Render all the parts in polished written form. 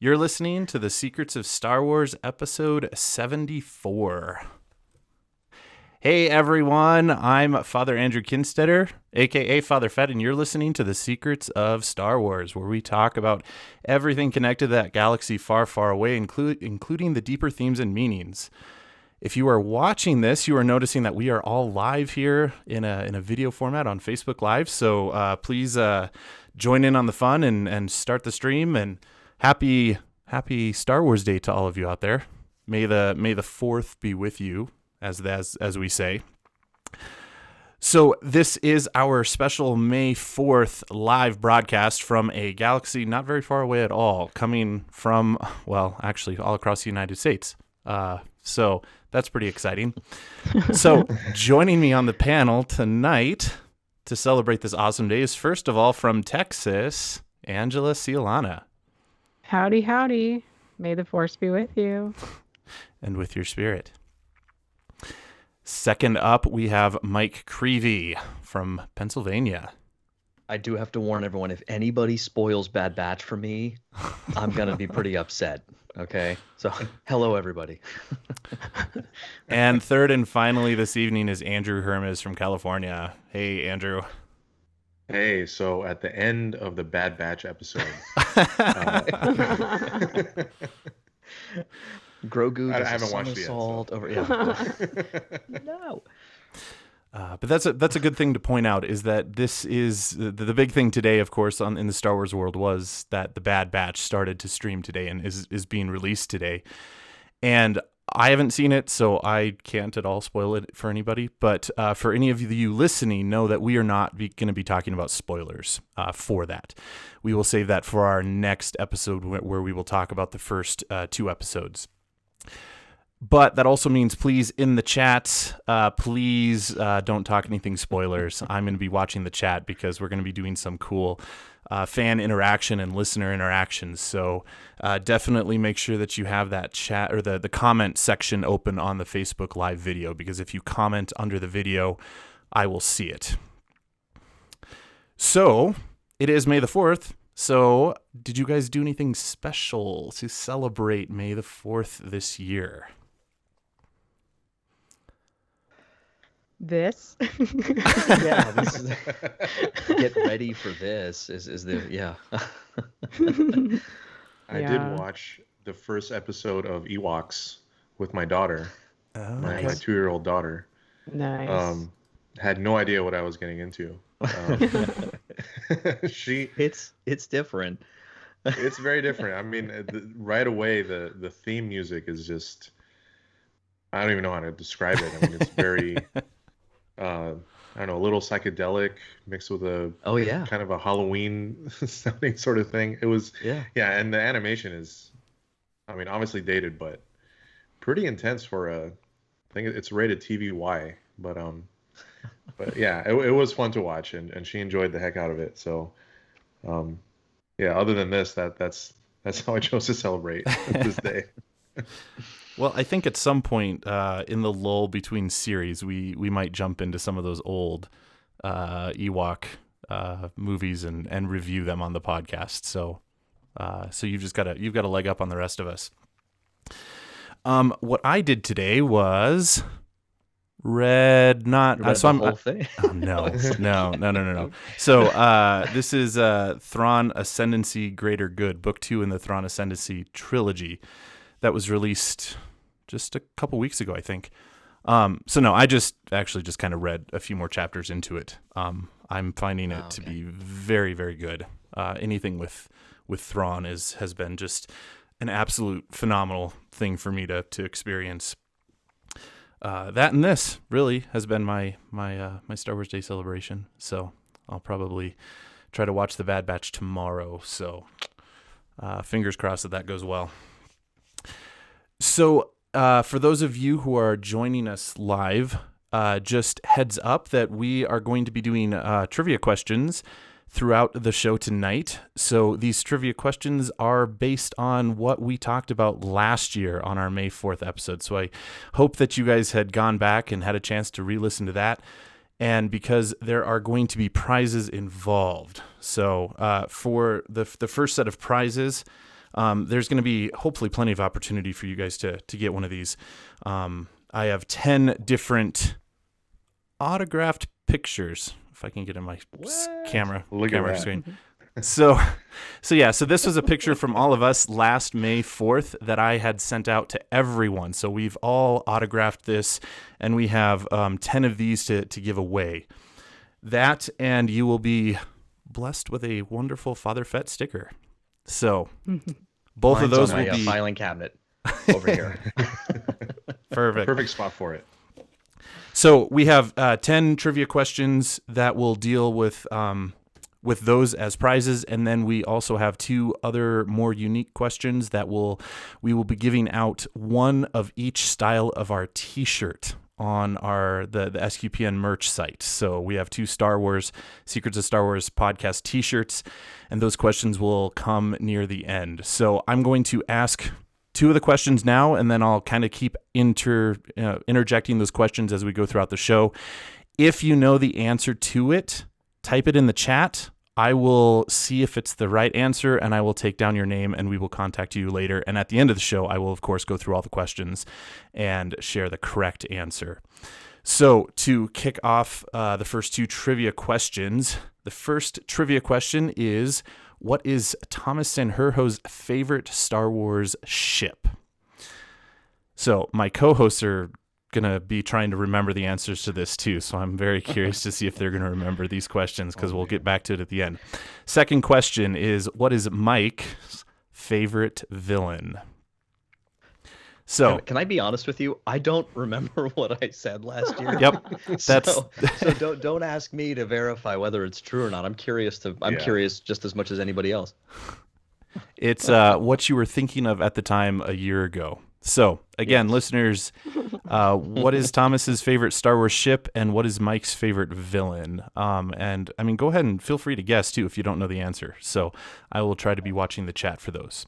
You're listening to The Secrets of Star Wars, episode 74. Hey everyone, I'm Father Andrew Kinstetter, aka Father Fett, and you're listening to The Secrets of Star Wars, where we talk about everything connected to that galaxy far, far away, including the deeper themes and meanings. If you are watching this, you are noticing that we are all live here in a video format on Facebook Live, so please join in on the fun and start the stream, and happy Star Wars Day to all of you out there. May the 4th be with you, as we say. So this is our special May 4th live broadcast from a galaxy not very far away at all, coming from, well, actually all across the United States. So that's pretty exciting. So joining me on the panel tonight to celebrate this awesome day is, first of all, from Texas, Angela Cialana. Howdy, howdy. May the force be with you. And with your spirit. Second up, we have Mike Creevy from Pennsylvania. I do have to warn everyone, if anybody spoils Bad Batch for me, I'm going to be pretty upset. Okay? So, hello, everybody. And third and finally this evening is Andrew Hermes from California. Hey, Andrew. Hey, so at the end of the Bad Batch episode... Grogu does I haven't watched somersault it yet, so. over. Yeah. No. But that's a good thing to point out, is that this is the big thing today, of course, in the Star Wars world, was that the Bad Batch started to stream today and is being released today. And I haven't seen it, so I can't at all spoil it for anybody. But for any of you listening, know that we are not going to be talking about spoilers for that. We will save that for our next episode, where we will talk about the first 2 episodes. But that also means, please, in the chat, please don't talk anything spoilers. I'm going to be watching the chat because we're going to be doing some cool fan interaction and listener interactions. So definitely make sure that you have that chat or the comment section open on the Facebook Live video, because if you comment under the video, I will see it. So it is May the 4th. So did you guys do anything special to celebrate May the 4th this year? This? Yeah, this is, get ready for this is the, yeah. I did watch the first episode of Ewoks with my daughter, my 2-year-old daughter. Nice. Had no idea what I was getting into. It's different. It's very different. I mean, right away, the theme music is just, I don't even know how to describe it. I mean, it's very, I don't know, a little psychedelic mixed with a kind of a Halloween sounding sort of thing. It was, and the animation is, I mean, obviously dated, but pretty intense for I think it's rated TVY, but yeah, it was fun to watch, and she enjoyed the heck out of it. So, other than this, that's how I chose to celebrate this day. Well, I think at some point in the lull between series, we might jump into some of those old Ewok movies and review them on the podcast. So you've got a leg up on the rest of us. What I did today was read the whole thing? No. So this is Thrawn Ascendancy Greater Good, Book 2 in the Thrawn Ascendancy trilogy that was released just a couple weeks ago, I think. So no, I just kind of read a few more chapters into it. I'm finding it to be very, very good. Anything with Thrawn has been just an absolute phenomenal thing for me to experience. That and this really has been my Star Wars Day celebration. So I'll probably try to watch the Bad Batch tomorrow. So fingers crossed that goes well. So for those of you who are joining us live, just heads up that we are going to be doing trivia questions throughout the show tonight. So these trivia questions are based on what we talked about last year on our May 4th episode. So I hope that you guys had gone back and had a chance to re-listen to that. And because there are going to be prizes involved. So for the first set of prizes, there's going to be hopefully plenty of opportunity for you guys to get one of these. I have 10 different autographed pictures, if I can get in my camera screen. So this was a picture from all of us last May 4th that I had sent out to everyone. So we've all autographed this, and we have 10 of these to give away. That, and you will be blessed with a wonderful Father Fett sticker. So both Mine's of those on will my be filing cabinet over here. Perfect spot for it. So we have 10 trivia questions that will deal with those as prizes, and then we also have 2 other more unique questions that we will be giving out one of each style of our T-shirt on the SQPN merch site. So we have 2 Star Wars Secrets of Star Wars podcast T-shirts, and those questions will come near the end. So I'm going to ask 2 of the questions now, and then I'll kind of keep interjecting those questions as we go throughout the show. If you know the answer to it, type it in the chat. I will see if it's the right answer, and I will take down your name, and we will contact you later. And at the end of the show, I will, of course, go through all the questions and share the correct answer. So to kick off the first 2 trivia questions, the first trivia question is, what is Thomas Sanjurjo's favorite Star Wars ship? So my co-hosts are going to be trying to remember the answers to this too, so I'm very curious to see if they're going to remember these questions, because we'll get back to it at the end. Second question is, what is Mike's favorite villain? So can I be honest with you? I don't remember what I said last year. Yep. So don't ask me to verify whether it's true or not. I'm curious just as much as anybody else. It's what you were thinking of at the time a year ago. So again, listeners, what is Thomas's favorite Star Wars ship, and what is Mike's favorite villain? And I mean, go ahead and feel free to guess too if you don't know the answer. So I will try to be watching the chat for those.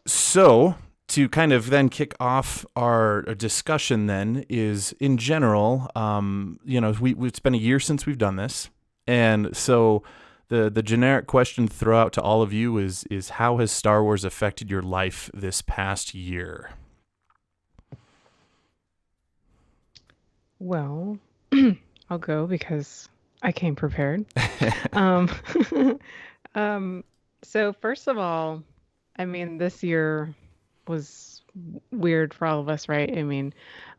So to kind of then kick off our discussion then is, in general, it's been a year since we've done this. And so the generic question to throw out to all of you is how has Star Wars affected your life this past year? Well, I'll go because I came prepared. So first of all, I mean, this year was weird for all of us, right? I mean,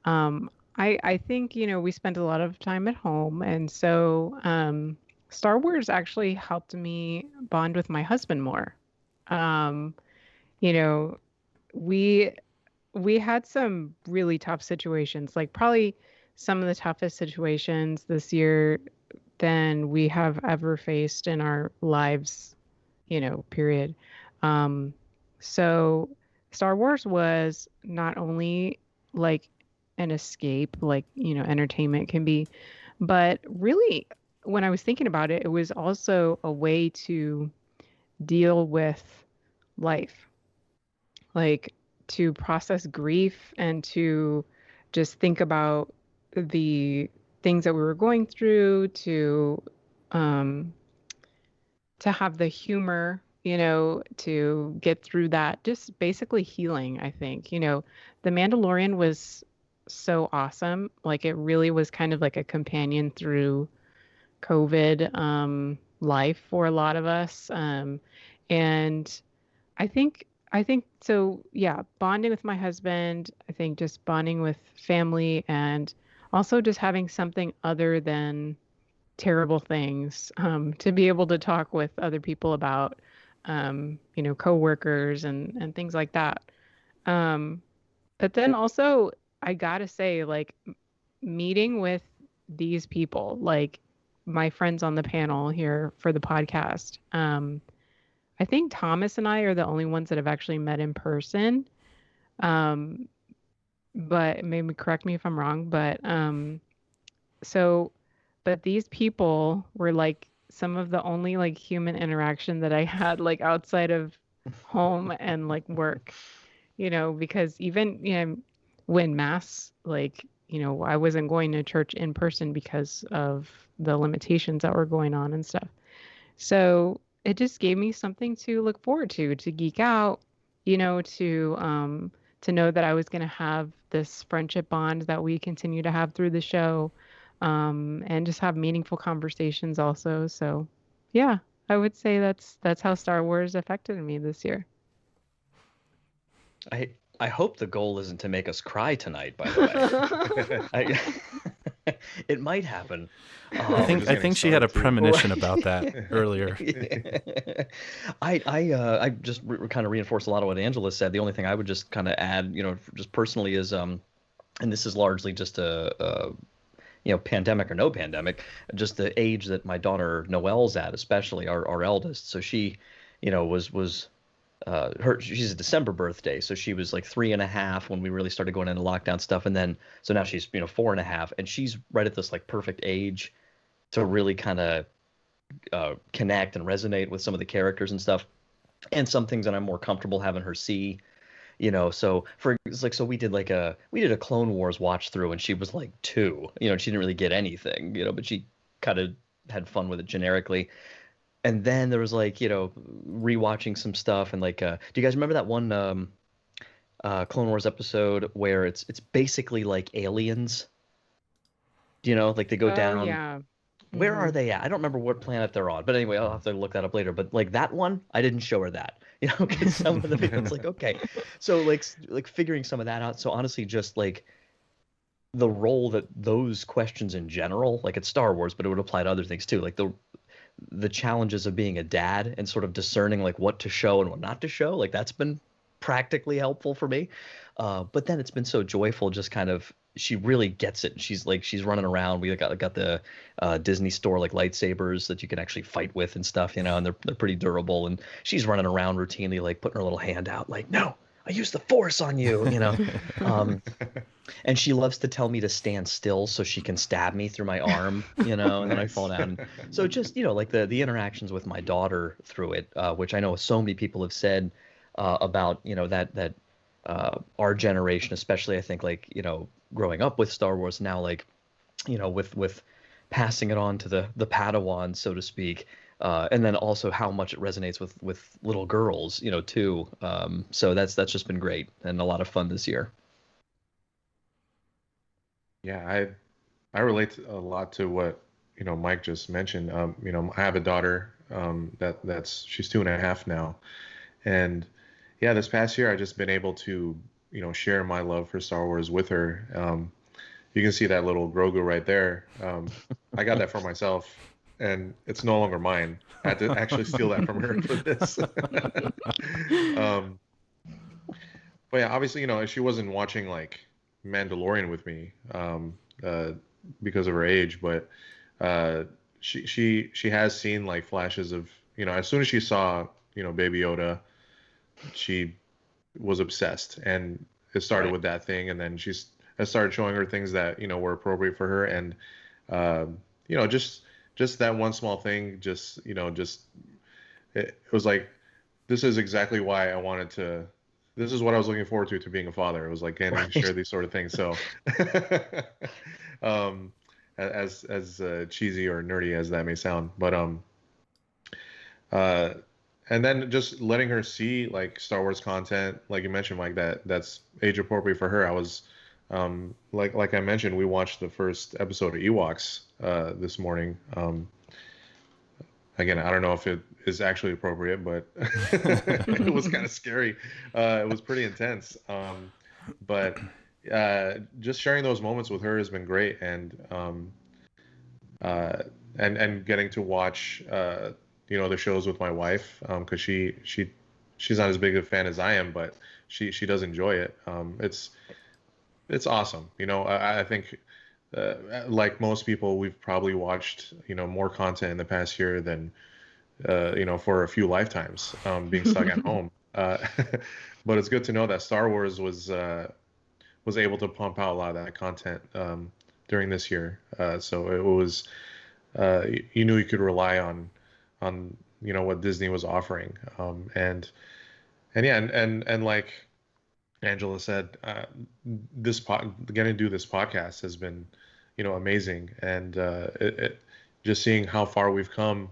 I think, we spent a lot of time at home, and so Star Wars actually helped me bond with my husband more. We had some really tough situations, like probably some of the toughest situations this year than we have ever faced in our lives, period. So Star Wars was not only like an escape, like, entertainment can be, but really, when I was thinking about it, it was also a way to deal with life, like to process grief and to just think about the things that we were going through, to have the humor, to get through that, just basically healing, I think. The Mandalorian was so awesome. Like, it really was kind of like a companion through COVID life for a lot of us. And I think so, yeah, bonding with my husband, I think just bonding with family, and also just having something other than terrible things to be able to talk with other people about, coworkers and things like that. But then also, I gotta say, like, meeting with these people, like my friends on the panel here for the podcast, I think Thomas and I are the only ones that have actually met in person. But maybe correct me if I'm wrong, but but these people were like some of the only like human interaction that I had, like outside of home and like work, because even, when mass, like, I wasn't going to church in person because of the limitations that were going on and stuff. So it just gave me something to look forward to geek out, to know that I was going to have this friendship bond that we continue to have through the show, and just have meaningful conversations also. So, yeah, I would say that's how Star Wars affected me this year. I hope the goal isn't to make us cry tonight, by the way. It might happen. I think she had a premonition about that earlier. I just kind of reinforce a lot of what Angela said. The only thing I would just kind of add, just personally is, and this is largely just a pandemic or no pandemic, just the age that my daughter Noelle's at, especially our eldest. So she, was she's a December birthday, so she was like 3.5 when we really started going into lockdown stuff, and then so now she's 4.5, and she's right at this like perfect age to really kind of connect and resonate with some of the characters and stuff, and some things that I'm more comfortable having her see. So so we did a Clone Wars watch through, and she was like 2. She didn't really get anything, but she kind of had fun with it generically. And then there was rewatching some stuff, and do you guys remember that one Clone Wars episode where it's basically like aliens? Like they go down. Yeah. Where are they at? I don't remember what planet they're on, but anyway, I'll have to look that up later. But that one, I didn't show her that, because some of the people, it's okay. So like figuring some of that out. So honestly, just like the role that those questions in general, like it's Star Wars, but it would apply to other things too. Like the challenges of being a dad and sort of discerning like what to show and what not to show, like that's been practically helpful for me. But then it's been so joyful, just kind of, she really gets it. She's running around. We got the Disney store like lightsabers that you can actually fight with and stuff, and they're pretty durable. And she's running around routinely, like putting her little hand out, like, no, I use the Force on you, and she loves to tell me to stand still so she can stab me through my arm, and then I fall down. So just, like the interactions with my daughter through it, which I know so many people have said about, that our generation, especially, I think, growing up with Star Wars now, with passing it on to the Padawan, so to speak, and then also how much it resonates with little girls, too. So that's just been great and a lot of fun this year. Yeah, I relate a lot to what Mike just mentioned. I have a daughter she's 2.5 now, and yeah, this past year I just been able to share my love for Star Wars with her. You can see that little Grogu right there. I got that for myself, and it's no longer mine. I had to actually steal that from her for this. But yeah, obviously, she wasn't watching like Mandalorian with me because of her age, but she has seen like flashes of, as soon as she saw Baby Yoda, she was obsessed, and it started with that thing, and then I started showing her things that were appropriate for her, and just that one small thing, it was like, this is exactly why I wanted to. This is what I was looking forward to being a father. It was like getting to share these sort of things. So, as cheesy or nerdy as that may sound, but and then just letting her see like Star Wars content, like you mentioned, Mike, that's age appropriate for her. I was like I mentioned, we watched the first episode of Ewoks this morning. Again, I don't know if it is actually appropriate, but it was kind of scary. It was pretty intense. But just sharing those moments with her has been great, and getting to watch the shows with my wife, because she's not as big a fan as I am, but she does enjoy it. It's awesome. I think like most people, we've probably watched more content in the past year than for a few lifetimes, being stuck at home. But it's good to know that Star Wars was able to pump out a lot of that content during this year. So it was you knew you could rely on what Disney was offering, and like Angela said, getting to do this podcast has been amazing, and it just seeing how far we've come,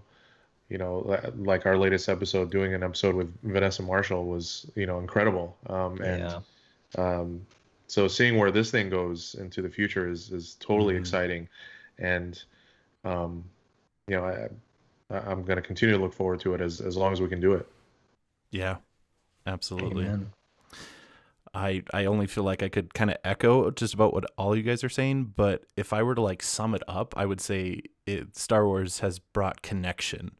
like our latest episode, doing an episode with Vanessa Marshall was, incredible. So seeing where this thing goes into the future is totally exciting. And, I'm going to continue to look forward to it as long as we can do it. Yeah, absolutely. Amen. I only feel like I could kind of echo just about what all you guys are saying, but if I were to like sum it up, I would say Star Wars has brought connection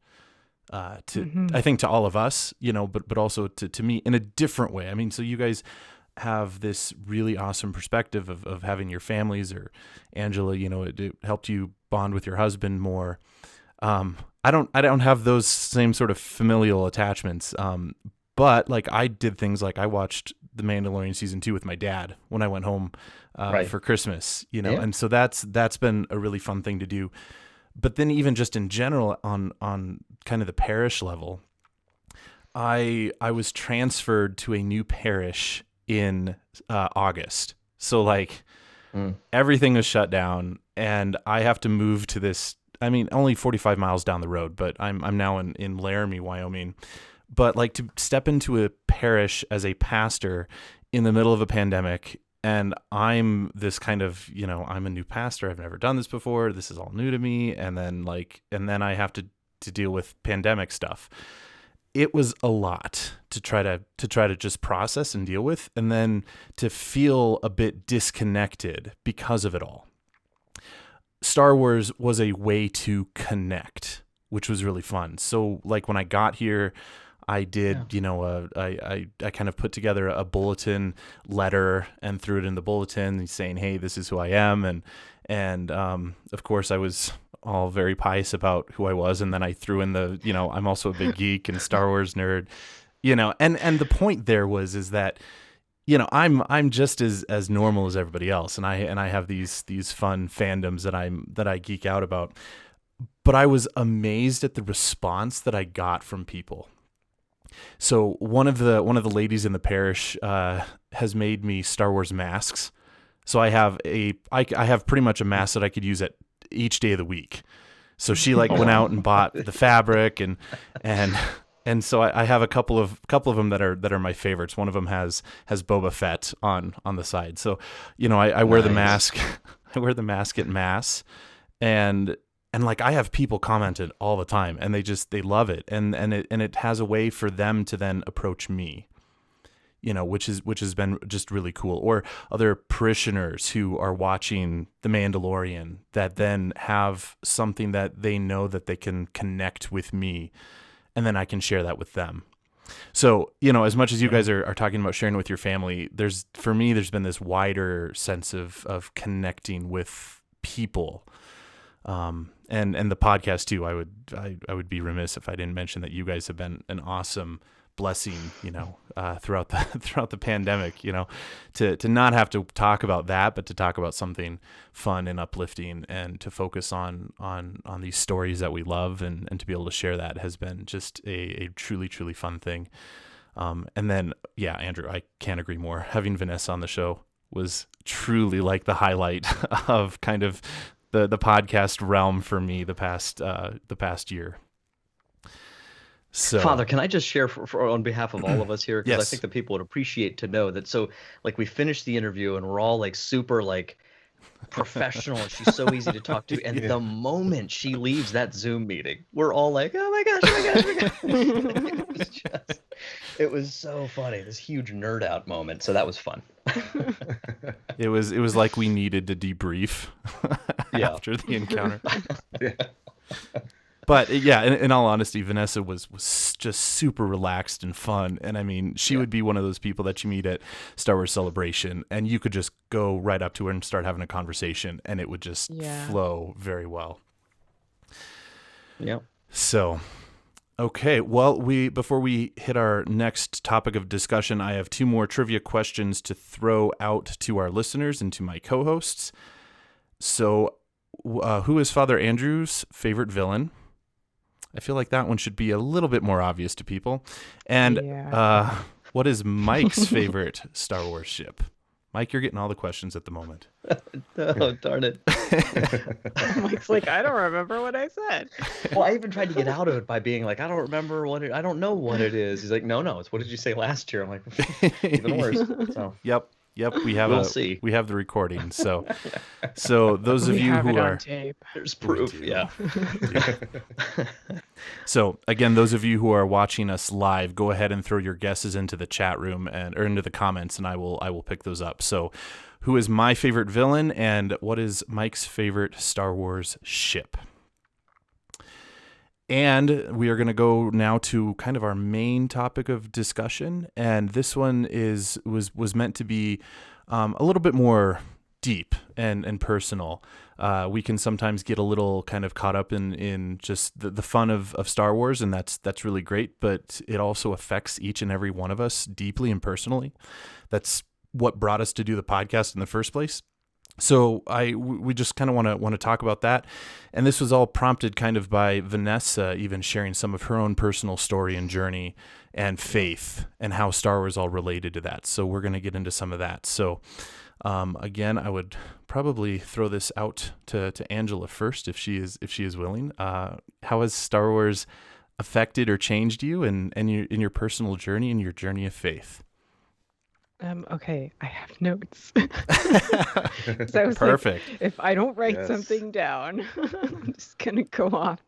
to I think to all of us, but also to me in a different way. I mean, so you guys have this really awesome perspective of having your families, or Angela, it helped you bond with your husband more. I don't have those same sort of familial attachments. But like I did things like I watched The Mandalorian season 2 with my dad when I went home for Christmas, and so that's been a really fun thing to do. But then even just in general on kind of the parish level, I was transferred to a new parish in August. So like everything was shut down, and I have to move to this. I mean, only 45 miles down the road, but I'm now in Laramie, Wyoming. But like to step into a parish as a pastor in the middle of a pandemic, and I'm this kind of, I'm a new pastor. I've never done this before. This is all new to me. And then I have to deal with pandemic stuff. It was a lot to try to just process and deal with, and then to feel a bit disconnected because of it all. Star Wars was a way to connect, which was really fun. So like when I got here, I did, I kind of put together a bulletin letter and threw it in the bulletin saying, hey, this is who I am. And of course I was all very pious about who I was. And then I threw in I'm also a big geek and Star Wars nerd, and the point there is that, I'm just as normal as everybody else. And I have these fun fandoms that I geek out about, but I was amazed at the response that I got from people. So one of the ladies in the parish has made me Star Wars masks. So I have pretty much a mask that I could use at each day of the week. So she went out and bought the fabric and so I have a couple of them that are my favorites. One of them has Boba Fett on the side. So I wear the mask. I wear the mask at mass, and I have people commented all the time, and they love it, and it has a way for them to then approach me, which has been just really cool. Or other parishioners who are watching The Mandalorian that then have something that they know that they can connect with me, and then I can share that with them. So, as much as you guys are talking about sharing with your family, there's been this wider sense of connecting with people. And the podcast too. I would be remiss if I didn't mention that you guys have been an awesome blessing, throughout the pandemic, to not have to talk about that, but to talk about something fun and uplifting, and to focus on these stories that we love, and to be able to share that has been just a truly, truly fun thing. And then, yeah, Andrew, I can't agree more. Having Vanessa on the show was truly like the highlight of kind of the podcast realm for me the past year. So, Father, can I just share for on behalf of all of us here? Because yes. I think that people would appreciate to know that. So, we finished the interview and we're all super professional, and she's so easy to talk to. And the moment she leaves that Zoom meeting, we're all like, oh my gosh. It was so funny. This huge nerd out moment. So that was fun. It was like we needed to debrief after the encounter. Yeah. But yeah, in all honesty, Vanessa was just super relaxed and fun. And I mean, she would be one of those people that you meet at Star Wars Celebration, and you could just go right up to her and start having a conversation, and it would just flow very well. Yeah. So, okay. Well, before we hit our next topic of discussion, I have 2 more trivia questions to throw out to our listeners and to my co-hosts. So, who is Father Andrew's favorite villain? I feel like that one should be a little bit more obvious to people. And what is Mike's favorite Star Wars ship? Mike, you're getting all the questions at the moment. Oh, darn it. Mike's like, I don't remember what I said. Well, I even tried to get out of it by being like, I don't know what it is. He's like, no, it's what did you say last year? I'm like, even worse. So Yep. We have We'll see. We have the recording. So those of We you have who it are on tape. there's proof. do. Yeah. So again, those of you who are watching us live, go ahead and throw your guesses into the chat room or into the comments, and I will pick those up. So, who is my favorite villain, and what is Mike's favorite Star Wars ship? And we are going to go now to kind of our main topic of discussion, and this one was meant to be a little bit more deep and personal. We can sometimes get a little kind of caught up in just the fun of Star Wars, and that's really great, but it also affects each and every one of us deeply and personally. That's what brought us to do the podcast in the first place. So we just kind of want to talk about that, and this was all prompted kind of by Vanessa even sharing some of her own personal story and journey and faith and how Star Wars all related to that. So we're going to get into some of that. So again, I would probably throw this out to Angela first if she is willing. How has Star Wars affected or changed you and in your personal journey and your journey of faith? Okay, I have notes. So I was Perfect. like, if I don't write Yes. something down, I'm just gonna go off.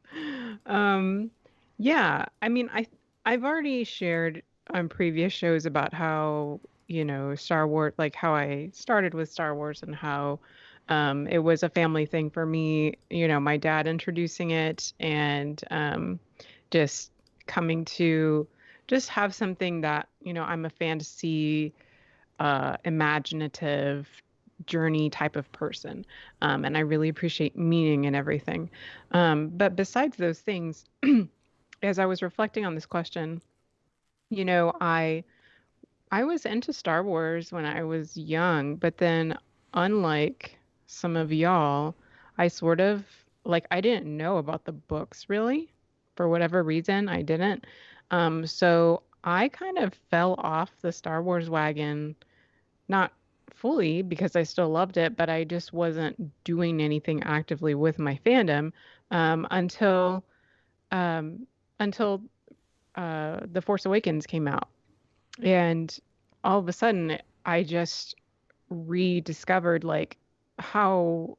Yeah, I mean, I've already shared on previous shows about how, Star Wars, like how I started with Star Wars and how it was a family thing for me, my dad introducing it and just coming to just have something that, I'm a fantasy imaginative journey type of person. And I really appreciate meaning and everything. But besides those things, as I was reflecting on this question, I was into Star Wars when I was young, but then unlike some of y'all, I sort of I didn't know about the books really. For whatever reason, I didn't. So I kind of fell off the Star Wars wagon, not fully because I still loved it, but I just wasn't doing anything actively with my fandom until The Force Awakens came out. And all of a sudden, I just rediscovered how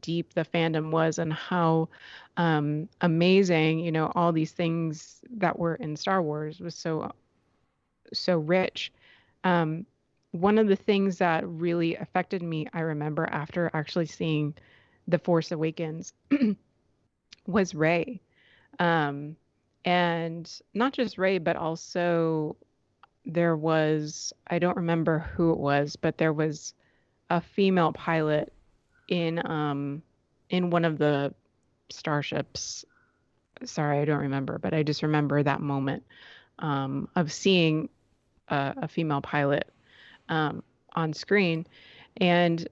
deep the fandom was and how amazing, all these things that were in Star Wars was so rich. One of the things that really affected me, I remember after actually seeing The Force Awakens, was Rey. And not just Rey, but also there was, I don't remember who it was, but there was a female pilot in one of the starships. Sorry, I don't remember, but I just remember that moment of seeing a female pilot on screen. And,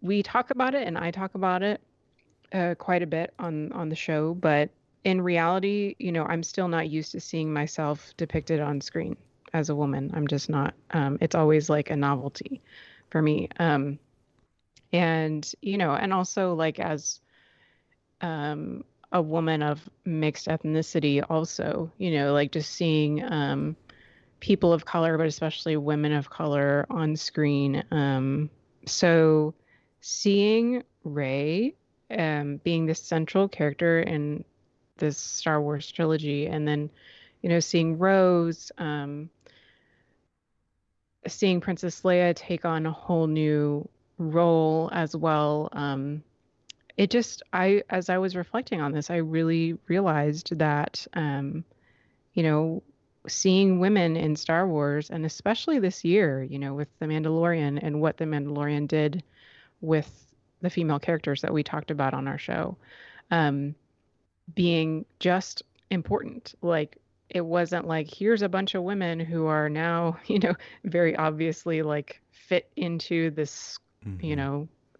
we talk about it and I talk about it quite a bit on the show, but in reality, I'm still not used to seeing myself depicted on screen as a woman. I'm just not. It's always like a novelty for me. And, and also as a woman of mixed ethnicity also, just seeing people of color, but especially women of color on screen. So seeing Rey being this central character in this Star Wars trilogy, and then, seeing Rose, seeing Princess Leia take on a whole new role as well. As I was reflecting on this, I really realized that, seeing women in Star Wars, and especially this year, with The Mandalorian and what The Mandalorian did with the female characters that we talked about on our show, being just important. It wasn't here's a bunch of women who are now, very obviously fit into this,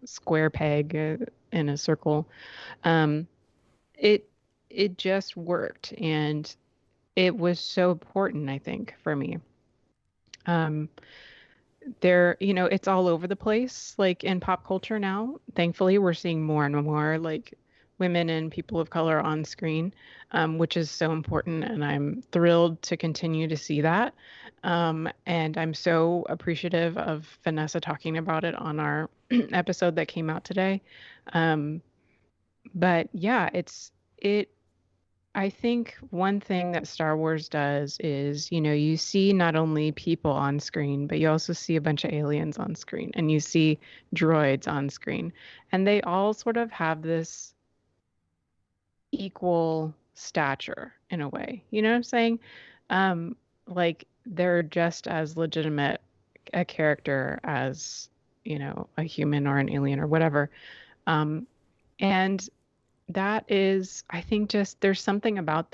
square peg in a circle. It just worked, and it was so important, I think, for me. Um, there, it's all over the place, like in pop culture now. Thankfully, we're seeing more and more like women and people of color on screen, which is so important. And I'm thrilled to continue to see that. And I'm so appreciative of Vanessa talking about it on our episode that came out today. Um, but yeah, it I think one thing that Star Wars does is, you see not only people on screen, but you also see a bunch of aliens on screen and you see droids on screen. And they all sort of have this equal stature in a way. You know what I'm saying? Like they're just as legitimate a character as, a human or an alien or whatever. Um, and that is, I think, just there's something about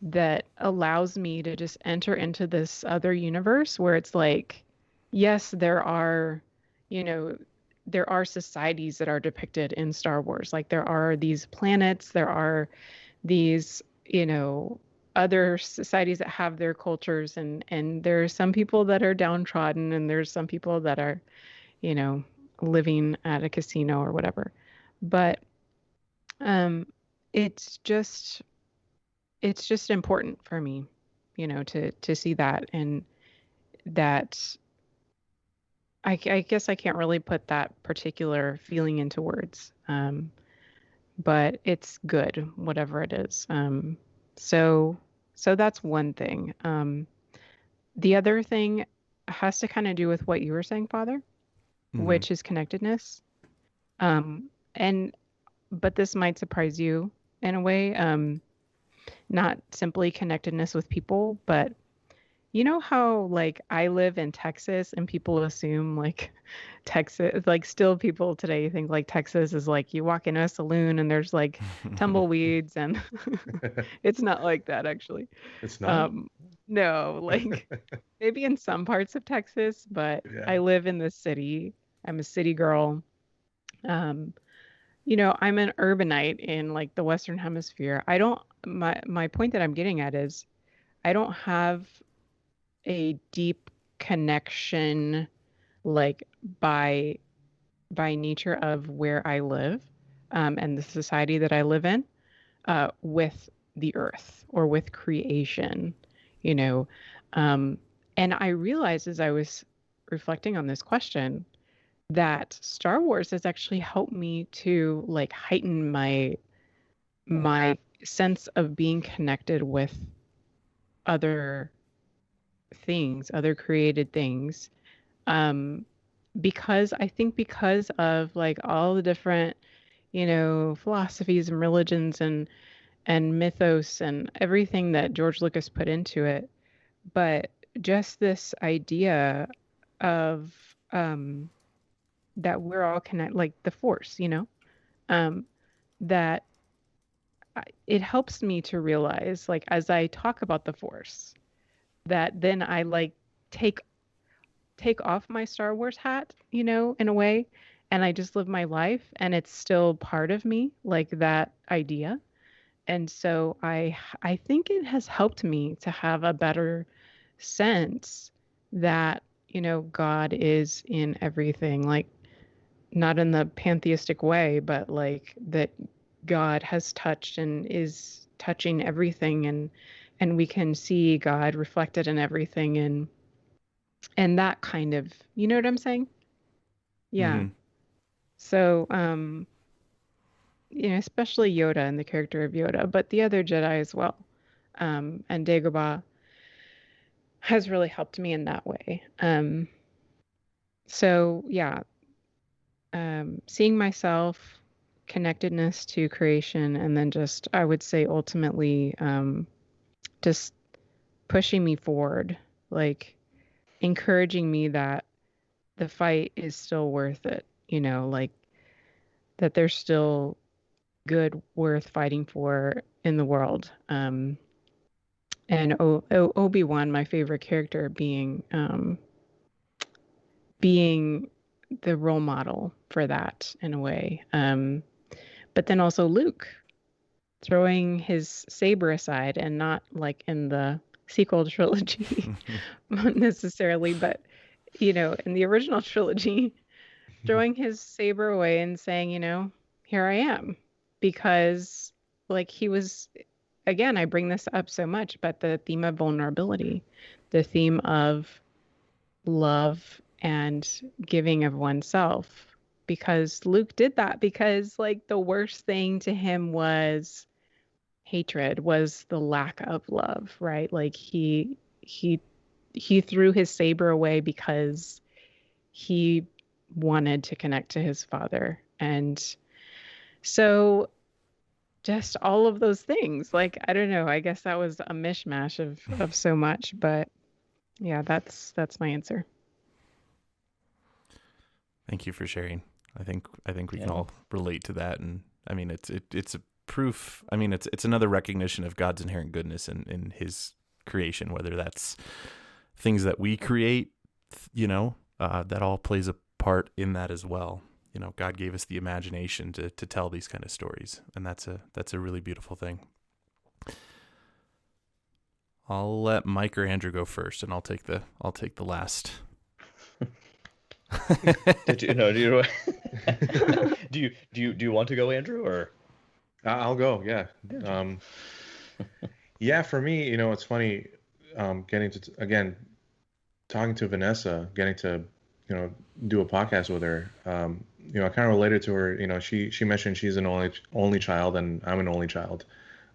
that allows me to just enter into this other universe where it's like, yes, you know, there are societies that are depicted in Star Wars. Like there are these planets, there are these, other societies that have their cultures and there's some people that are downtrodden and there's some people that are, you know, living at a casino or whatever. But um it's just it's just important for me, to see that and that I guess I can't really put that particular feeling into words. But it's good, whatever it is. So so that's one thing. The other thing has to kind of do with what you were saying, Father, Hmm. which is connectedness. And but this might surprise you in a way. Not simply connectedness with people, but you know how like I live in Texas and people assume like Texas, like still people today think like Texas is like you walk in a saloon and there's like tumbleweeds and it's not like that actually. It's not. Um, no, like maybe in some parts of Texas, but Yeah. I live in the city. I'm a city girl. Um, I'm an urbanite in like the Western Hemisphere. I don't my point that I'm getting at is I don't have a deep connection like by by nature of where I live and the society that I live in with the earth or with creation, you know. Um, and I realized as I was reflecting on this question that Star Wars has actually helped me to like heighten my sense of being connected with other things, other created things. Um, because I think because of like all the different, philosophies and religions and mythos and everything that George Lucas put into it, but just this idea of that we're all connected, like the Force, um, that it helps me to realize, like as I talk about the Force, that then I like take take off my Star Wars hat, in a way, and I just live my life and it's still part of me, like that idea. And so I think it has helped me to have a better sense that, God is in everything, like not in the pantheistic way, but like that God has touched and is touching everything and we can see God reflected in everything and that kind of, you know what I'm saying? Yeah. Hmm. So, especially Yoda and the character of Yoda, but the other Jedi as well. And Dagobah has really helped me in that way. So yeah, seeing myself, connectedness to creation, and then just, I would say ultimately, just pushing me forward, like encouraging me that the fight is still worth it, like that there's still good worth fighting for in the world. And Obi-Wan, my favorite character, being the role model for that in a way. But then also Luke throwing his saber aside and not like in the sequel trilogy necessarily, but in the original trilogy, throwing his saber away and saying, here I am, because like he was, again, I bring this up so much, but the theme of vulnerability, the theme of love and giving of oneself, because Luke did that because like the worst thing to him was hatred, was the lack of love, right? Like he threw his saber away because he wanted to connect to his father. And so just all of those things, like I don't know, I guess that was a mishmash of so much, but yeah, that's my answer. Thank you for sharing. I think we can all relate to that, and I mean it's a proof. I mean it's another recognition of God's inherent goodness in His creation, whether that's things that we create, that all plays a part in that as well. God gave us the imagination to tell these kind of stories, and that's a really beautiful thing. I'll let Mike or Andrew go first, and I'll take the last. Do you want to go, Andrew, or? I'll go. Yeah. Yeah. For me, it's funny. Getting to again, talking to Vanessa, getting to do a podcast with her. I kind of related to her. She mentioned she's an only child, and I'm an only child.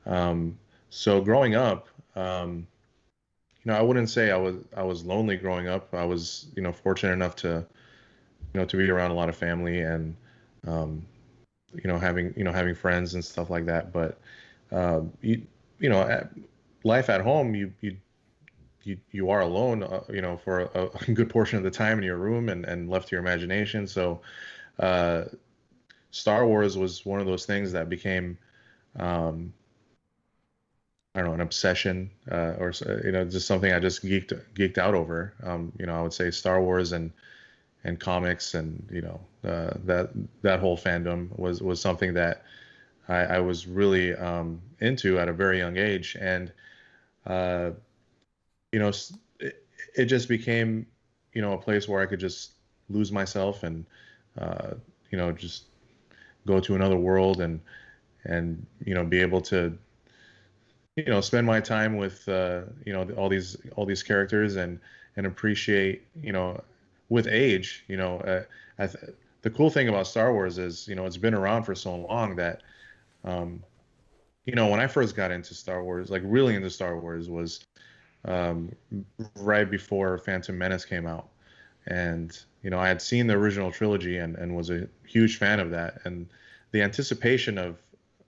So growing up, I wouldn't say I was lonely growing up. I was fortunate enough to to be around a lot of family and having friends and stuff like that. But life at home, you are alone, for a good portion of the time in your room and left to your imagination. So Star Wars was one of those things that became I don't know, an obsession, or just something I just geeked out over. I would say Star Wars and comics and that whole fandom was something that I was really into at a very young age, and it just became a place where I could just lose myself and just go to another world and be able to spend my time with all these characters and appreciate with age the cool thing about Star Wars is it's been around for so long that when I first got into Star Wars, like really into Star Wars, was right before Phantom Menace came out, and I had seen the original trilogy and was a huge fan of that, and the anticipation of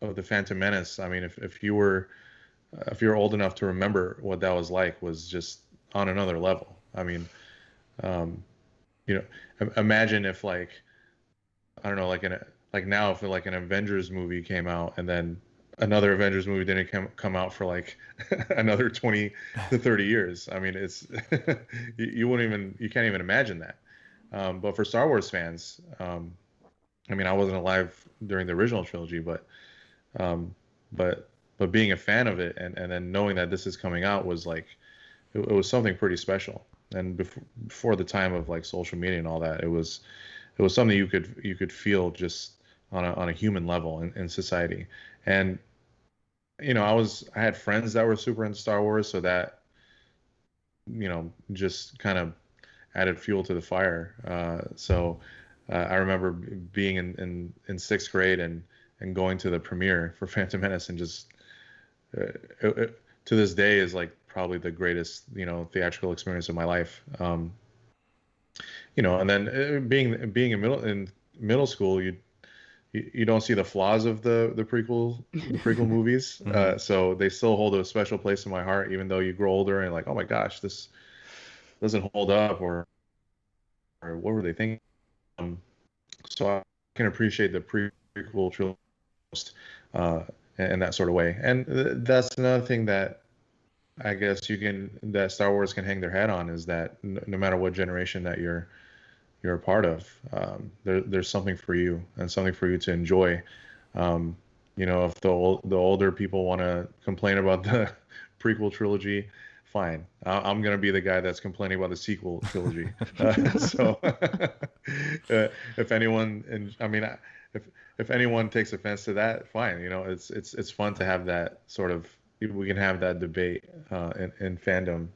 the Phantom Menace. I mean, if you're old enough to remember what that was like, was just on another level. I mean, imagine if I don't know, like now if like an Avengers movie came out and then another Avengers movie didn't come out for like another 20 to 30 years. I mean, it's you can't even imagine that. But for Star Wars fans, I mean, I wasn't alive during the original trilogy, but being a fan of it and then knowing that this is coming out was like, it was something pretty special. And before the time of like social media and all that, it was something you could feel just on a human level in society. And I had friends that were super into Star Wars, so that just kind of added fuel to the fire. I remember being in sixth grade and going to the premiere for Phantom Menace, and just to this day is like probably the greatest theatrical experience of my life. And then being in middle school, you don't see the flaws of the prequel movies. Mm-hmm. So they still hold a special place in my heart, even though you grow older and like, oh my gosh, this doesn't hold up, or what were they thinking? So I can appreciate the prequel trilogy in that sort of way. And that's another thing that I guess that Star Wars can hang their hat on, is that no matter what generation that you're a part of, there's something for you and something for you to enjoy. If the older people want to complain about the prequel trilogy, fine. I'm gonna be the guy that's complaining about the sequel trilogy. So if anyone, and I mean, if anyone takes offense to that, fine. You know, it's fun to have that sort of, we can have that debate in fandom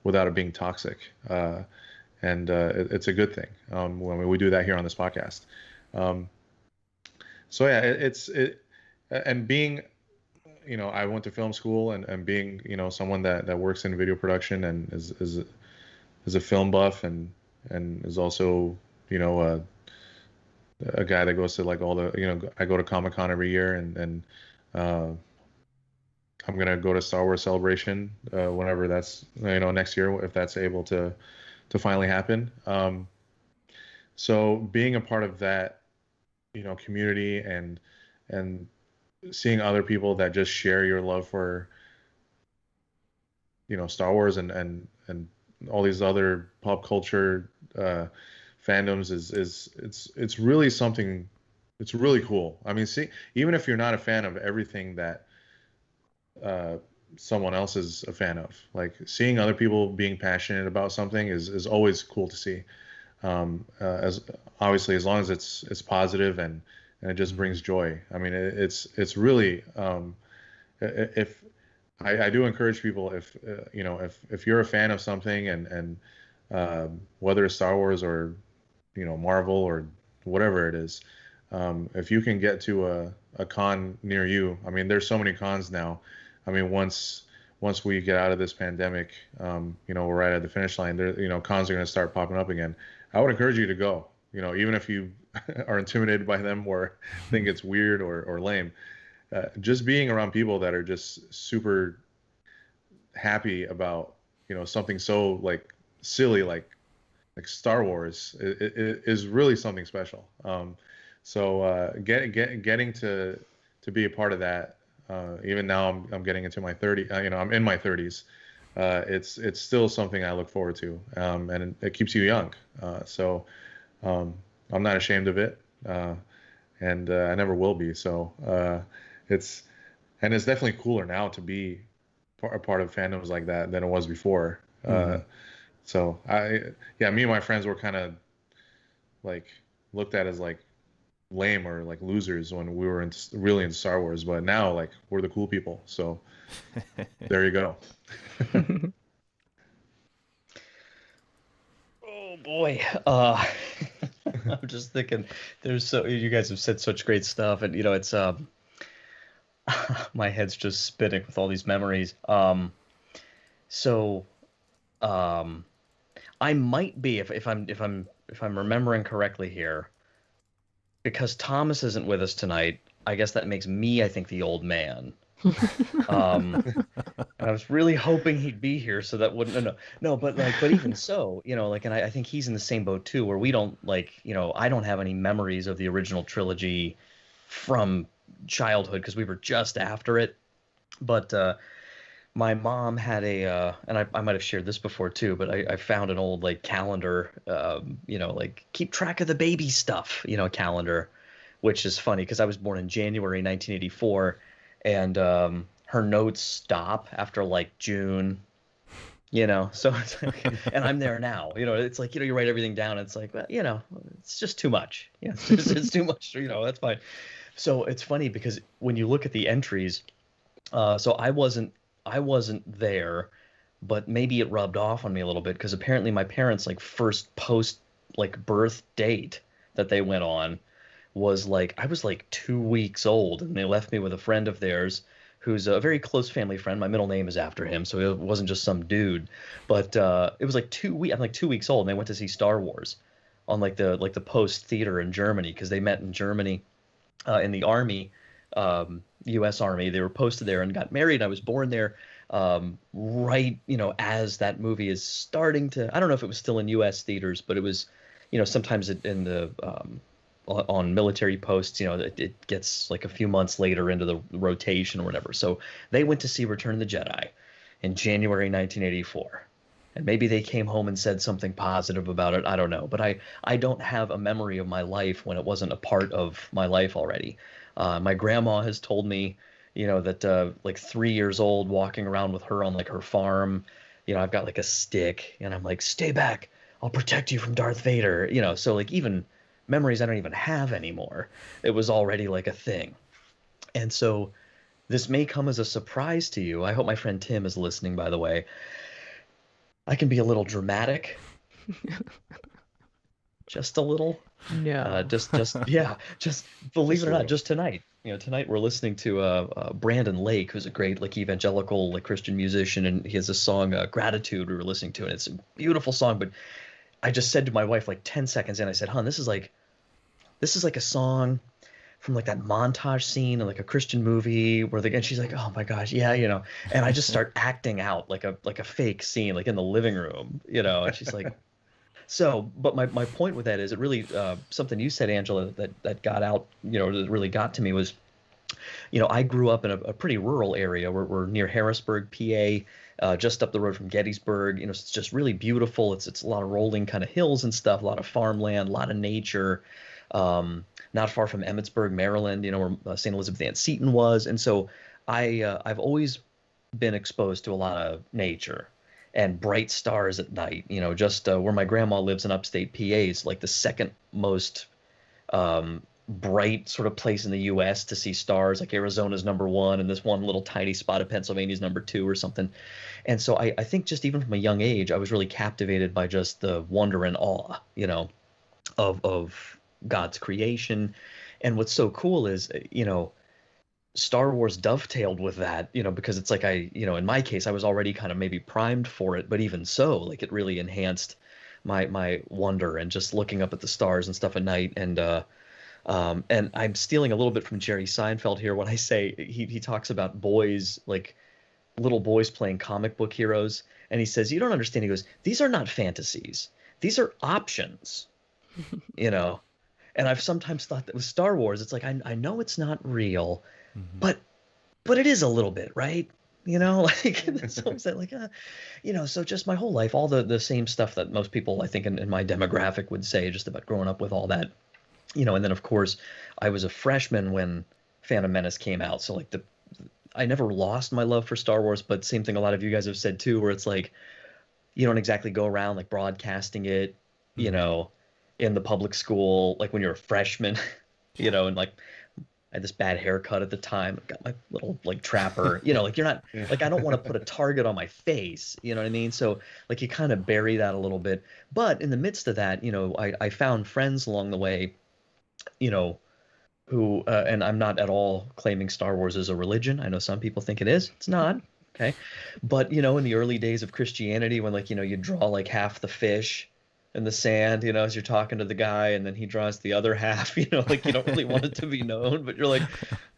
without it being toxic, and it's a good thing when we do that here on this podcast. So yeah, and being, you know, I went to film school, and being, you know, someone that works in video production and is a film buff, and is also, you know, a guy that goes to like all the, you know, I go to Comic-Con every year, and I'm gonna go to Star Wars Celebration whenever that's, you know, next year, if that's able to finally happen. So being a part of that, you know, community, and seeing other people that just share your love for, you know, Star Wars and all these other pop culture fandoms it's really something. It's really cool. I mean, see, even if you're not a fan of everything that someone else is a fan of, like seeing other people being passionate about something is always cool to see. As obviously, as long as it's positive and it just brings joy. I mean, it's really, if I do encourage people, if you know, if you're a fan of something, and whether it's Star Wars or, you know, Marvel or whatever it is, if you can get to a con near you. I mean, there's so many cons now. I mean, once we get out of this pandemic, you know, we're right at the finish line. There, you know, cons are going to start popping up again. I would encourage you to go. You know, even if you are intimidated by them or think it's weird or lame, just being around people that are just super happy about, you know, something so like silly like Star Wars is really something special. So getting to be a part of that. Even now, I'm getting into my 30s. You know, I'm in my 30s. It's still something I look forward to, and it keeps you young. So I'm not ashamed of it, and I never will be. So it's definitely cooler now to be a part of fandoms like that than it was before. So me and my friends were kind of like looked at as like lame or like losers when we were really into Star Wars, but now like we're the cool people. So there you go. Oh boy. I'm just thinking, you guys have said such great stuff, and you know, it's my head's just spinning with all these memories. I might be, if I'm remembering correctly here, because Thomas isn't with us tonight, I guess that makes me, I think, the old man. And I was really hoping he'd be here, so that wouldn't, no, but even so, you know, like, and I think he's in the same boat too, where we don't, like, you know, I don't have any memories of the original trilogy from childhood because we were just after it. But my mom had and I might have shared this before too, but I found an old like calendar, you know, like keep track of the baby stuff, you know, calendar, which is funny because I was born in January 1984, and her notes stop after like June, you know, so it's like, and I'm there now, you know, it's like, you know, you write everything down, and it's like, well, you know, it's just too much. Yeah, it's too much, you know, that's fine. So it's funny because when you look at the entries, so I wasn't there, but maybe it rubbed off on me a little bit because apparently my parents' like first post like birth date that they went on was like I was like 2 weeks old, and they left me with a friend of theirs who's a very close family friend. My middle name is after him, so it wasn't just some dude. But it was like 2 weeks. I'm like 2 weeks old, and they went to see Star Wars on like the post theater in Germany because they met in Germany in the army. U.S. Army. They were posted there and got married. I was born there right, you know, as that movie is starting to, I don't know if it was still in U.S. theaters, but it was, you know, sometimes in the on military posts, you know, it gets like a few months later into the rotation or whatever. So they went to see Return of the Jedi in January 1984. And maybe they came home and said something positive about it. I don't know. But I don't have a memory of my life when it wasn't a part of my life already. My grandma has told me, that like 3 years old walking around with her on like her farm. I've got like a stick and I'm like, stay back. I'll protect you from Darth Vader. So like even memories I don't even have anymore. It was already like a thing. And so this may come as a surprise to you. I hope my friend Tim is listening, by the way. I can be a little dramatic. Just a little. No. Just believe it or not, just tonight. Tonight we're listening to Brandon Lake, who's a great like evangelical like Christian musician, and he has a song "Gratitude" we were listening to, and it's a beautiful song. But I just said to my wife like 10 seconds in, I said, "Hon, this is like a song from like that montage scene in like a Christian movie where and she's like, oh my gosh, yeah, and I just start acting out like a fake scene like in the living room, and she's like, so, but my point with that is it really something you said, Angela, that got out, that really got to me was, I grew up in a pretty rural area. We're near Harrisburg, PA, just up the road from Gettysburg. It's just really beautiful. It's a lot of rolling kind of hills and stuff, a lot of farmland, a lot of nature. Not far from Emmitsburg, Maryland, where St. Elizabeth Ann Seton was. And so I've always been exposed to a lot of nature and bright stars at night. Just where my grandma lives in upstate PA is like the second most bright sort of place in the U.S. to see stars. Like Arizona's #1, and this one little tiny spot of Pennsylvania's #2 or something. And so I think just even from a young age, I was really captivated by just the wonder and awe, of God's creation. And what's so cool is, Star Wars dovetailed with that, because it's like in my case, I was already kind of maybe primed for it, but even so, like it really enhanced my wonder and just looking up at the stars and stuff at night. And I'm stealing a little bit from Jerry Seinfeld here when I say he talks about boys, like little boys playing comic book heroes. And he says, you don't understand. He goes, these are not fantasies. These are options, And I've sometimes thought that with Star Wars, it's like, I know it's not real, but it is a little bit, right? Like so so just my whole life, all the same stuff that most people, I think, in my demographic would say just about growing up with all that, and then of course I was a freshman when Phantom Menace came out. So like I never lost my love for Star Wars, but same thing a lot of you guys have said too, where it's like, you don't exactly go around like broadcasting it, in the public school, like when you're a freshman, and like I had this bad haircut at the time, got my little like trapper, like you're not like, I don't want to put a target on my face, you know what I mean? So like you kind of bury that a little bit, but in the midst of that, I found friends along the way, who, and I'm not at all claiming Star Wars is a religion. I know some people think it is, it's not. Okay. But, in the early days of Christianity, when like, you draw like half the fish in the sand, as you're talking to the guy, and then he draws the other half, like you don't really want it to be known, but you're like,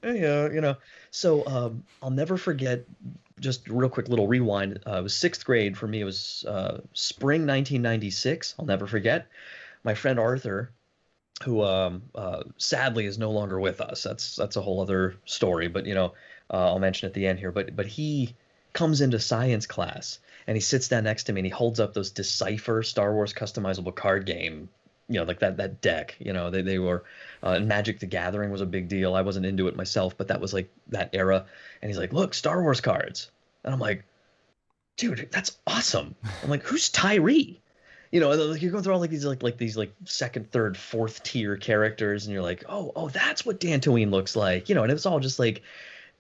hey, So I'll never forget, just real quick little rewind. It was 6th grade for me. It was spring 1996. I'll never forget. My friend Arthur, who sadly is no longer with us. That's a whole other story, but I'll mention at the end here. But he comes into science class. And he sits down next to me and he holds up those Decipher Star Wars customizable card game, like that deck. They were Magic the Gathering was a big deal. I wasn't into it myself, but that was like that era. And he's like, look, Star Wars cards. And I'm like, dude, that's awesome. I'm like, who's Tyree? Like you're going through all like these like second, third, fourth tier characters, and you're like, oh, that's what Dantooine looks like. And it was all just like,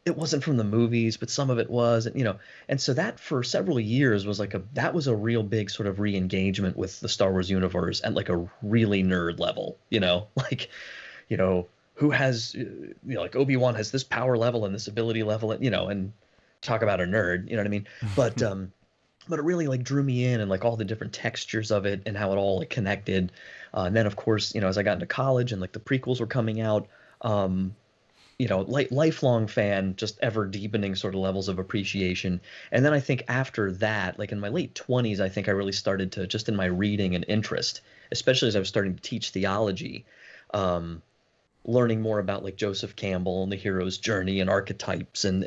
it wasn't from the movies, but some of it was, and so that for several years was like that was a real big sort of re-engagement with the Star Wars universe at like a really nerd level, like, who has, like Obi-Wan has this power level and this ability level, and talk about a nerd, you know what I mean? But it really like drew me in, and like all the different textures of it and how it all like connected. And then of course, as I got into college and like the prequels were coming out, lifelong fan, just ever deepening sort of levels of appreciation. And then I think after that, like in my late 20s, I think I really started to, just in my reading and interest, especially as I was starting to teach theology, learning more about like Joseph Campbell and the hero's journey and archetypes and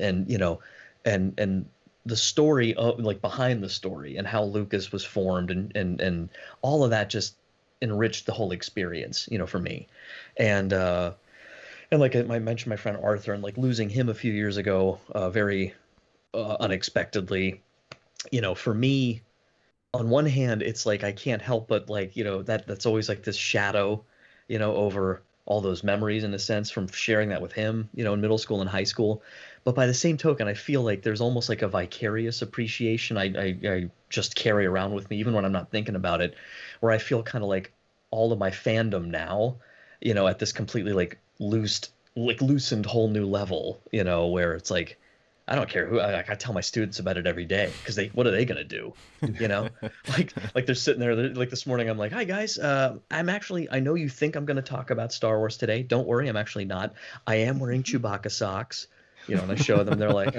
the story of like behind the story and how Lucas was formed and all of that just enriched the whole experience, for me. And like I mentioned, my friend Arthur, and like losing him a few years ago, very unexpectedly. For me, on one hand, it's like I can't help but like, that's always like this shadow, over all those memories in a sense from sharing that with him, in middle school and high school. But by the same token, I feel like there's almost like a vicarious appreciation I just carry around with me, even when I'm not thinking about it, where I feel kind of like all of my fandom now, at this completely loosened whole new level, where it's like, I don't care who I tell my students about it every day because what are they gonna do? You know, like they're sitting there like this morning. I'm like, hi guys, I know you think I'm gonna talk about Star Wars today. Don't worry, I'm actually not. I am wearing Chewbacca socks. And I show them. They're like,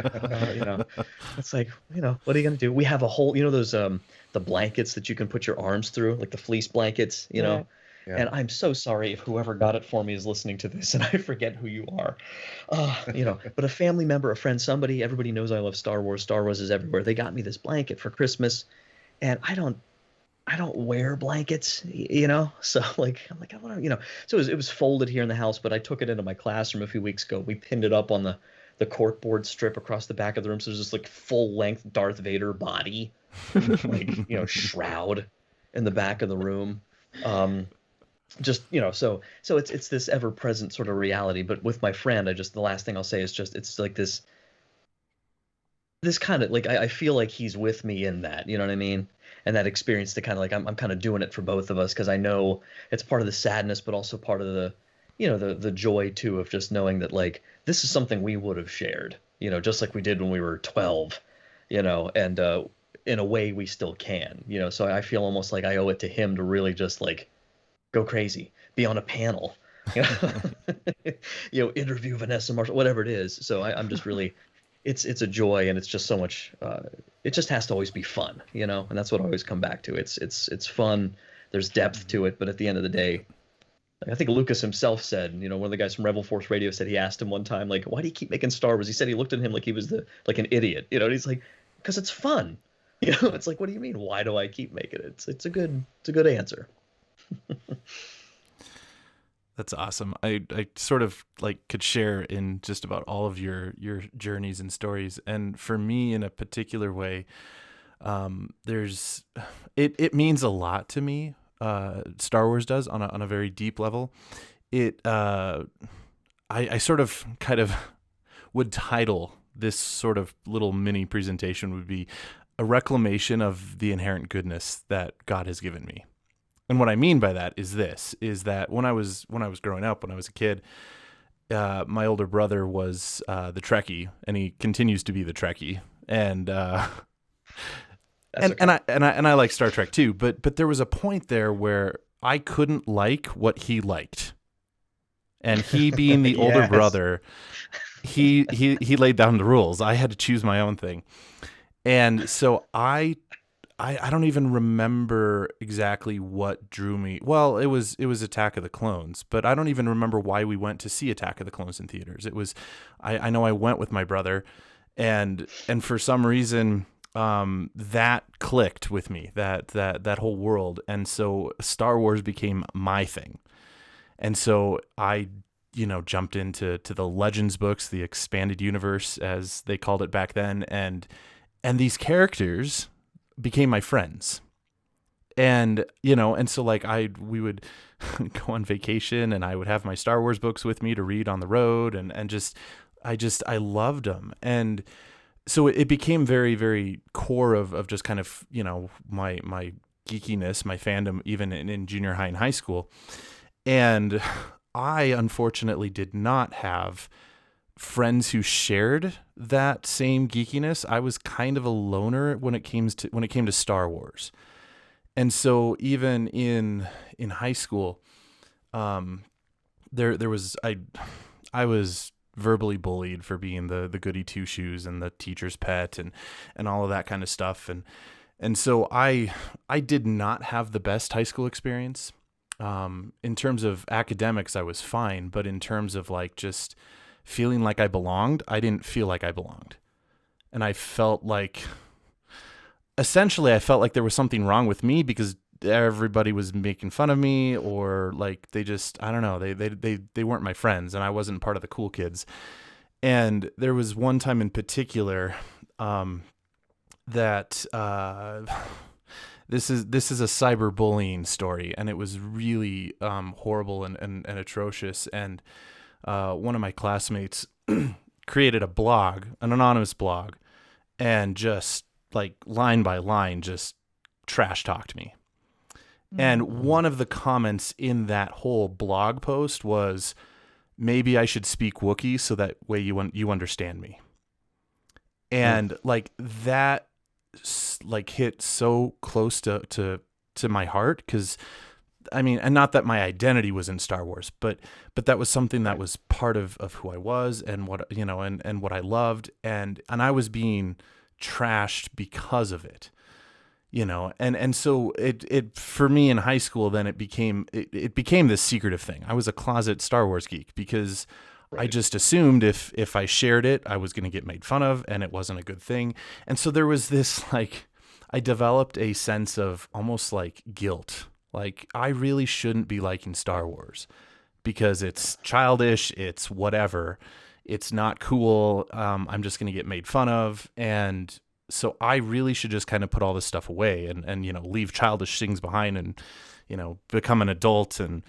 it's like, what are you gonna do? We have a whole, those the blankets that you can put your arms through, like the fleece blankets, Yeah. Yeah. And I'm so sorry if whoever got it for me is listening to this and I forget who you are. But a family member, a friend, somebody, everybody knows I love Star Wars. Star Wars is everywhere. They got me this blanket for Christmas, and I don't wear blankets, So like I'm like I want to, So it was folded here in the house, but I took it into my classroom a few weeks ago. We pinned it up on the corkboard strip across the back of the room, so there's this like full length Darth Vader body, like shroud in the back of the room. Just so it's this ever present sort of reality. But with my friend, the last thing I'll say is just it's like this kind of like I feel like he's with me in that, you know what I mean? And that experience to kind of like I'm kind of doing it for both of us because I know it's part of the sadness, but also part of the the joy too of just knowing that like this is something we would have shared, just like we did when we were 12, and in a way we still can, So I feel almost like I owe it to him to really just like go crazy, be on a panel, interview Vanessa Marshall, whatever it is. So I'm just really, it's a joy, and it's just so much. It just has to always be fun, and that's what I always come back to. It's fun. There's depth to it, but at the end of the day, I think Lucas himself said, one of the guys from Rebel Force Radio said he asked him one time, like, why do you keep making Star Wars? He said he looked at him like he was like an idiot, and he's like, because it's fun. It's like, what do you mean? Why do I keep making it? It's a good answer. That's awesome. I sort of like could share in just about all of your journeys and stories. And for me in a particular way, it means a lot to me. Star Wars does on a very deep level. I sort of kind of would title this sort of little mini presentation would be a reclamation of the inherent goodness that God has given me. And what I mean by that is that when I was growing up, when I was a kid, my older brother was the Trekkie, and he continues to be the Trekkie, and I like Star Trek too. But there was a point there where I couldn't like what he liked, and he being the older Yes. brother, he laid down the rules. I had to choose my own thing, and so I don't even remember exactly what drew me. Well, it was Attack of the Clones, but I don't even remember why we went to see Attack of the Clones in theaters. It was, I know I went with my brother, and for some reason, that clicked with me, that whole world. And so Star Wars became my thing. And so I, jumped into the Legends books, the expanded universe, as they called it back then. And these characters became my friends, and so like we would go on vacation, and I would have my Star Wars books with me to read on the road, and I loved them. And so it became very, very core of just kind of, my geekiness, my fandom, even in junior high and high school. And I unfortunately did not have friends who shared that same geekiness. I was kind of a loner when it came to Star Wars. And so even in high school, there was I was verbally bullied for being the goody two shoes and the teacher's pet and all of that kind of stuff. And so I did not have the best high school experience. In terms of academics, I was fine, but in terms of like just feeling like I belonged, I didn't feel like I belonged. And I felt like, essentially, I felt like there was something wrong with me because everybody was making fun of me, or like they just, I don't know, they weren't my friends, and I wasn't part of the cool kids. And there was one time in particular that this is a cyberbullying story, and it was really horrible and atrocious. And one of my classmates created a blog, an anonymous blog, and just like line by line just trash talked me. And one of the comments in that whole blog post was, maybe I should speak Wookiee so that way you understand me. And like that like hit so close to my heart, because I mean, and not that my identity was in Star Wars, but that was something that was part of who I was, and what, you know, and what I loved, and I was being trashed because of it, you know. And so it for me in high school, then it became this secretive thing. I was a closet Star Wars geek because I just assumed if I shared it, I was going to get made fun of, and it wasn't a good thing. And so there was this, like, I developed a sense of almost like guilt. Like, I really shouldn't be liking Star Wars because it's childish, it's whatever, it's not cool. I'm just going to get made fun of. And so I really should just kind of put all this stuff away and you know, leave childish things behind and, you know, become an adult and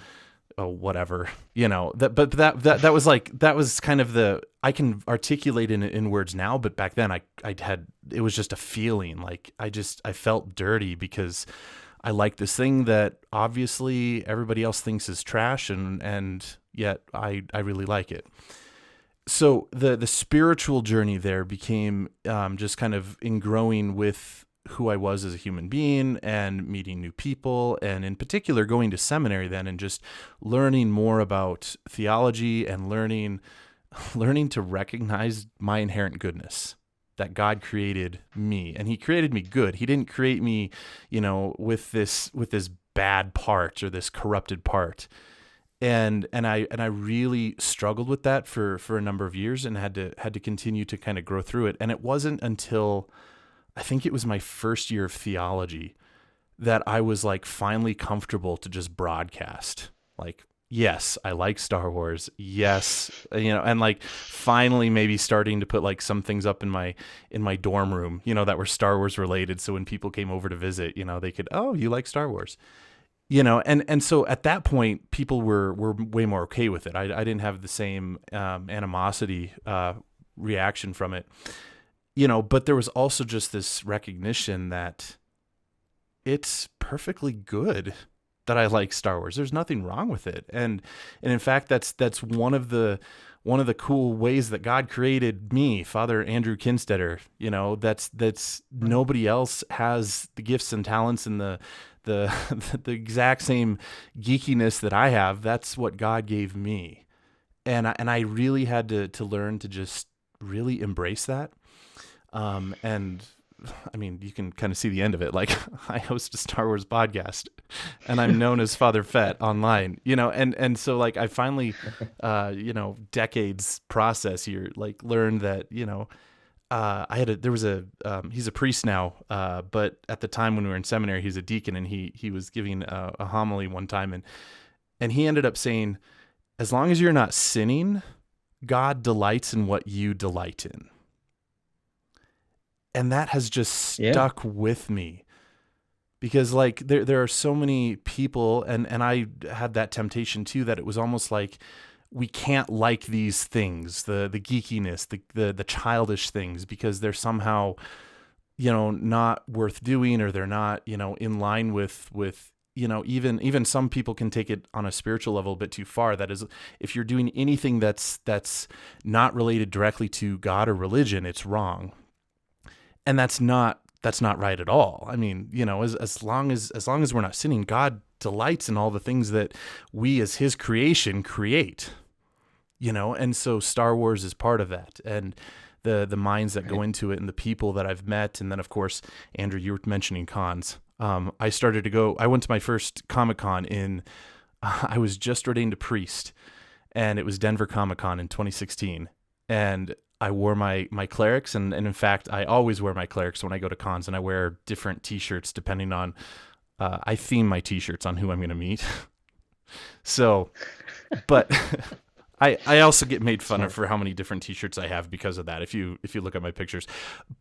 whatever, you know. But that was like, that was kind of the, I can articulate in words now, but back then I had, it was just a feeling like I felt dirty because I like this thing that obviously everybody else thinks is trash, and yet I really like it. So the spiritual journey there became just kind of in growing with who I was as a human being and meeting new people, and in particular going to seminary then and just learning more about theology and learning to recognize my inherent goodness, that God created me, and he created me good. He didn't create me, you know, with this bad part or this corrupted part. And I really struggled with that for a number of years, and had to continue to kind of grow through it. And it wasn't until I think it was my first year of theology that I was like finally comfortable to just broadcast, like, yes, I like Star Wars. Yes, you know, and like finally maybe starting to put like some things up in my dorm room, you know, that were Star Wars related. So when people came over to visit, you know, they could, oh, you like Star Wars, you know. And so at that point, people were way more okay with it. I didn't have the same animosity reaction from it, you know. But there was also just this recognition that it's perfectly good that I like Star Wars. There's nothing wrong with it. And in fact, that's one of the cool ways that God created me, Father Andrew Kinstetter, you know. That's nobody else has the gifts and talents and the exact same geekiness that I have. That's what God gave me. And I really had to learn to just really embrace that. And I mean, you can kind of see the end of it. Like, I host a Star Wars podcast, and I'm known as Father Fett online, you know, and so like I finally, you know, decades process here, like learned that, you know, he's a priest now, but at the time when we were in seminary, he's a deacon, and he was giving a homily one time, and he ended up saying, as long as you're not sinning, God delights in what you delight in. And that has just stuck with me, because like there are so many people, and I had that temptation too, that it was almost like we can't like these things, the geekiness, the childish things, because they're somehow, you know, not worth doing, or they're not, you know, in line with, you know, even some people can take it on a spiritual level a bit too far. That is, if you're doing anything that's not related directly to God or religion, it's wrong. And that's not right at all. I mean, you know, as long as we're not sinning, God delights in all the things that we as his creation create, you know. And so Star Wars is part of that, and the minds that go into it, and the people that I've met. And then of course, Andrew, you were mentioning cons. I went to my first Comic-Con I was just ordained a priest, and it was Denver Comic-Con in 2016. And I wore my clerics, and in fact, I always wear my clerics when I go to cons, and I wear different t-shirts depending on I theme my t-shirts on who I'm going to meet. So, but I also get made fun of for how many different t-shirts I have because of that. If you look at my pictures,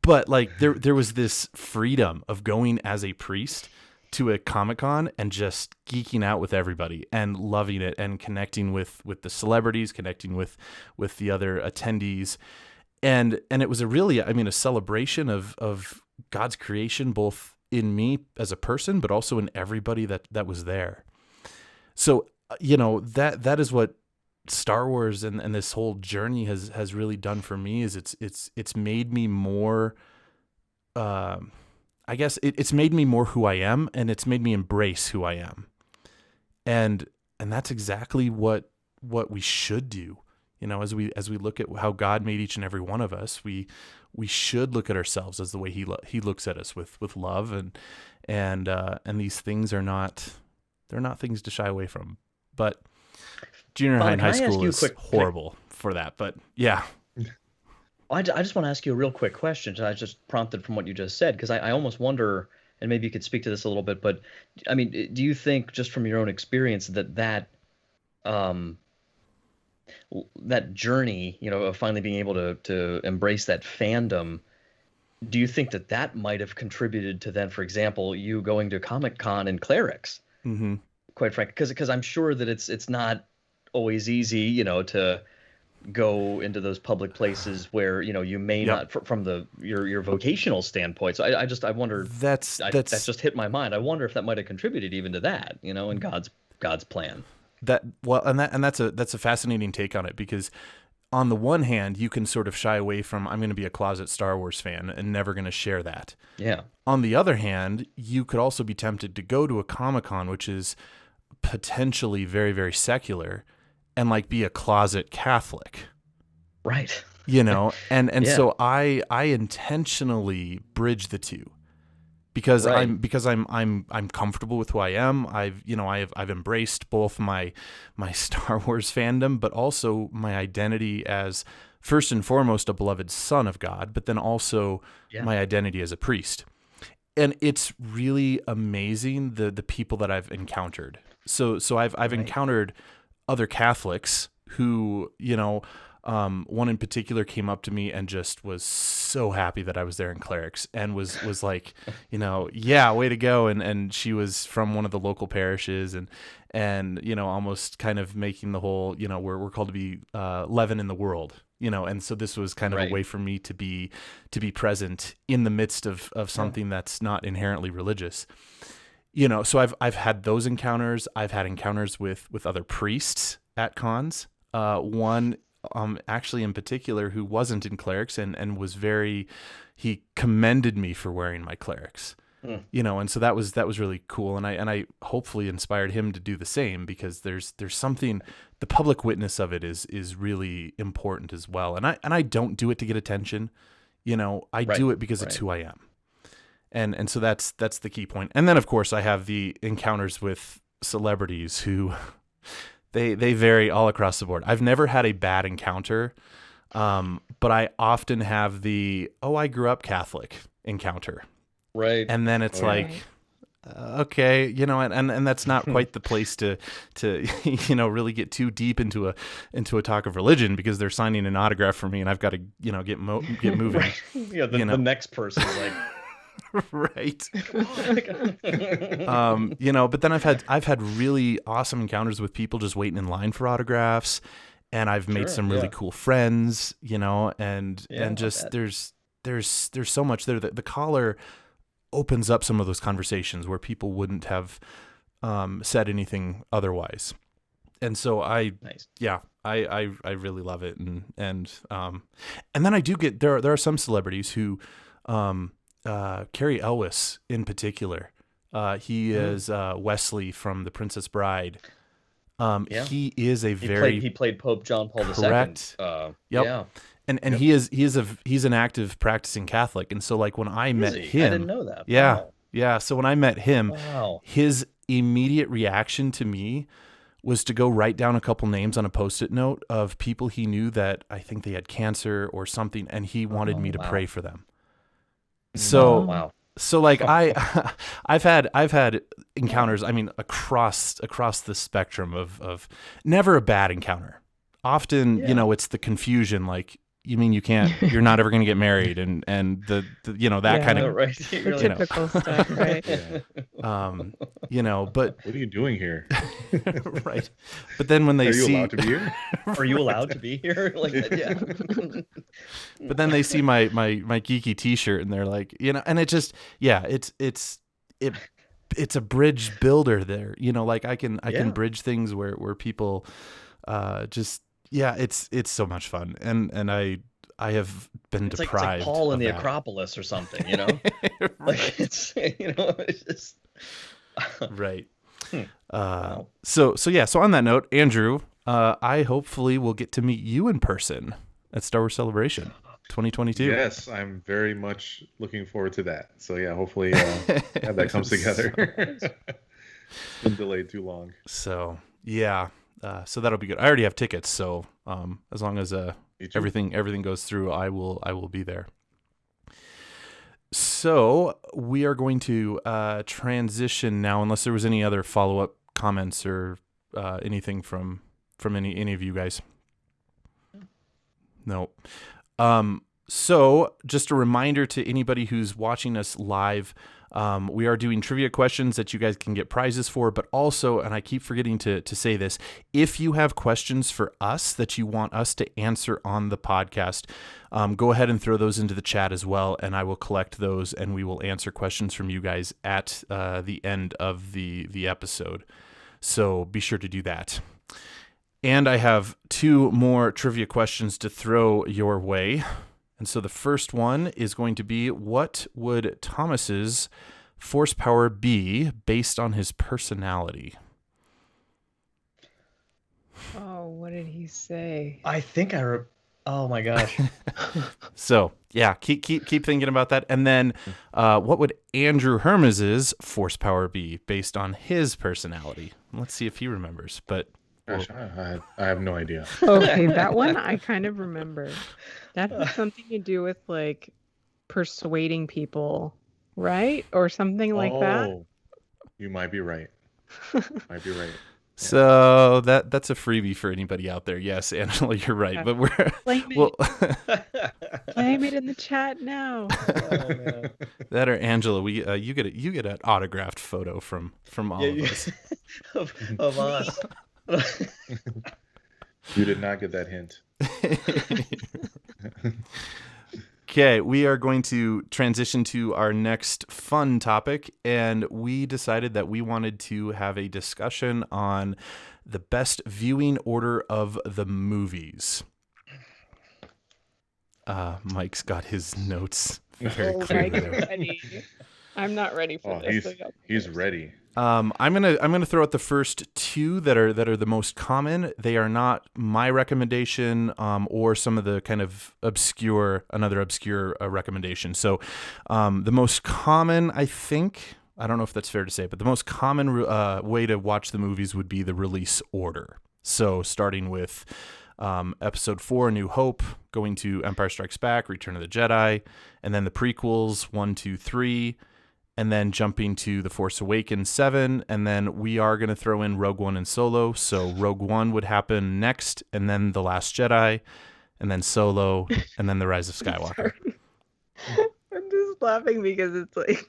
but like there was this freedom of going as a priest to a Comic-Con and just geeking out with everybody and loving it and connecting with the celebrities, connecting with the other attendees. And it was a celebration of God's creation, both in me as a person, but also in everybody that was there. So, that is what Star Wars and this whole journey has really done for me. Is it's made me more, I guess it's made me more who I am, and it's made me embrace who I am. And that's exactly what we should do. As we look at how God made each and every one of us, we should look at ourselves as the way he looks at us with love, and these things are not things to shy away from. But junior high and high school is horrible for that. But yeah. I just want to ask you a real quick question. I just prompted from what you just said, because I almost wonder, and maybe you could speak to this a little bit, but I mean, do you think, just from your own experience, that journey, of finally being able to embrace that fandom, do you think that might have contributed to then, for example, you going to Comic-Con in clerics? Mm-hmm. Quite frankly, because I'm sure that it's not always easy, to go into those public places where you may not from your vocational standpoint. So I wonder, that just hit my mind. I wonder if that might have contributed even to that, in God's plan. That's a fascinating take on it, because on the one hand, you can sort of shy away from, I'm going to be a closet Star Wars fan and never going to share that. Yeah. On the other hand, you could also be tempted to go to a Comic-Con, which is potentially very, very secular, and like be a closet Catholic. Right. And so I intentionally bridge the two, because I'm comfortable with who I am. I've embraced both my Star Wars fandom, but also my identity as, first and foremost, a beloved son of God, but then also my identity as a priest. And it's really amazing the people that I've encountered. So I've encountered other Catholics who, one in particular came up to me and just was so happy that I was there in clerics, and was like, way to go. And she was from one of the local parishes, and almost kind of making the whole, we're called to be leaven in the world, and so this was kind of a way for me to be present in the midst of something that's not inherently religious. So I've had those encounters. I've had encounters with other priests at cons. One actually in particular who wasn't in clerics and was he commended me for wearing my clerics. And so that was really cool. And I hopefully inspired him to do the same, because there's something, the public witness of it is really important as well. And I don't do it to get attention. I do it because it's who I am. And so that's the key point. And then of course I have the encounters with celebrities who they vary all across the board. I've never had a bad encounter, but I often have the I grew up Catholic encounter. Right. And then it's okay, and that's not quite the place to really get too deep into a talk of religion, because they're signing an autograph for me and I've got to get moving. Right. The next person's like right. But then I've had really awesome encounters with people just waiting in line for autographs, and I've made some really cool friends, and just there's so much there that the collar opens up some of those conversations where people wouldn't have said anything otherwise. And so I really love it. And then I do get, there are some celebrities who, Carrie Elwes in particular, he is Wesley from The Princess Bride. Yeah. He is a he played Pope John Paul correct. II. Yep. Yeah. And he's an active practicing Catholic. And so like when I met him, I didn't know that. Yeah. Wow. Yeah. So when I met him, Wow. his immediate reaction to me was to go write down a couple names on a Post-it note of people he knew that I think they had cancer or something, and he wanted me to pray for them. So, Wow. So like I've had encounters, I mean, across the spectrum of never a bad encounter. Often, you know, it's the confusion, like, you mean you're not ever going to get married, and the you know, that kind of right. The typical stuff, right? you know, but What are you doing here? right. But then when they Are you see allowed to be here? Are you allowed to be here? Like, yeah. but then they see my geeky t-shirt and they're like, you know, and it just, yeah, it's a bridge builder there, you know, like I can bridge things where people just, yeah, it's so much fun. And I have been deprived. It's like Paul in the that. Acropolis or something, you know? Right. Like, it's, you know, it's just Right. Wow. So on that note, Andrew, I hopefully will get to meet you in person at Star Wars Celebration 2022. Yes, I'm very much looking forward to that. So yeah, hopefully that comes together. It's been delayed too long. So yeah, so that'll be good. I already have tickets, so as long as everything goes through, I will be there. So we are going to transition now, unless there was any other follow-up comments or anything from any of you guys. No. So just a reminder to anybody who's watching us live, we are doing trivia questions that you guys can get prizes for, but also, and I keep forgetting to say this, if you have questions for us that you want us to answer on the podcast, go ahead and throw those into the chat as well, and I will collect those, and we will answer questions from you guys at the end of the episode. So be sure to do that. And I have 2 more trivia questions to throw your way. And so the first one is going to be, what would Thomas's force power be based on his personality? Oh, what did he say? I think oh my gosh. So yeah, keep thinking about that. And then what would Andrew Hermes's force power be based on his personality? Let's see if he remembers. But Gosh, I have no idea. Okay, that one I kind of remember. That has something to do with like persuading people, right? Or something like that. Oh, you might be right. Might be right. So that's a freebie for anybody out there. Yes, Angela, you're right. But Claim it in the chat now. Oh, man. that or Angela, we you get an autographed photo from all of us. of us. You did not get that hint. Okay, we are going to transition to our next fun topic, and we decided that we wanted to have a discussion on the best viewing order of the movies. Mike's got his notes very clearly Mike's there. ready. I'm not ready for this. He's ready. I'm gonna throw out the first 2 that are the most common. They are not my recommendation, or some of the kind of obscure recommendation. So, the most common, I think, I don't know if that's fair to say, but the most common way to watch the movies would be the release order. So, starting with Episode 4, A New Hope, going to Empire Strikes Back, Return of the Jedi, and then the prequels 1, 2, 3. And then jumping to The Force Awakens 7, and then we are going to throw in Rogue One and Solo. So Rogue One would happen next, and then The Last Jedi, and then Solo, and then The Rise of Skywalker. I'm just laughing because it's like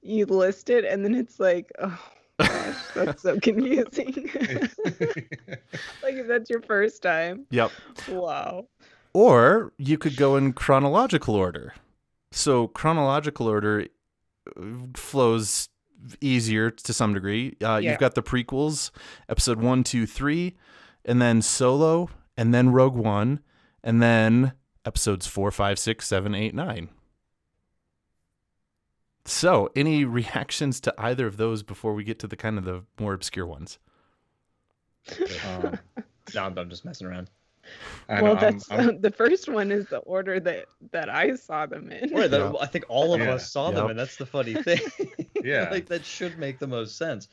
you list it, and then it's like, oh gosh, that's so confusing. Like if that's your first time. Yep. Wow. Or you could go in chronological order. So chronological order flows easier to some degree. You've got the prequels, Episode 1, 2, 3, and then Solo, and then Rogue One, and then Episodes 4, 5, 6, 7, 8, 9. So, any reactions to either of those before we get to the kind of the more obscure ones? No, I'm just messing around. Well, the first one is the order that I saw them in. Right, I think all of us saw them, Yep. and that's the funny thing. Yeah. Like that should make the most sense.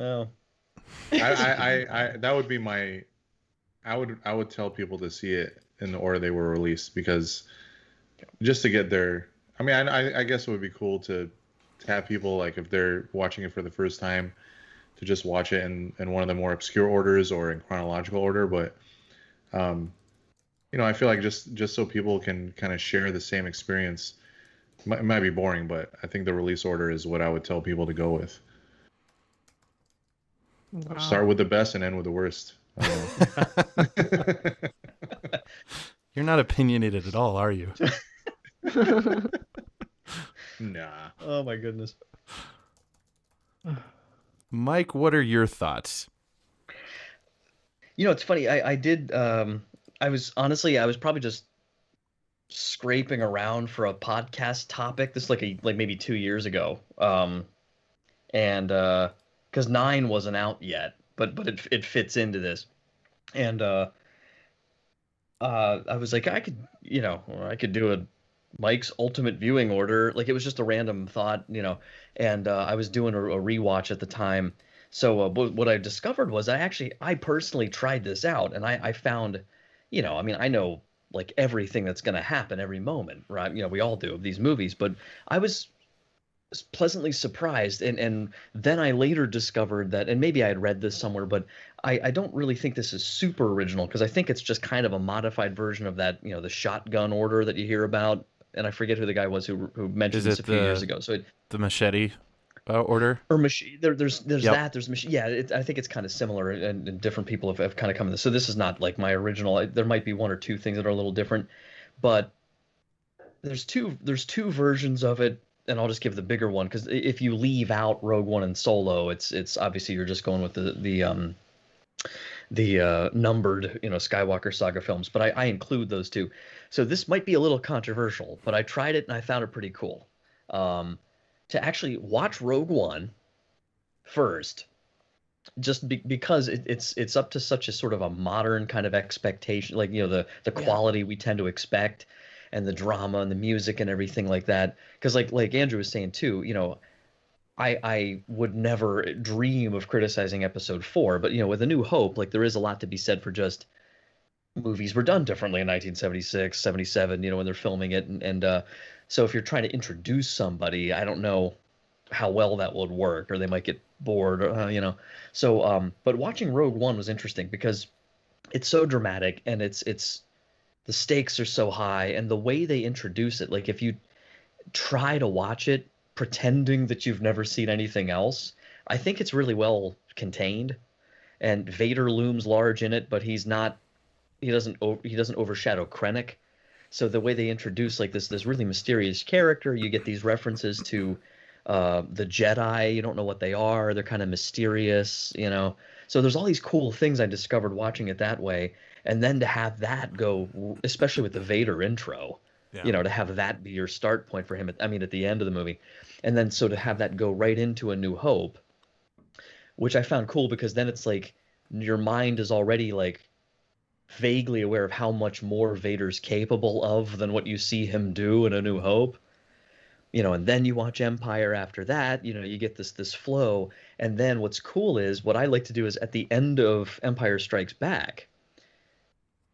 Oh. I that would be my. I would tell people to see it in the order they were released, because just to get their. I mean, I guess it would be cool to have people, like, if they're watching it for the first time, to just watch it in one of the more obscure orders or in chronological order. But I feel like just so people can kind of share the same experience. It might be boring, but I think the release order is what I would tell people to go with. Wow. Start with the best and end with the worst. You're not opinionated at all, are you? Nah. Oh my goodness. Mike, what are your thoughts? It's funny. I did. I was probably just scraping around for a podcast topic. This is like maybe 2 years ago. And because 9 wasn't out yet, but it fits into this. And I was like, I could do a Mike's ultimate viewing order. Like, it was just a random thought, and I was doing a rewatch at the time. So what I discovered was I personally tried this out, and I found, I know like everything that's going to happen every moment, right? We all do of these movies, but I was pleasantly surprised, and then I later discovered that, and maybe I had read this somewhere, but I don't really think this is super original, because I think it's just kind of a modified version of that, the shotgun order that you hear about, and I forget who the guy was who mentioned this a few years ago. So the machete order, or machine. There's Yep. that. There's machine. Yeah, I think it's kind of similar, and different people have kind of come in. So this is not like my original. There might be one or two things that are a little different, but there's two versions of it. And I'll just give the bigger one, because if you leave out Rogue One and Solo, it's obviously you're just going with the numbered Skywalker saga films. But I include those two. So this might be a little controversial, but I tried it and I found it pretty cool. To actually watch Rogue One first, just because it's up to such a sort of a modern kind of expectation, like the quality we tend to expect, and the drama and the music and everything like that. Because like Andrew was saying too, I would never dream of criticizing Episode 4, but with A New Hope, like, there is a lot to be said for just movies were done differently in 1976, 77, when they're filming it, and so if you're trying to introduce somebody, I don't know how well that would work, or they might get bored, So, but watching Rogue One was interesting because it's so dramatic, and it's the stakes are so high, and the way they introduce it, like, if you try to watch it pretending that you've never seen anything else, I think it's really well contained, and Vader looms large in it, but he doesn't overshadow Krennic. So the way they introduce like this really mysterious character, you get these references to the Jedi. You don't know what they are. They're kind of mysterious, So there's all these cool things I discovered watching it that way. And then to have that go, especially with the Vader intro, to have that be your start point for him, at the end of the movie. And then so to have that go right into A New Hope, which I found cool, because then it's like your mind is already like vaguely aware of how much more Vader's capable of than what you see him do in A New Hope. And then you watch Empire after that, you get this flow. And then what's cool is, what I like to do is at the end of Empire Strikes Back,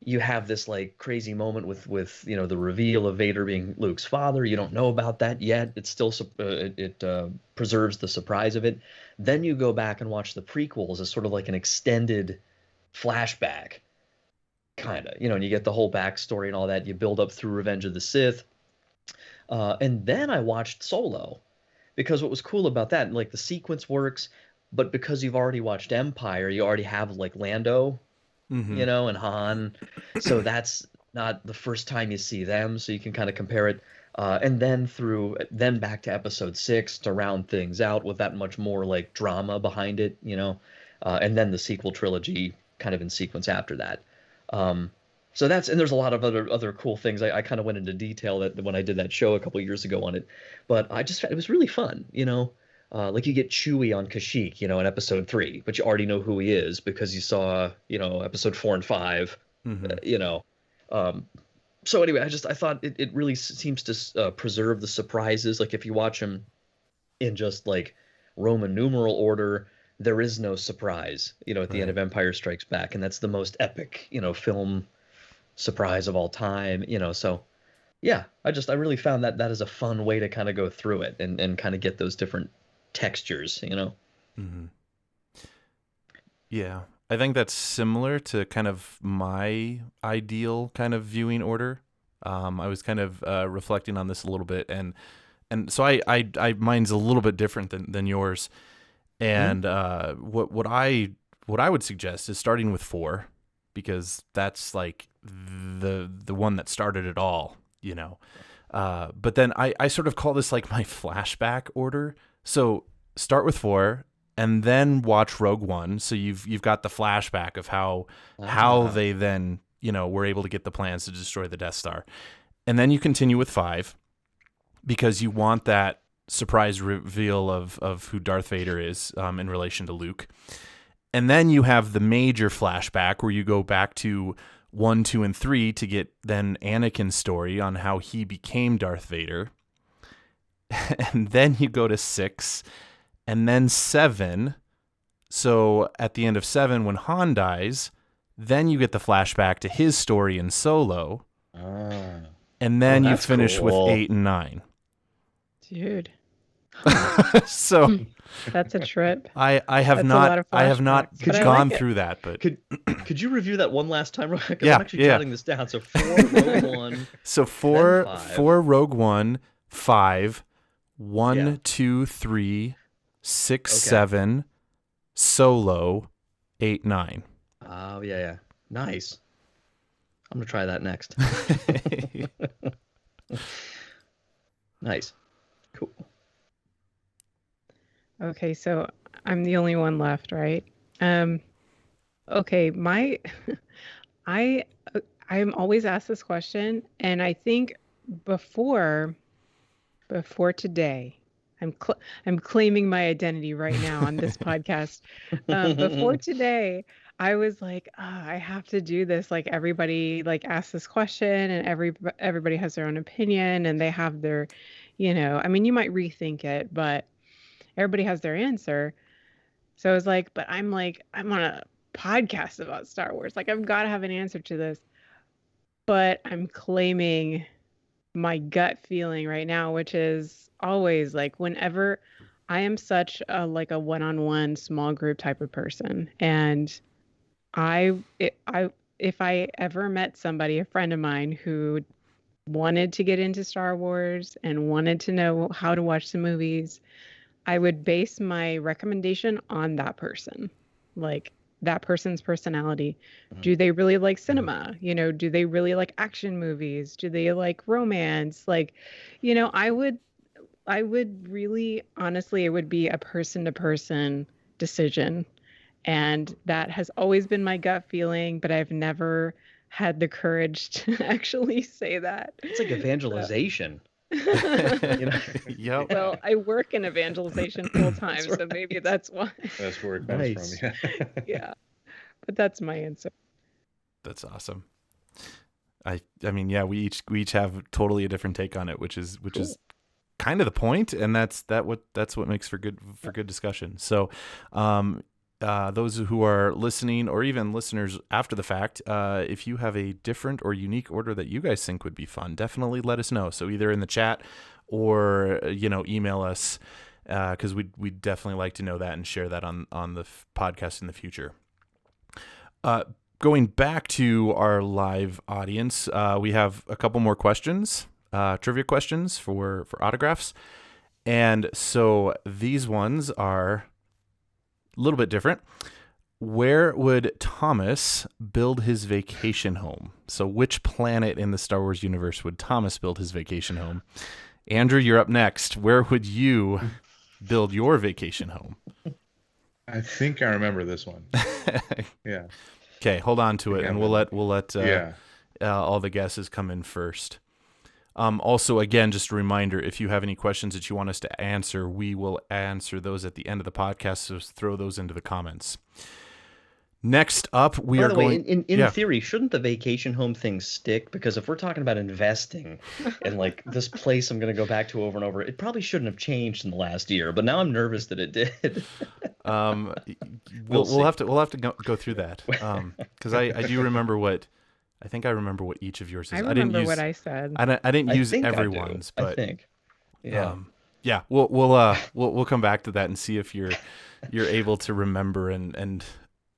you have this like crazy moment with the reveal of Vader being Luke's father. You don't know about that yet. It's still it preserves the surprise of it. Then you go back and watch the prequels as sort of like an extended flashback, kind of, and you get the whole backstory and all that. You build up through Revenge of the Sith, and then I watched Solo, because what was cool about that, like, the sequence works, but because you've already watched Empire, you already have like Lando. Mm-hmm. And Han, so that's not the first time you see them, so you can kind of compare it, and then back to Episode 6 to round things out with that much more like drama behind it, and then the sequel trilogy kind of in sequence after that. So and there's a lot of other cool things. I kind of went into detail that when I did that show a couple years ago on it, but it was really fun, like, you get Chewie on Kashyyyk, in Episode 3, but you already know who he is because you saw, Episode 4 and 5, Mm-hmm. So anyway, I thought it really seems to preserve the surprises. Like, if you watch him in just like Roman numeral order, there is no surprise, at the end of Empire Strikes Back, and that's the most epic, film surprise of all time, so Yeah, I really found that is a fun way to kind of go through it and kind of get those different textures, you know. Hmm. Yeah, I think that's similar to kind of my ideal kind of viewing order. I was kind of reflecting on this a little bit, and so I mine's a little bit different than yours. And what I would suggest is starting with 4, because that's like the one that started it all, you know. But then I sort of call this like my flashback order. So start with 4 and then watch Rogue One. So you've got the flashback of how they then, you know, were able to get the plans to destroy the Death Star. And then you continue with 5 because you want that surprise reveal of who Darth Vader is in relation to Luke. And then you have the major flashback where you go back to 1, 2, and 3 to get then Anakin's story on how he became Darth Vader. And then you go to 6 and then 7. So at the end of 7, when Han dies, then you get the flashback to his story in Solo. And then you finish with 8 and 9. Dude. So that's a trip. I have not gone through that, but could you review that one last time? Yeah, I'm actually jotting this down. So 4 Rogue One. So 4 Rogue One, 5, 1, 2, 3, 6, 7, Solo, 8, 9. Oh yeah. Nice. I'm gonna try that next. Nice. Cool. Okay, so I'm the only one left, right? Okay, I'm always asked this question, and I think before today, I'm claiming my identity right now on this podcast. Before today, I was like, I have to do this. Like everybody like asks this question, and everybody has their own opinion, and they have their, you know, I mean, you might rethink it, but everybody has their answer. So I was like, but I'm on a podcast about Star Wars. Like I've got to have an answer to this. But I'm claiming my gut feeling right now, which is always like whenever I am such a like a one-on-one small group type of person. And if I ever met somebody, a friend of mine who wanted to get into Star Wars and wanted to know how to watch the movies, I would base my recommendation on that person, like that person's personality. Do they really like cinema? You know, do they really like action movies? Do they like romance? Like, you know, I would really, honestly, it would be a person to person decision. And that has always been my gut feeling, but I've never had the courage to actually say that. It's like evangelization. Yep. Well, I work in evangelization full time, so maybe that's why. That's where it comes from. Yeah. Yeah, but that's my answer. That's awesome. I mean, yeah, we each have totally a different take on it, which is kind of the point, and that's what makes for good discussion. So, those who are listening, or even listeners after the fact, if you have a different or unique order that you guys think would be fun, definitely let us know. So either in the chat or email us, because we'd definitely like to know that and share that on the podcast in the future. Going back to our live audience, we have a couple more questions, trivia questions for autographs, and so these ones are a little bit different. Where would Thomas build his vacation home? So which planet in the Star Wars universe would Thomas build his vacation home? Andrew, you're up next. Where would you build your vacation home? I think I remember this one. Yeah. Okay, hold on to it, and we'll let all the guesses come in first. Also, again, just a reminder, if you have any questions that you want us to answer, we will answer those at the end of the podcast, so throw those into the comments. Next up, we are going... In theory, shouldn't the vacation home thing stick? Because if we're talking about investing in like this place I'm going to go back to over and over, it probably shouldn't have changed in the last year, but now I'm nervous that it did. We'll have to go through that, because I do remember what I think I remember what each of yours is. I remember what I said. I didn't use think I do. everyone's, but I think. Yeah. Yeah, we'll come back to that and see if you're able to remember and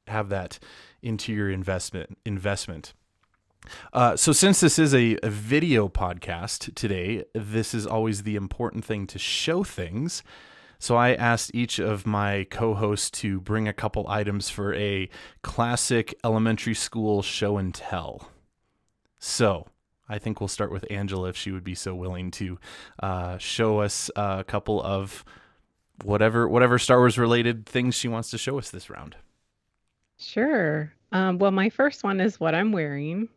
have that into your investment. So since this is a video podcast today, this is always the important thing to show things. So I asked each of my co-hosts to bring a couple items for a classic elementary school show and tell. So I think we'll start with Angela, if she would be so willing to show us a couple of whatever Star Wars related things she wants to show us this round. Sure. Well, my first one is what I'm wearing.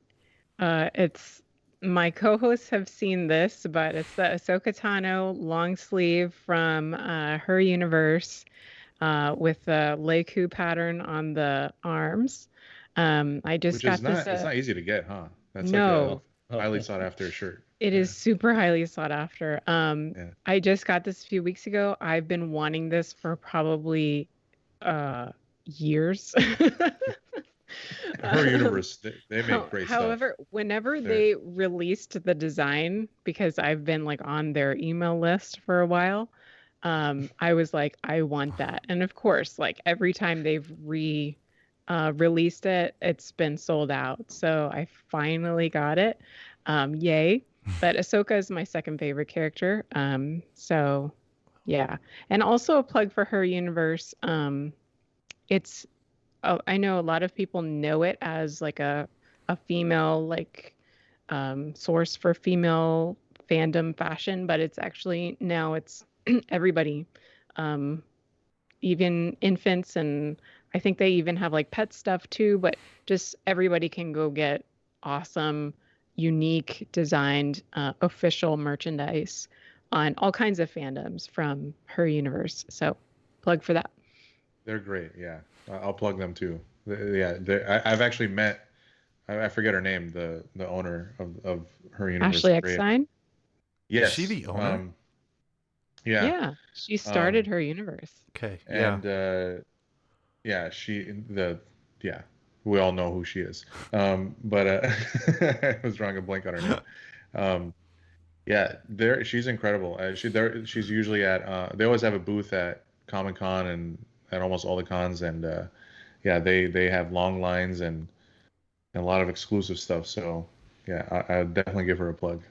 It's my co-hosts have seen this, but it's the Ahsoka Tano long sleeve from her universe with the Leiku pattern on the arms. I just got this. It's not easy to get, huh? That's no. like a highly sought after shirt. It is super highly sought after. I just got this a few weeks ago. I've been wanting this for probably years. Her universe, they make great stuff. However, whenever they released the design, because I've been like on their email list for a while, I was like, I want that. And of course, like every time they've released it, it's been sold out. So I finally got it. Yay. But Ahsoka is my second favorite character. So yeah. And also a plug for her universe. I know a lot of people know it as like a female source for female fandom fashion, but it's actually now it's everybody, even infants, and I think they even have like pet stuff too, but just everybody can go get awesome, unique designed official merchandise on all kinds of fandoms from her universe. So plug for that. They're great. Yeah. I'll plug them too. Yeah, I've actually met, I forget her name, the owner of her universe. Ashley Eckstein? Is Yes. she the owner? Yeah. Yeah. She started her universe. Okay. And we all know who she is. But I was drawing a blank on her name. She's incredible. She's usually at they always have a booth at Comic-Con and at almost all the cons, and they have long lines and a lot of exclusive stuff. So yeah, I would definitely give her a plug.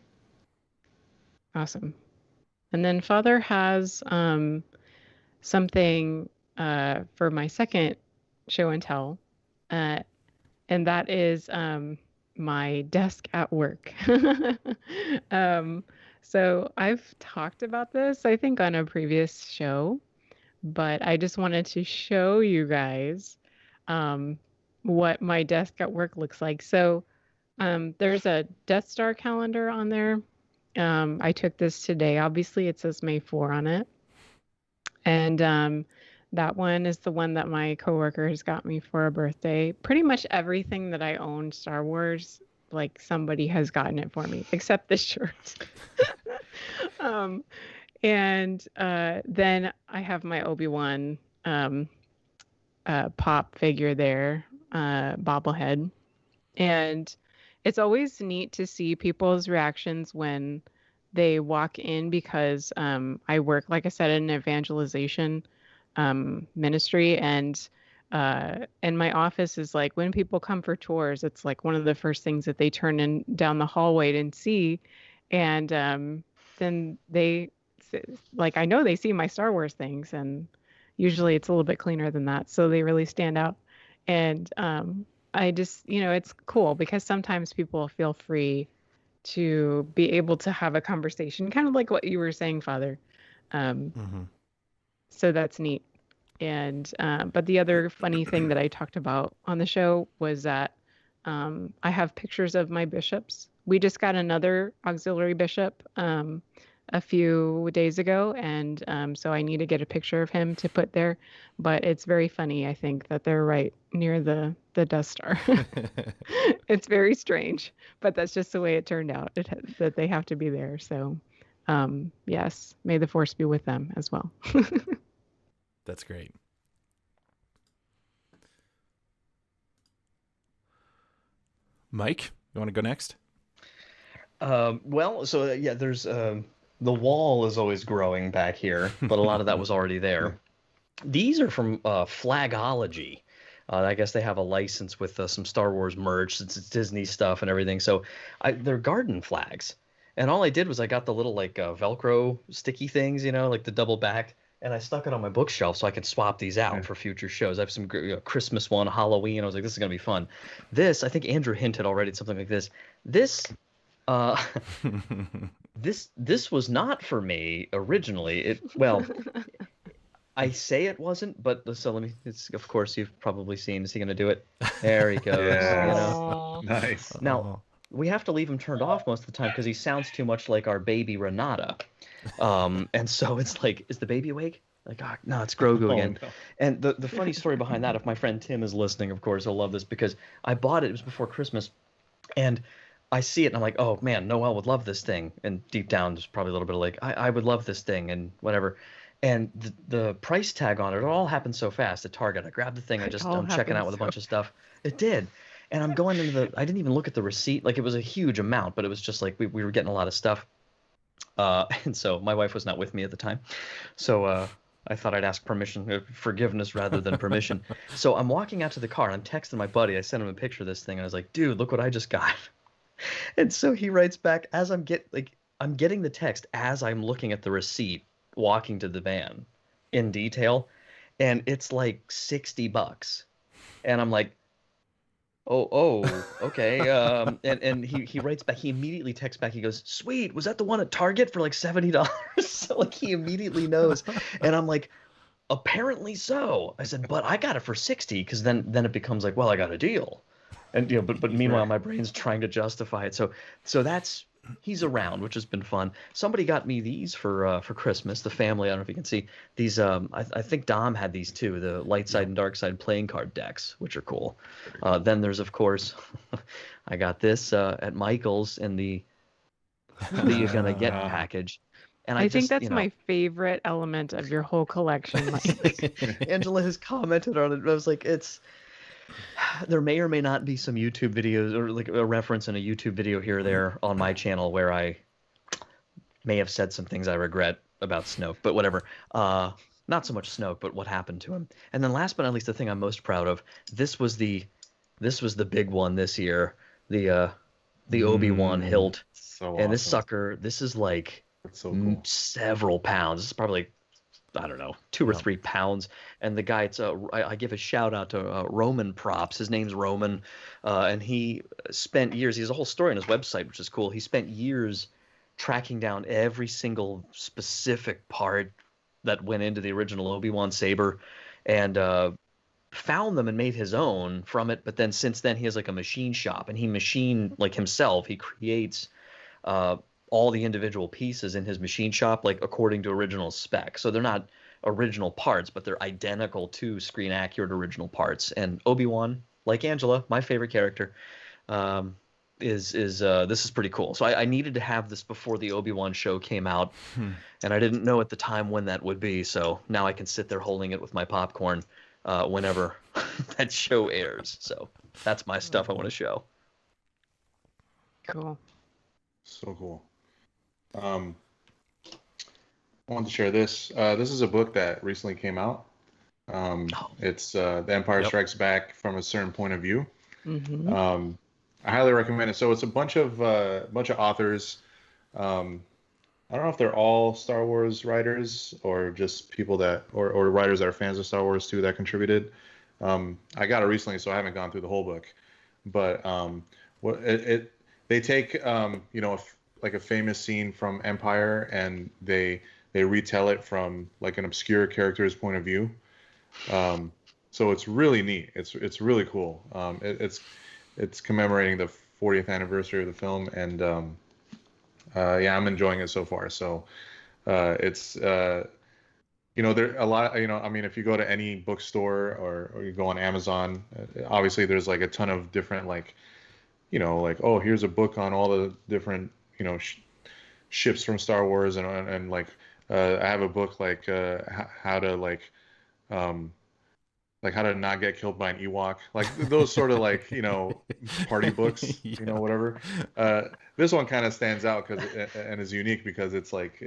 Awesome. And then Father has something for my second show and tell, and that is my desk at work. So I've talked about this, I think, on a previous show, but I just wanted to show you guys what my desk at work looks like. So there's a Death Star calendar on there. I took this today. Obviously, it says May 4 on it. And that one is the one that my coworker has got me for a birthday. Pretty much everything that I own Star Wars, like somebody has gotten it for me, except this shirt. And then I have my Obi-Wan pop figure there, bobblehead. And it's always neat to see people's reactions when they walk in, because I work, like I said, in an evangelization ministry, and my office is like, when people come for tours, it's like one of the first things that they turn in down the hallway and see. And then they, like, I know they see my Star Wars things, and usually it's a little bit cleaner than that, so they really stand out. And I just, it's cool because sometimes people feel free to be able to have a conversation, kind of like what you were saying, Father. So that's neat. And but the other funny thing that I talked about on the show was that I have pictures of my bishops. We just got another auxiliary bishop a few days ago, and so I need to get a picture of him to put there. But it's very funny, I think, that they're right near the Death Star. It's very strange, but that's just the way it turned out, that they have to be there. So yes, may the Force be with them as well. That's great. Mike, You want to go next? Well, so yeah, there's the wall is always growing back here, but a lot of that was already there. These are from Flagology. I guess they have a license with some Star Wars merch since it's Disney stuff and everything. So they're garden flags. And all I did was I got the little like Velcro sticky things, like the double back, and I stuck it on my bookshelf so I could swap these out for future shows. I have some Christmas one, Halloween. I was like, this is gonna be fun. This, I think Andrew hinted already at something like this. This, this was not for me originally. Well, I say it wasn't, but so let me. It's of course you've probably seen. Is he gonna do it? There he goes. Yes. Nice. Now we have to leave him turned off most of the time because he sounds too much like our baby Renata. And so it's like, is the baby awake? Like, oh, no, it's Grogu again. No. And the funny story behind that, if my friend Tim is listening, of course, he'll love this because I bought it. It was before Christmas, and I see it and I'm like, oh man, Noelle would love this thing. And deep down, there's probably a little bit of like, I would love this thing and whatever. And the price tag on it all happened so fast at Target. I grabbed the thing. I'm checking out with a bunch of stuff. It did. And I'm going into I didn't even look at the receipt. Like it was a huge amount, but it was just like we were getting a lot of stuff. And so my wife was not with me at the time. So I thought I'd ask forgiveness rather than permission. So I'm walking out to the car and I'm texting my buddy. I sent him a picture of this thing and I was like, dude, look what I just got. And so he writes back as I'm getting the text as I'm looking at the receipt, walking to the van in detail, and it's like $60. And I'm like, oh, okay. And he writes back. He immediately texts back. He goes, "Sweet, was that the one at Target for like $70?" So like he immediately knows. And I'm like, apparently so. I said, but I got it for 60 because then it becomes like, well, I got a deal. And but meanwhile my brain's trying to justify it. So that's he's around, which has been fun. Somebody got me these for Christmas. The family. I don't know if you can see these. I think Dom had these too. The light side and dark side playing card decks, which are cool. Then there's of course, I got this at Michael's in the You're Gonna Get package. And I think that's my favorite element of your whole collection. Angela has commented on it. I was like, there may or may not be some YouTube videos or like a reference in a YouTube video here or there on my channel where I may have said some things I regret about Snoke, but whatever. Not so much Snoke, but what happened to him. And then last but not least, the thing I'm most proud of, this was the big one this year, the Obi-Wan Hilt. So and this awesome. sucker, this is like cool. Several pounds. This is probably, I don't know, 2 or 3 pounds. And the guy, I give a shout out to Roman Props. His name's Roman, and he spent years. He has a whole story on his website, which is cool. He spent years tracking down every single specific part that went into the original Obi-Wan saber, and found them and made his own from it. But then since then, he has like a machine shop, and he like himself. He creates all the individual pieces in his machine shop, like according to original spec. So they're not original parts, but they're identical to screen accurate original parts. And Obi-Wan, like Angela, my favorite character, this is pretty cool. So I needed to have this before the Obi-Wan show came out, and I didn't know at the time when that would be. So now I can sit there holding it with my popcorn whenever that show airs. So that's my stuff I want to show. Cool. So cool. I wanted to share this. This is a book that recently came out. It's The Empire Strikes Back from a Certain Point of View. Mm-hmm. I highly recommend it. So it's a bunch of authors. I don't know if they're all Star Wars writers or just people that or writers that are fans of Star Wars too that contributed. I got it recently, so I haven't gone through the whole book. But they take like a famous scene from Empire and they retell it from like an obscure character's point of view. So it's really neat. It's really cool. It's commemorating the 40th anniversary of the film, and I'm enjoying it so far. So it's there a lot. I mean, if you go to any bookstore or you go on Amazon, obviously there's like a ton of different like oh, here's a book on all the different ships from Star Wars, and like I have a book like how to like like How to Not Get Killed by an Ewok, like those sort of like, party books, Yeah. whatever. This one kind of stands out and is unique because it's like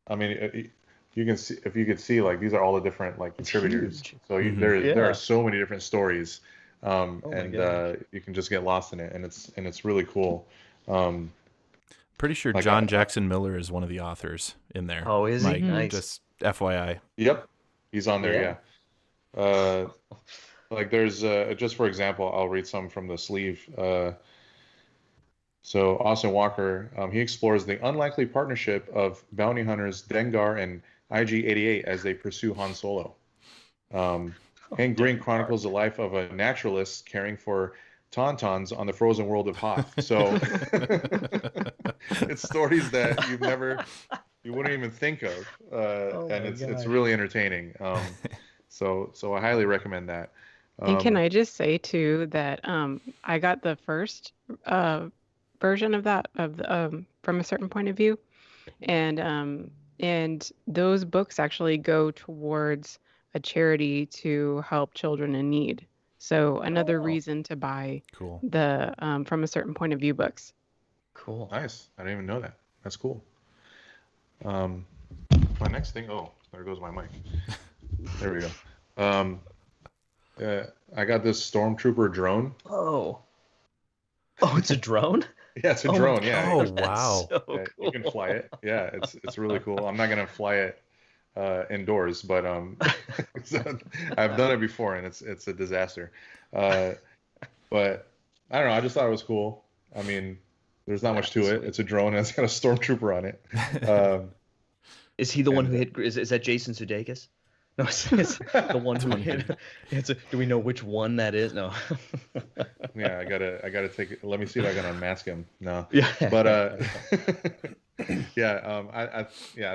I mean, you can see, if you could see, like these are all the different like contributors. huge. So Mhm. there are so many different stories, my and gosh. you can just get lost in it, and it's really cool. Pretty sure Like, John Jackson Miller is one of the authors in there. Oh, is he? Mike, Nice. just FYI. Yep, he's on there. Yeah. Like there's just for example, I'll read some from the sleeve. So Austin Walker, he explores the unlikely partnership of bounty hunters Dengar and IG-88 as they pursue Han Solo. Hank Green chronicles the life of a naturalist caring for tauntauns on the frozen world of Hoth. So it's stories that you wouldn't even think of, and it's really entertaining. So I highly recommend that. And can I just say too that I got the first version of that from a certain point of view, and those books actually go towards a charity to help children in need. So another reason to buy Cool. the from a certain point of view books. Cool. Nice. I didn't even know that. That's cool. My next thing. Oh, there goes my mic. There we go. I got this Stormtrooper drone. Oh, it's a drone? Yeah, it's a drone. Yeah. Oh, That's wow. so Yeah, cool. you can fly it. Yeah, it's really cool. I'm not gonna fly it indoors, but I've done it before, and it's a disaster. But I don't know. I just thought it was cool. I mean, there's not much to it. It's a drone, and it's got a Stormtrooper on it. Is he the one who hit? Is that Jason Sudeikis? No, it's the one who hit. Do we know which one that is? No. Yeah, I gotta take it. Let me see if I can unmask him. No. Yeah. But I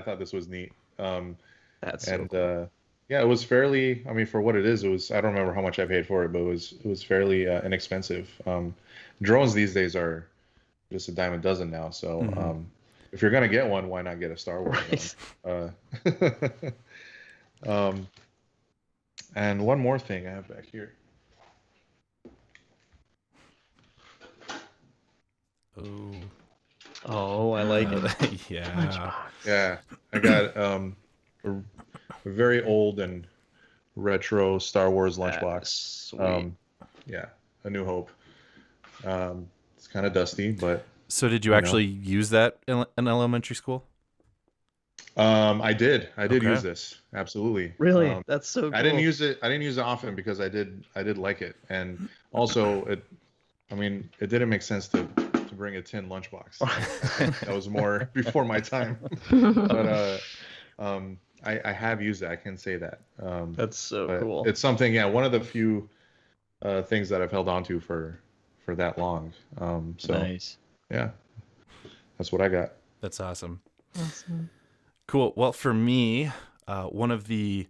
thought this was neat. That's so And cool. yeah, it was fairly. I mean, for what it is, it was. I don't remember how much I paid for it, but it was fairly inexpensive. Drones these days are just a dime a dozen now. So Mhm. if you're gonna get one, why not get a Star Wars drone? And one more thing I have back here. Oh, I like it. Yeah. Yeah, I got a very old and retro Star Wars lunchbox. Sweet. Yeah, A New Hope. It's kind of dusty, but So did you actually use that in elementary school? I did Okay. use this, absolutely. Really? That's so cool. I didn't use it often because I did like it, and also it didn't make sense to bring a tin lunchbox. That was more before my time. But I have used it. I can say that. That's so cool. It's something. Yeah, one of the few things that I've held on to for that long. So Nice. yeah, that's what I got. That's awesome. Awesome. Cool. Well, for me, one of the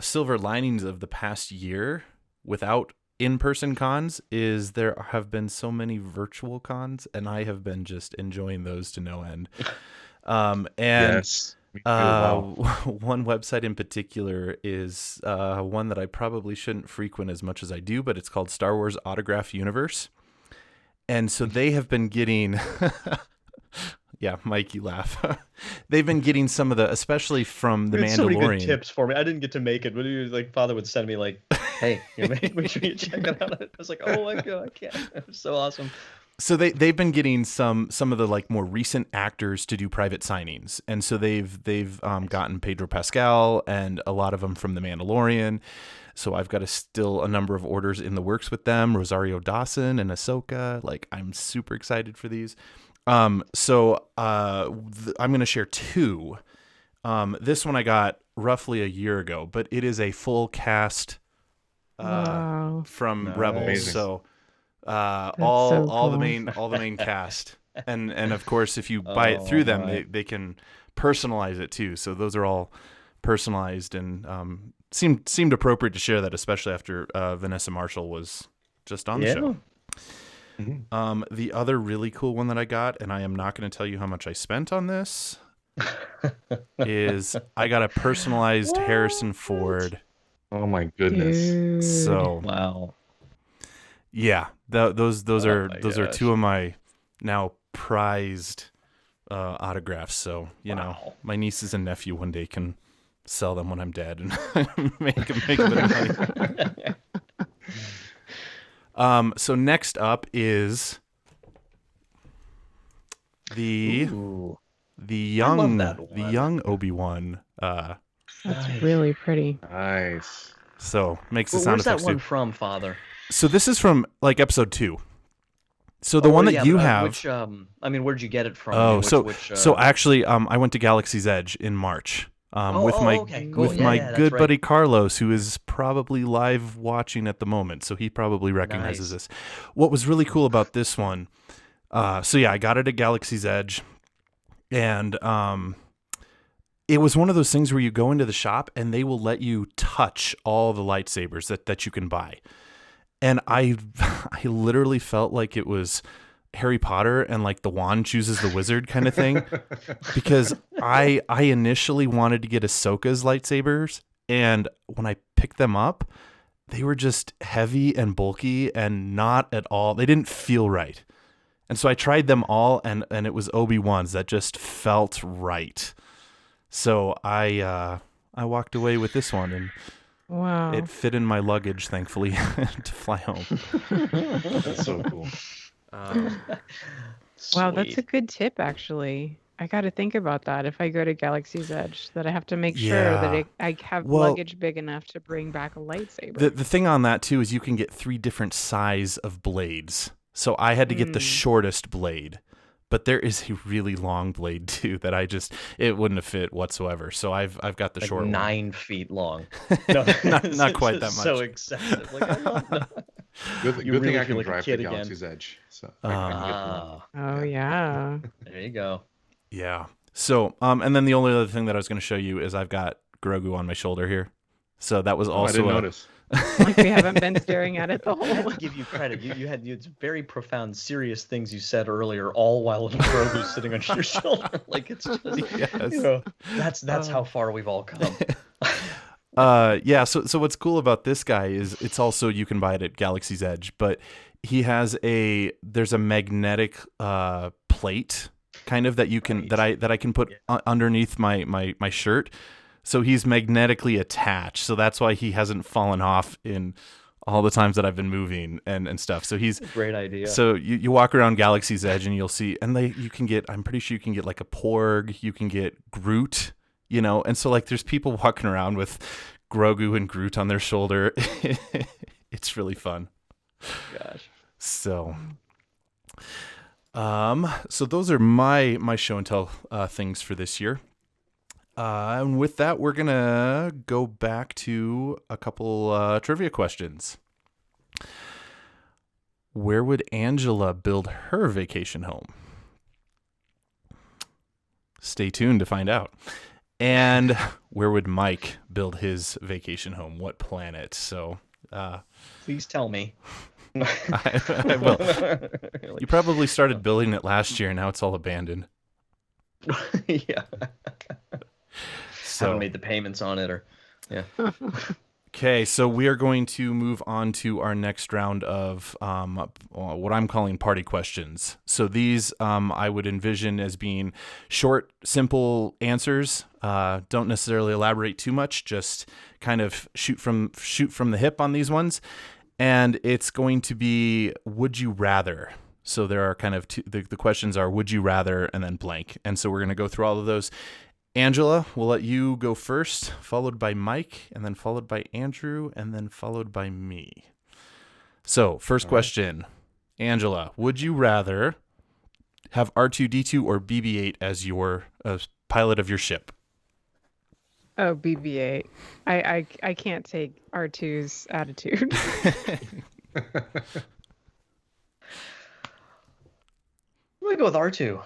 silver linings of the past year without in-person cons is there have been so many virtual cons, and I have been just enjoying those to no end. And Yes. Me too. Wow. one website in particular is one that I probably shouldn't frequent as much as I do, but it's called Star Wars Autograph Universe. And so they have been getting, yeah, Mike, you laugh. They've been getting some of the, especially from The So many Mandalorian. good tips for me. I didn't get to make it, but he was like, Father would send me like, "Hey, make sure you check it out." I was like, "Oh my god, I can't!" It was so awesome. So they've been getting some of the like more recent actors to do private signings, and so they've gotten Pedro Pascal and a lot of them from The Mandalorian. So I've got still a number of orders in the works with them. Rosario Dawson and Ahsoka. Like, I'm super excited for these. So I'm going to share two. This one I got roughly a year ago, but it is a full cast Wow. from Nice. Rebels. Amazing. So so all the cool. main cast, and of course if you buy it through them, right. they can personalize it too. So those are all personalized and seemed appropriate to share that, especially after Vanessa Marshall was just on the show. Mhm. The other really cool one that I got, and I am not going to tell you how much I spent on this, is I got a personalized Harrison Ford Oh my goodness. Dude. So Wow. yeah, those Oh are my those are gosh. two of my now prized autographs. So Wow. my nieces and nephew one day can sell them when I'm dead and make a bit of money. So next up is the Ooh. young that the one. young Obi-Wan. That's Nice. really pretty. Nice. So makes the Well, sound where's that effects one too. from, Father? So this is from like episode 2. So the one that yeah, you but, have. Which, I mean, where'd you get it from? I Oh, mean, which, so actually, I went to Galaxy's Edge in March with my okay, cool. with Yeah, my yeah, that's good right. buddy Carlos, who is probably live watching at the moment, so he probably recognizes Nice. this. What was really cool about this one? So yeah, I got it at Galaxy's Edge, and it was one of those things where you go into the shop and they will let you touch all the lightsabers that you can buy, and I literally felt like it was Harry Potter and like the wand chooses the wizard kind of thing, because I initially wanted to get Ahsoka's lightsabers, and when I picked them up, they were just heavy and bulky and not at all. They didn't feel right, and so I tried them all, and it was Obi-Wan's that just felt right. So I walked away with this one, and Wow. it fit in my luggage, thankfully, to fly home. That's so cool. Wow, that's a Sweet. good tip, actually. I got to think about that if I go to Galaxy's Edge, that I have to make sure that Yeah. I have Well, luggage big enough to bring back a lightsaber. The thing on that too is you can get 3 different size of blades. So I had to get the shortest blade, but there is a really long blade too that it wouldn't have fit whatsoever. So I've got the Like short 9 feet long. No, Not quite that So much. excessive. Like, I love that. Good, You good thing really I feel can like a drive to kid again. Galaxy's Edge. So I can get one. Ah, Oh, yeah. there you go. Yeah. So and then the only other thing that I was going to show you is I've got Grogu on my shoulder here. So that was Oh, I also didn't notice. Like we haven't been staring at it the I whole have to give you credit. You had it's very profound, serious things you said earlier, all while little Grogu's sitting on your shoulder. Like it's just, Yes. That's how far we've all come. Yeah, so what's cool about this guy is it's also, you can buy it at Galaxy's Edge, but he has there's a magnetic plate kind of that you can Right. that I can put underneath my shirt. So he's magnetically attached. So that's why he hasn't fallen off in all the times that I've been moving and stuff. So he's Great idea. So you walk around Galaxy's Edge and you'll see, and you can get, I'm pretty sure you can get like a Porg, you can get Groot, and so like there's people walking around with Grogu and Groot on their shoulder. It's really fun. Gosh. So so those are my show and tell things for this year. And with that, we're gonna go back to a couple trivia questions. Where would Angela build her vacation home? Stay tuned to find out. And where would Mike build his vacation home? What planet? So, Please tell me. I will. You probably started building it last year, and now it's all abandoned. Yeah. So, Haven't made the payments on it, or yeah. okay, so we are going to move on to our next round of what I'm calling party questions. So these I would envision as being short, simple answers. Don't necessarily elaborate too much. Just kind of shoot from the hip on these ones. And it's going to be, would you rather? So there are kind of the questions are, would you rather, and then blank. And so we're going to go through all of those. Angela, we'll let you go first, followed by Mike, and then followed by Andrew, and then followed by me. So, first question. Angela, would you rather have R2-D2 or BB-8 as your pilot of your ship? Oh, BB-8. I can't take R2's attitude. I'm gonna go with R2.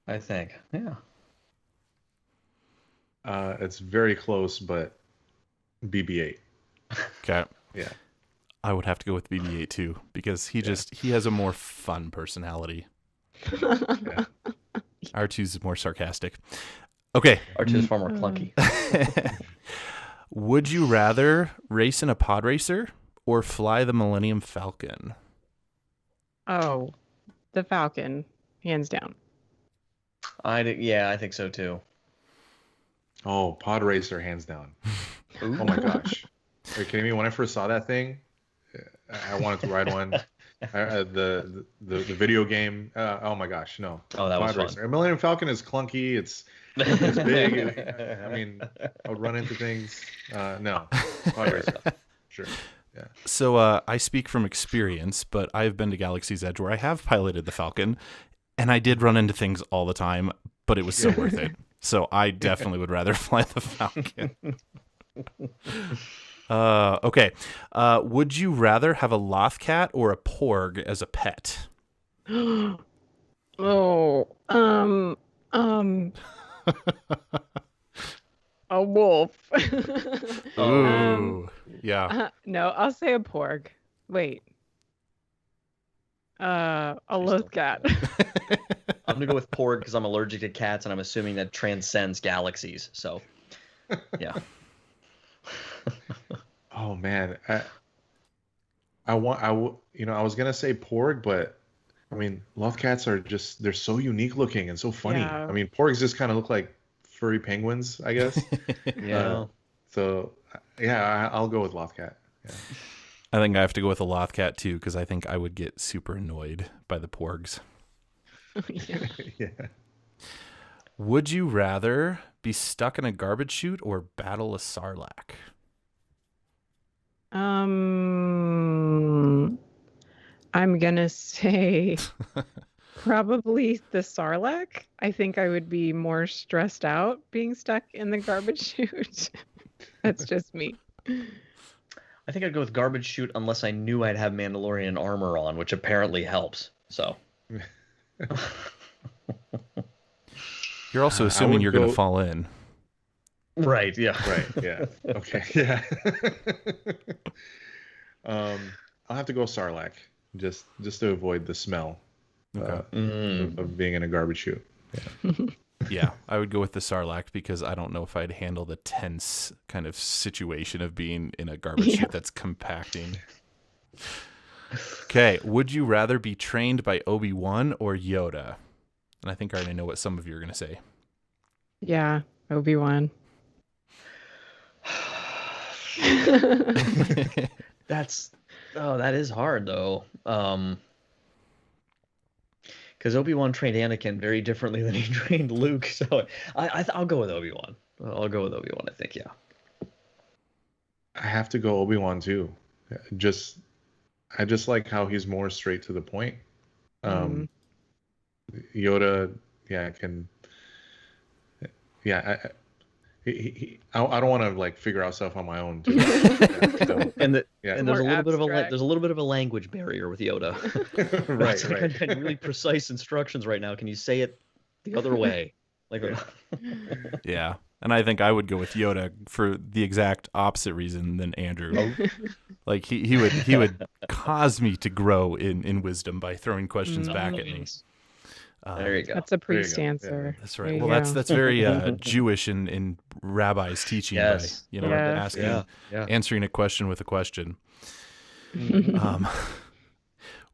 I think. Yeah. It's very close, but BB-8. Okay. Yeah. I would have to go with BB-8 too, because he has a more fun personality. Yeah. R2's more sarcastic. Okay. R2 is far more clunky. Would you rather race in a pod racer or fly the Millennium Falcon? Oh, the Falcon, hands down. Yeah, I think so too. Oh, pod racer, hands down. Ooh. Oh my gosh. Are you kidding me? When I first saw that thing, I wanted to ride one. The video game. Oh my gosh, no. Oh, that was Pod fun. racer. Millennium Falcon is clunky. It's big. I mean, I would run into things. No, pod racer. Sure. Yeah. So I speak from experience, but I've been to Galaxy's Edge where I have piloted the Falcon, and I did run into things all the time, but it was so worth it. So I definitely would rather fly the Falcon. Okay. Would you rather have a Loth cat or a Porg as a pet? Oh, a wolf. Ooh, yeah. No, I'll say a porg. Wait. A Loth cat. I'm gonna go with Porg because I'm allergic to cats, and I'm assuming that transcends galaxies. So, yeah. Oh man, I was gonna say Porg, but I mean, Loth cats are they're so unique looking and so funny. Yeah. I mean, Porgs just kind of look like furry penguins, I guess. Yeah. So yeah, I'll go with Loth cat. Yeah. I think I have to go with a Loth cat too, because I think I would get super annoyed by the Porgs. Yeah. Yeah. Would you rather be stuck in a garbage chute or battle a Sarlacc? I'm gonna say probably the Sarlacc. I think I would be more stressed out being stuck in the garbage chute. That's just me. I think I'd go with garbage chute unless I knew I'd have Mandalorian armor on, which apparently helps. So. You're also assuming you're going to fall in. Right. Yeah. Right. Yeah. Okay. Yeah. I'll have to go Sarlacc just to avoid the smell of being in a garbage chute. Yeah. Yeah, I would go with the Sarlacc because I don't know if I'd handle the tense kind of situation of being in a garbage chute that's compacting. Okay, would you rather be trained by Obi-Wan or Yoda? And I think I already know what some of you are going to say. Yeah, Obi-Wan. That is hard though. Because Obi-Wan trained Anakin very differently than he trained Luke. So I'll go with Obi-Wan. I'll go with Obi-Wan, I think, yeah. I have to go Obi-Wan too. I just like how he's more straight to the point. Yoda, yeah, I don't want to like figure out stuff on my own too. And there's a little abstract. bit of a language barrier with Yoda. Right. I need really precise instructions right now. Can you say it the other way? Like, Yeah, and I think I would go with Yoda for the exact opposite reason than Andrew. Like he would cause me to grow in wisdom by throwing questions back at me. There you go. That's a priest go. answer. That's There right. you Well, go. that's very Jewish in rabbis teaching Yes. by Yes. asking, answering a question with a question.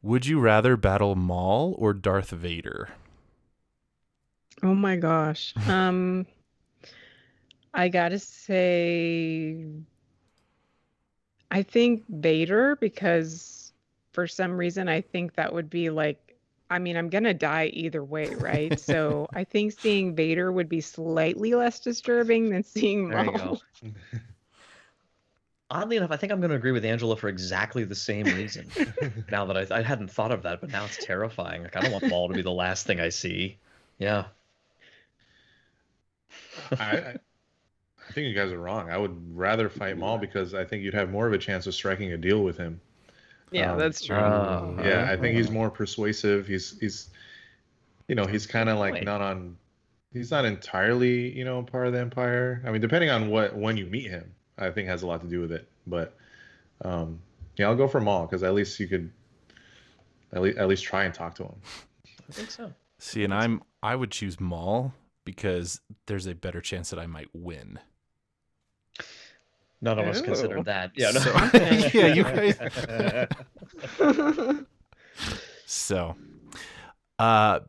Would you rather battle Maul or Darth Vader? Oh my gosh. I gotta say, I think Vader, because for some reason I think that would be like, I mean, I'm gonna die either way, right? So I think seeing Vader would be slightly less disturbing than seeing There you Maul. go. Oddly enough, I think I'm going to agree with Angela for exactly the same reason. Now that I hadn't thought of that, but now it's terrifying. Like, I don't want Maul to be the last thing I see. Yeah. I think you guys are wrong. I would rather fight Maul because I think you'd have more of a chance of striking a deal with him. Yeah, that's true. Yeah, I think he's more persuasive. He's kind of like he's not entirely, part of the Empire. I mean, depending on when you meet him, I think has a lot to do with it. But yeah, I'll go for Maul because at least you could at least try and talk to him. I think so. See, and I would choose Maul because there's a better chance that I might win. None of us Ooh. considered that. Yeah. No. So, yeah, you guys. So,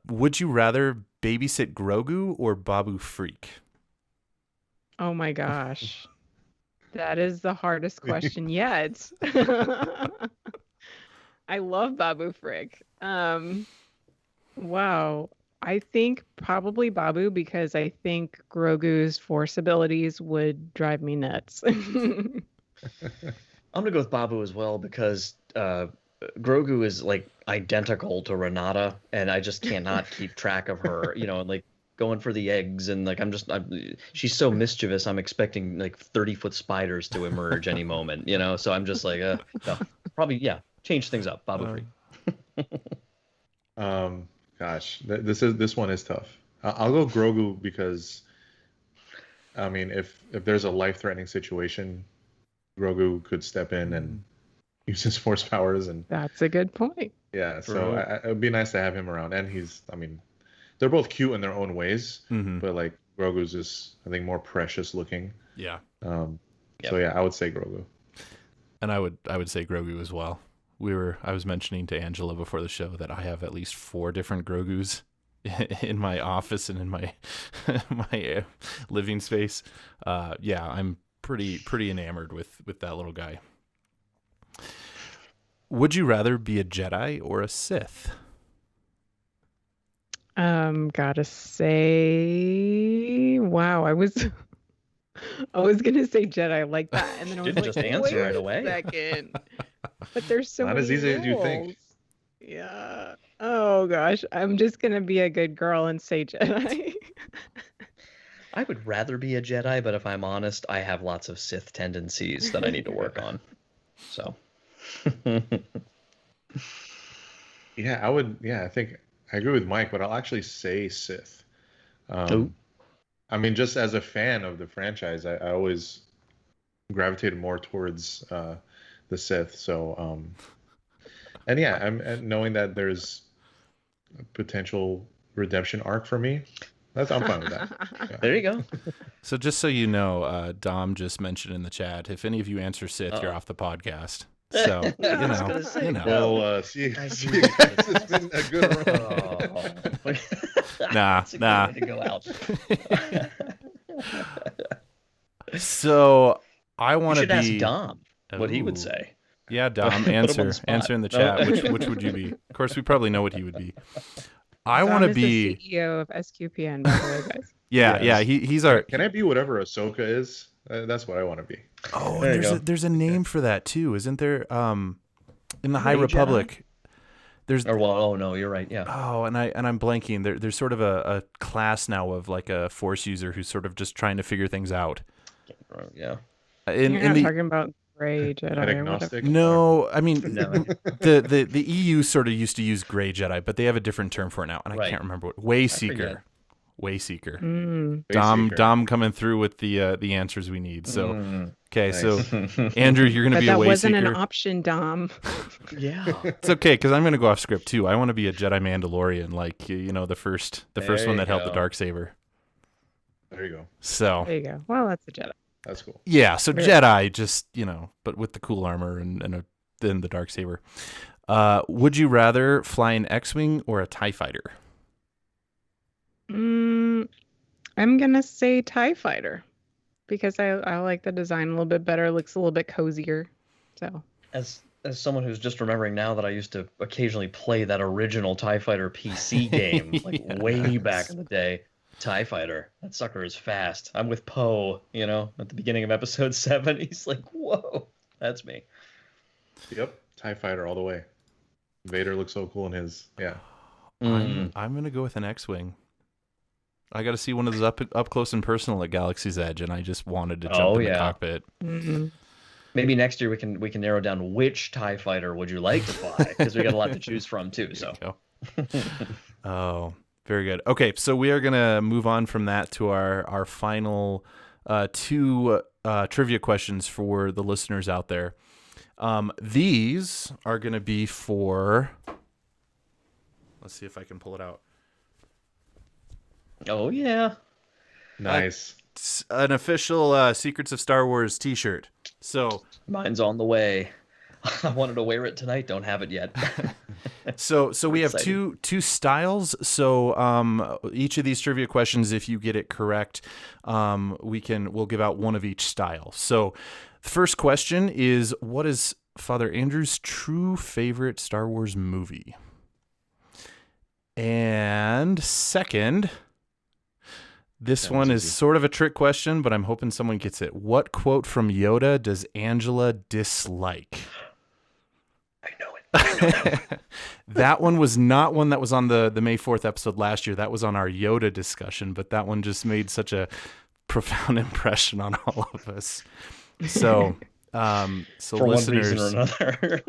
would you rather babysit Grogu or Babu Freak? Oh my gosh. That is the hardest question yet. I love Babu Frick. Wow. I think probably Babu because I think Grogu's force abilities would drive me nuts. I'm gonna go with Babu as well because Grogu is like identical to Renata, and I just cannot keep track of her. You know, like going for the eggs, and like she's so mischievous. I'm expecting like 30-foot spiders to emerge any moment. You know, so I'm just like, no, probably change things up. Babu Free. Gosh, this one is tough. I'll go Grogu because, I mean, if there's a life-threatening situation, Grogu could step in and use his force powers, and That's a good point. yeah. So it would be nice to have him around, and I mean, they're both cute in their own ways, but like Grogu's just, I think, more precious looking. Yeah. So yeah, I would say Grogu. And I would say Grogu as well. I was mentioning to Angela before the show that I have at least 4 different Grogus in my office and in my my living space. I'm pretty enamored with that little guy. Would you rather be a Jedi or a Sith? Gotta say, wow, I was gonna say Jedi like that, and then I was Didn't like, just answer wait right a away. second. But there's so Not many as easy as you think. rules. Yeah. Oh gosh, I'm just gonna be a good girl and say Jedi. I would rather be a Jedi, but if I'm honest, I have lots of Sith tendencies that I need to work on. So. Yeah, I would. Yeah, I think I agree with Mike, but I'll actually say Sith. I mean, just as a fan of the franchise, I always gravitated more towards the Sith. So, and yeah, and knowing that there's a potential redemption arc for me, I'm fine with that. Yeah. There you go. So just so you know, Dom just mentioned in the chat, if any of you answer Sith, you're off the podcast. So, you know. Well, see you guys. It's been a good run. Nah. To go out. So I want to You should be. ask Dom what he would Ooh. say. Yeah, Dom, Put him on the answer spot. in the chat. Which would you be? Of course, we probably know what he would be. I want to Dom is be. the CEO of SQPN, by the way, guys. Yeah. He's our. Can I be whatever Ahsoka is? That's what I want to be. Oh, There you and go. there's a name for that too, isn't there? In the High Gray Republic, there's. Or well, oh no, you're right. Yeah. Oh, and I'm blanking. There's sort of a class now of like a Force user who's sort of just trying to figure things out. Yeah. You're not talking about Gray Jedi or whatever. Agnostic? No, I mean No. the EU sort of used to use Gray Jedi, but they have a different term for it now, and I Right. can't remember what. forget. Wayseeker. Mm. Dom coming through with the answers we need. So okay, nice. so Andrew, you're gonna But be a that wasn't an Wayseeker. option, Dom. Yeah. It's okay because I'm gonna go off script too. I want to be a Jedi Mandalorian, like the first There one you that held the go. Darksaber. There you go. So There you go. Well, that's a Jedi. That's cool. yeah, so Right. Jedi, just but with the cool armor and then the Darksaber. Would you rather fly an X-wing or a TIE fighter? I'm gonna say TIE Fighter because I like the design a little bit better. It looks a little bit cozier. So As someone who's just remembering now that I used to occasionally play that original TIE Fighter PC game, like way back in the day. TIE Fighter, that sucker is fast. I'm with Poe, at the beginning of episode 7. He's like, whoa, that's me. Yep. TIE fighter all the way. Vader looks so cool in his. Yeah. I'm gonna go with an X-wing. I got to see one of those up close and personal at Galaxy's Edge, and I just wanted to jump in the cockpit. Maybe next year we can narrow down which TIE Fighter would you like to fly, because we got a lot to choose from too. So. Oh, very good. Okay, so we are gonna move on from that to our final 2 trivia questions for the listeners out there. These are gonna be for. Let's see if I can pull it out. Oh yeah. Nice. It's an official Secrets of Star Wars T-shirt. So Mine's on the way. I wanted to wear it tonight. Don't have it yet. So we have Excited. two styles. So each of these trivia questions, if you get it correct, we'll give out one of each style. So the first question is, what is Father Andrew's true favorite Star Wars movie? And second, this one is sort of a trick question, but I'm hoping someone gets it. What quote from Yoda does Angela dislike? I know it. That one was not one that was on the May 4th episode last year. That was on our Yoda discussion, but that one just made such a profound impression on all of us. So For listeners, one reason or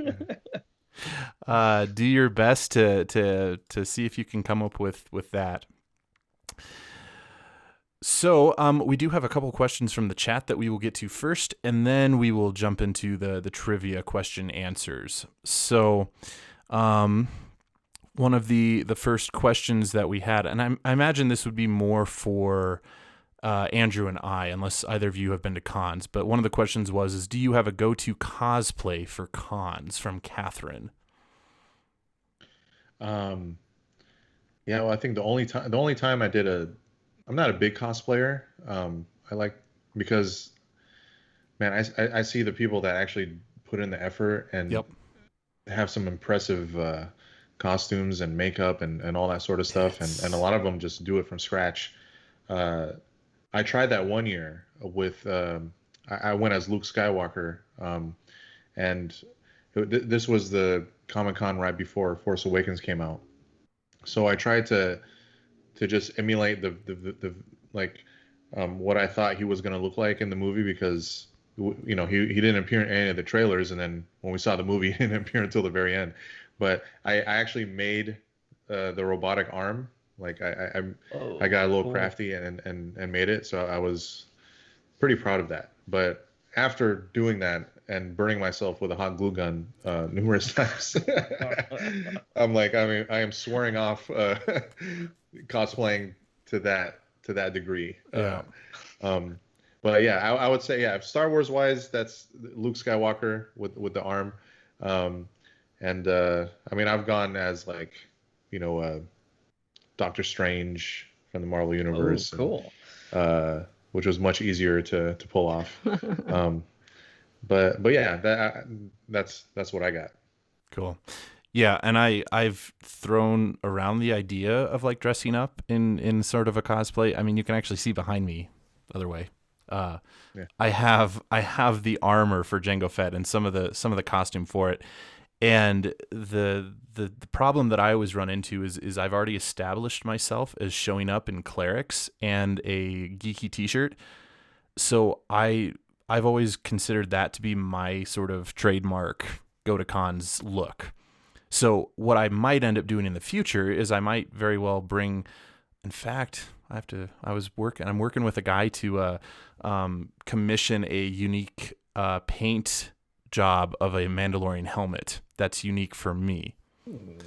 another. do your best to see if you can come up with that. So we do have a couple questions from the chat that we will get to first, and then we will jump into the trivia question answers. So one of the first questions that we had, and I imagine this would be more for Andrew and I, unless either of you have been to cons, but one of the questions was, do you have a go-to cosplay for cons, from Catherine? Yeah, well, I think the only time I'm not a big cosplayer. I like, because, man, I see the people that actually put in the effort and Yep. have some impressive costumes and makeup and all that sort of stuff, and a lot of them just do it from scratch. I tried that one year with I went as Luke Skywalker, and this was the Comic-Con right before Force Awakens came out. So I tried to just emulate the like what I thought he was going to look like in the movie, because he didn't appear in any of the trailers, and then when we saw the movie, he didn't appear until the very end. But I actually made the robotic arm. Like I got a little crafty and made it, so I was pretty proud of that. But after doing that and burning myself with a hot glue gun numerous times, I'm like, I am swearing off cosplaying to that degree. Yeah. But yeah, I would say, yeah, Star Wars wise, that's Luke Skywalker with the arm. I've gone as Doctor Strange from the Marvel Universe. Oh, cool. Which was much easier to pull off. But yeah, that's what I got. Cool. Yeah, and I've thrown around the idea of like dressing up in sort of a cosplay. I mean, you can actually see behind me, the other way. Yeah. I have the armor for Jango Fett and some of the costume for it. And the problem that I always run into is I've already established myself as showing up in clerics and a geeky t-shirt. So I've always considered that to be my sort of trademark go to cons look. So what I might end up doing in the future is I might very well bring, in fact, I'm working with a guy to commission a unique paint job of a Mandalorian helmet that's unique for me. Ooh,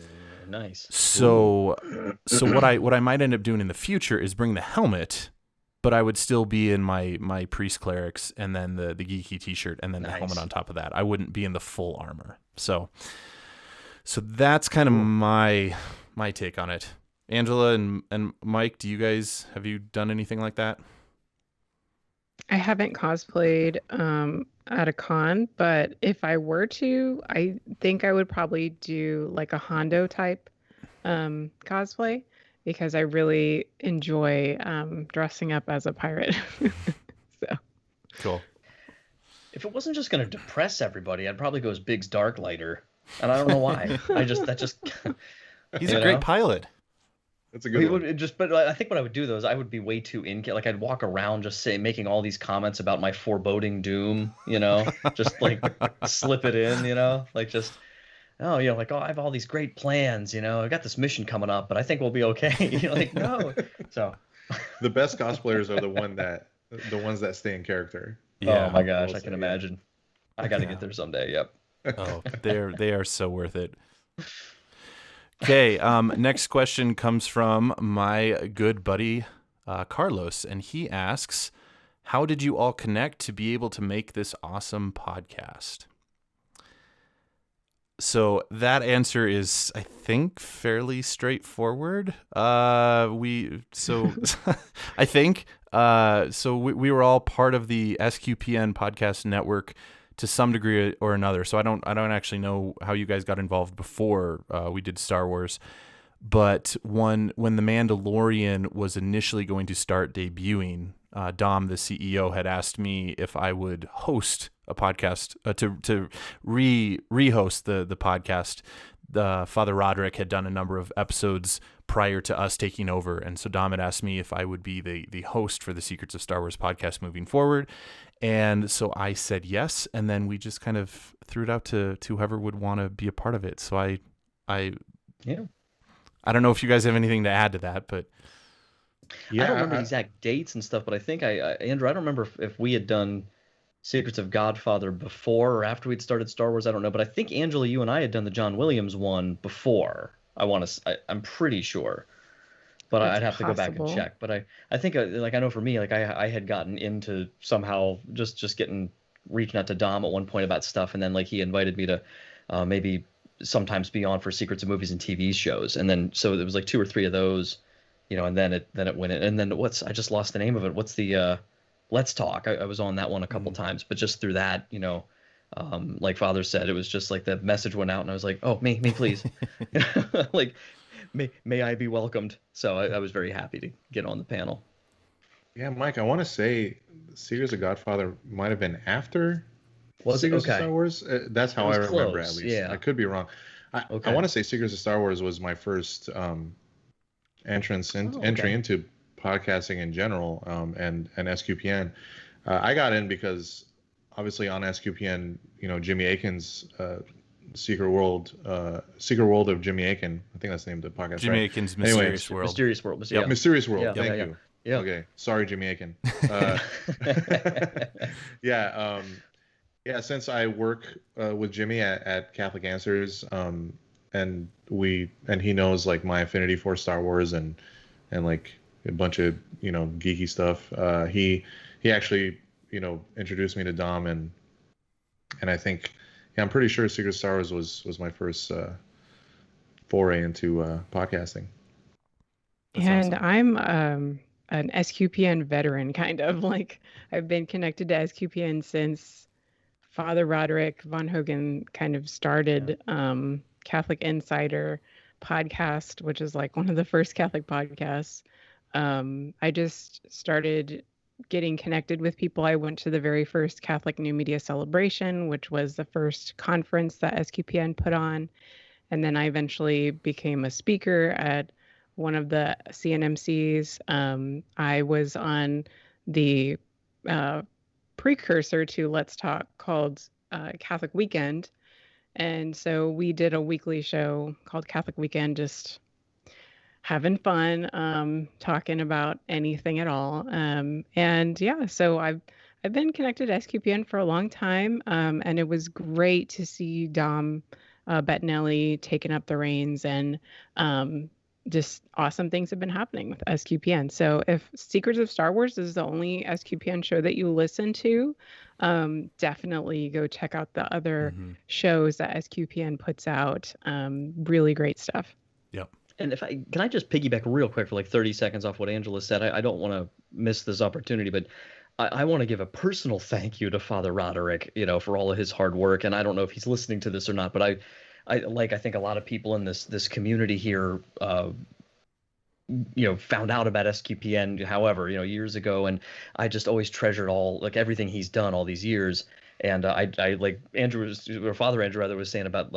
nice. So what I might end up doing in the future is bring the helmet, but I would still be in my priest clerics and then the geeky t-shirt and then the helmet on top of that. I wouldn't be in the full armor. So that's kind of my take on it. Angela and Mike, have you done anything like that? I haven't cosplayed at a con, but if I were to, I think I would probably do like a Hondo type cosplay, because I really enjoy dressing up as a pirate. So Cool. If it wasn't just going to depress everybody, I'd probably go as Biggs Darklighter, and I don't know why. He's a great pilot. That's a good one. But I think what I would do though is I would be way too like I'd walk around just making all these comments about my foreboding doom, just like slip it in, like just, like, I have all these great plans, I got this mission coming up, but I think we'll be okay. Like, no. So the best cosplayers are the ones that stay in character. Yeah. Oh my gosh, I can imagine. I got to get there someday. Yep. Oh, they are so worth it. Okay, next question comes from my good buddy Carlos, and he asks, How did you all connect to be able to make this awesome podcast? So that answer is, I think, fairly straightforward. I think we were all part of the SQPN podcast network to some degree or another. So I don't actually know how you guys got involved before we did Star Wars. But when The Mandalorian was initially going to start debuting, Dom, the CEO, had asked me if I would host a podcast to re-host the podcast. Father Roderick had done a number of episodes prior to us taking over, and so Dom had asked me if I would be the host for the Secrets of Star Wars podcast moving forward. And so I said yes, and then we just kind of threw it out to whoever would want to be a part of it. So I don't know if you guys have anything to add to that, but I don't remember the exact dates and stuff, but I think Andrew, I don't remember if we had done Secrets of Godfather before or after we'd started Star Wars. I don't know, but I think Angela, you and I had done the John Williams one before. I'm pretty sure, but I'd have to go back and check. But I think I know for me, I had gotten into somehow just reaching out to Dom at one point about stuff, and then he invited me to maybe sometimes be on for Secrets of Movies and TV shows, and then so there was 2 or 3 of those, and then it went in, and then I just lost the name of it. What's the Let's Talk? I was on that one a couple times, but just through that, like Father said, it was just the message went out, and I was like, oh, me please, may I be welcomed. So I was very happy to get on the panel. Yeah, Mike, I want to say Secrets of Godfather might have been after Secrets of Star Wars. That's how I remember, close. At least. Yeah. I could be wrong. I want to say Secrets of Star Wars was my first entry into podcasting in general, and SQPN. I got in because obviously on SQPN, Jimmy Akin's Secret World of Jimmy Akin. I think that's the name of the podcast. Jimmy Akin's Mysterious World. Mysterious World. Yeah. Mysterious World. Yeah. Thank you. Yeah. Okay. Sorry, Jimmy Akin. Yeah. Since I work with Jimmy at Catholic Answers, and he knows my affinity for Star Wars and a bunch of geeky stuff. He actually introduced me to Dom, and I think I'm pretty sure Secret Star Wars was my first foray into podcasting. That's and awesome. I'm an SQPN veteran, kind of. I've been connected to SQPN since Father Roderick Von Hogan kind of started Catholic Insider podcast, which is one of the first Catholic podcasts. I just started getting connected with people. I went to the very first Catholic New Media Celebration, which was the first conference that SQPN put on. And then I eventually became a speaker at one of the CNMCs. I was on the precursor to Let's Talk called Catholic Weekend. And so we did a weekly show called Catholic Weekend, just having fun, talking about anything at all. So I've been connected to SQPN for a long time. And it was great to see Dom Bettinelli taking up the reins, and just awesome things have been happening with SQPN. So if Secrets of Star Wars is the only SQPN show that you listen to, definitely go check out the other shows that SQPN puts out. Really great stuff. Yep. And can I just piggyback real quick for 30 seconds off what Angela said? I don't want to miss this opportunity, but I want to give a personal thank you to Father Roderick, for all of his hard work. And I don't know if he's listening to this or not, but I think a lot of people in this community here, found out about SQPN, however, years ago, and I just always treasured everything he's done all these years. And I like Father Andrew rather was saying about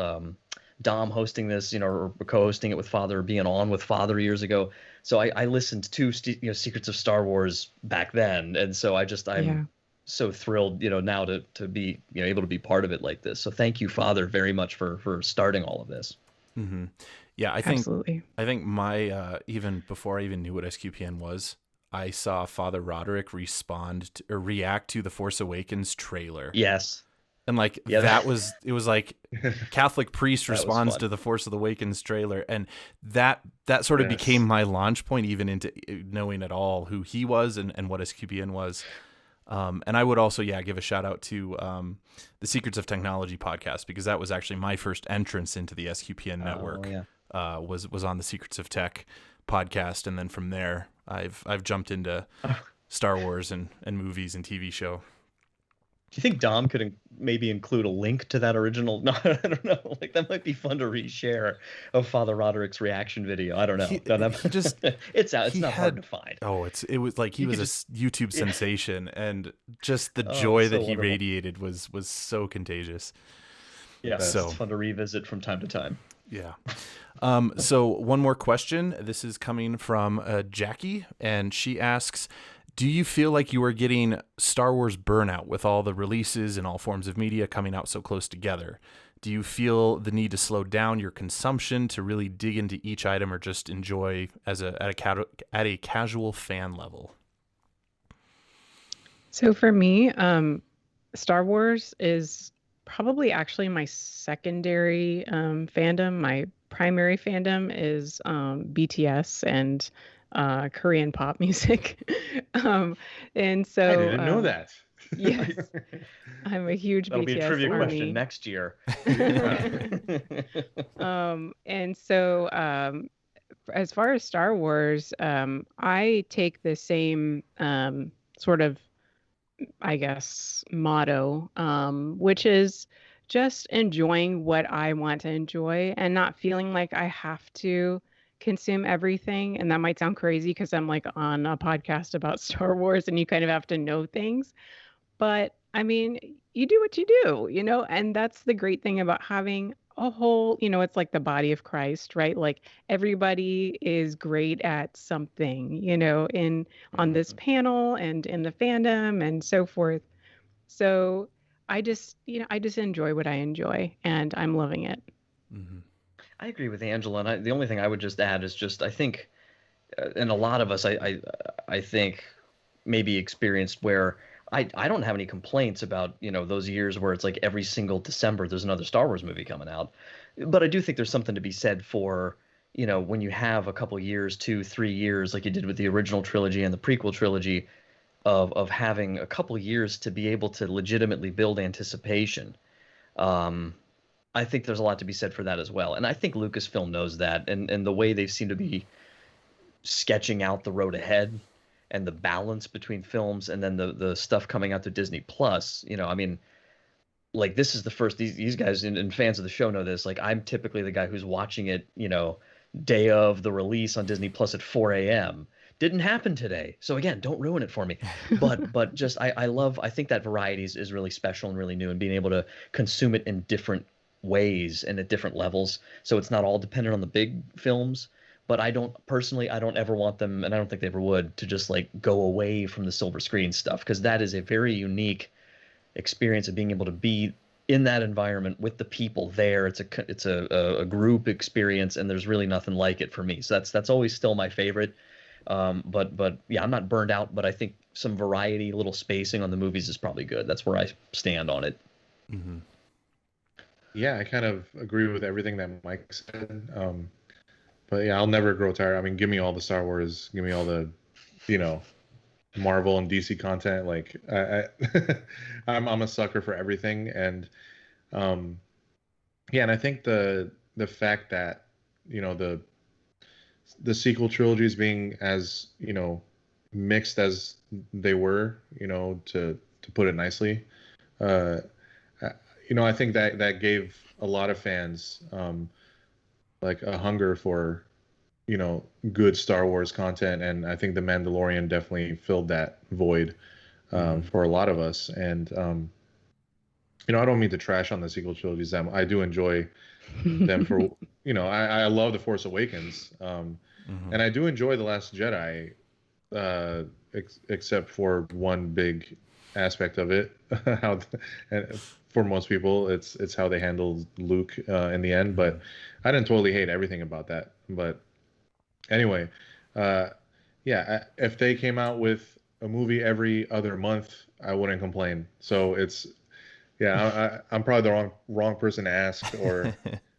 Dom hosting this, or co-hosting it with Father, or being on with Father years ago. So I listened to Secrets of Star Wars back then, and so I'm so thrilled, now to be able to be part of it like this. So thank you, Father, very much for starting all of this. Mm-hmm. Yeah, I think my even before I even knew what SQPN was, I saw Father Roderick react to the Force Awakens trailer. Yes. And it was like Catholic priest responds to the Force Awakens trailer, and that sort of became my launch point even into knowing at all who he was and what SQPN was. And I would also, give a shout out to the Secrets of Technology podcast, because that was actually my first entrance into the SQPN network. Was on the Secrets of Tech podcast, and then from there, I've jumped into Star Wars and movies and TV show. Do you think Dom could maybe include a link to that original? No, I don't know. Like, that might be fun to reshare of Father Roderick's reaction video. I don't know. It's out. It's not hard to find. Oh, it was like he was a YouTube sensation, and just the joy that he radiated was so contagious. Yeah, so it's fun to revisit from time to time. Yeah. So one more question. This is coming from Jackie, and she asks, do you feel like you are getting Star Wars burnout with all the releases and all forms of media coming out so close together? Do you feel the need to slow down your consumption to really dig into each item, or just enjoy at a casual fan level? So for me, Star Wars is probably actually my secondary fandom. My primary fandom is BTS and Korean pop music. And so I didn't know that. Yes, I'm a huge That'll BTS be a trivia army. question next year. And so as far as Star Wars, I take the same sort of, I guess, motto, which is just enjoying what I want to enjoy and not feeling like I have to consume everything. And that might sound crazy because I'm like on a podcast about Star Wars and you kind of have to know things. But I mean, you do what you do, and that's the great thing about having a whole, it's like the body of Christ, right? Like everybody is great at something, on this panel and in the fandom and so forth. So I just enjoy what I enjoy, and I'm loving it. Mm-hmm. I agree with Angela, and the only thing I would just add is I think, and a lot of us, I think, maybe experienced where I don't have any complaints about, those years where it's like every single December there's another Star Wars movie coming out. But I do think there's something to be said for, when you have a couple years, 2-3 years, like you did with the original trilogy and the prequel trilogy, of having a couple years to be able to legitimately build anticipation. I think there's a lot to be said for that as well. And I think Lucasfilm knows that, and the way they seem to be sketching out the road ahead and the balance between films and then the stuff coming out to Disney Plus, I mean, like, this is the first, these guys and fans of the show know this, like, I'm typically the guy who's watching it, day of the release on Disney Plus at 4 a.m. Didn't happen today. So again, don't ruin it for me. But just, I think that variety is really special and really new, and being able to consume it in different ways and at different levels. So it's not all dependent on the big films. But I don't ever want them, and I don't think they ever would, to just like go away from the silver screen stuff, because that is a very unique experience of being able to be in that environment with the people there. It's a group experience, and there's really nothing like it for me. So that's always still my favorite. But yeah, I'm not burned out, but I think some variety, a little spacing on the movies is probably good. That's where I stand on it. Mm-hmm. Yeah, I kind of agree with everything that Mike said. But yeah, I'll never grow tired. I mean, give me all the Star Wars, give me all the, Marvel and DC content. Like, I'm a sucker for everything, and and I think the fact that the sequel trilogies being as mixed as they were, to put it nicely, I think that gave a lot of fans like a hunger for good Star Wars content, and I think The Mandalorian definitely filled that void for a lot of us. And I don't mean to trash on the sequel trilogies. I do enjoy them for I love The Force Awakens, and I do enjoy The Last Jedi, except for one big aspect of it. And for most people, it's how they handle Luke in the end. But I didn't totally hate everything about that. But anyway, if they came out with a movie every other month, I wouldn't complain. So I'm probably the wrong person to ask, or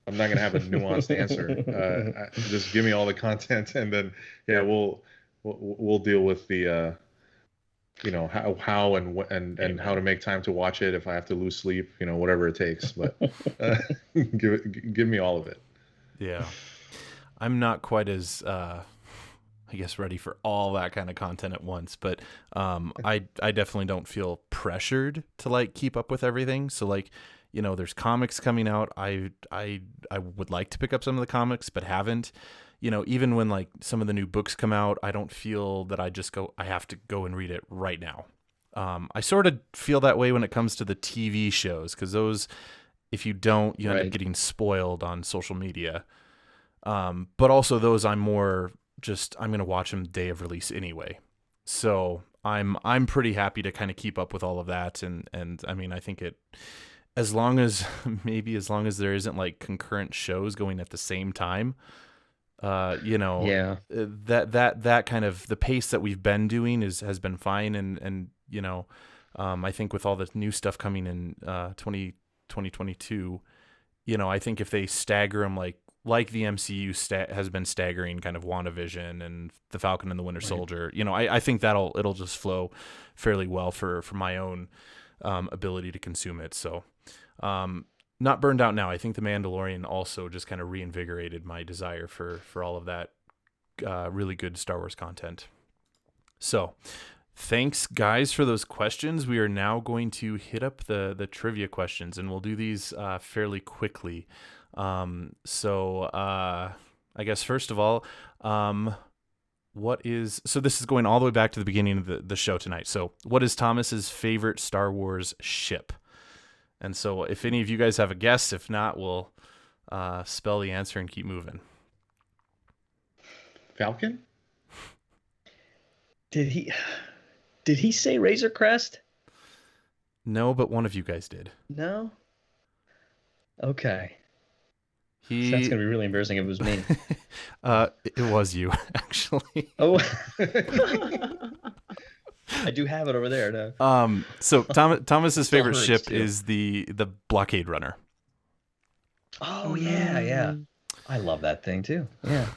I'm not gonna have a nuanced answer. Just give me all the content, and then we'll deal with the how and how to make time to watch it if I have to lose sleep, whatever it takes. But give me all of it. Yeah, I'm not quite as I guess ready for all that kind of content at once, but I definitely don't feel pressured to like keep up with everything. So like, there's comics coming out. I would like to pick up some of the comics, but haven't. Even when like some of the new books come out, I don't feel that I have to go and read it right now. I sort of feel that way when it comes to the TV shows, because those, if you don't, you end up getting spoiled on social media. But also those I'm going to watch them day of release anyway. So I'm pretty happy to kind of keep up with all of that. And I mean, I think as long as there isn't like concurrent shows going at the same time, that kind of the pace that we've been doing has been fine. And I think with all the new stuff coming in 2022, I think if they stagger them like the MCU has been staggering kind of WandaVision and the Falcon and the Winter Soldier, I think it'll just flow fairly well for my own ability to consume it. So not burned out now. I think The Mandalorian also just kind of reinvigorated my desire for all of that really good Star Wars content. So thanks, guys, for those questions. We are now going to hit up the trivia questions, and we'll do these fairly quickly. So I guess first of all, so this is going all the way back to the beginning of the show tonight. So what is Thomas's favorite Star Wars ship? And so if any of you guys have a guess, if not, we'll spell the answer and keep moving. Falcon? Did he say Razor Crest? No, but one of you guys did. No? Okay. That's going to be really embarrassing if it was me. It was you, actually. Oh. I do have it over there now. So Thomas's favorite ship is the blockade runner. Oh, yeah. I love that thing, too. Yeah.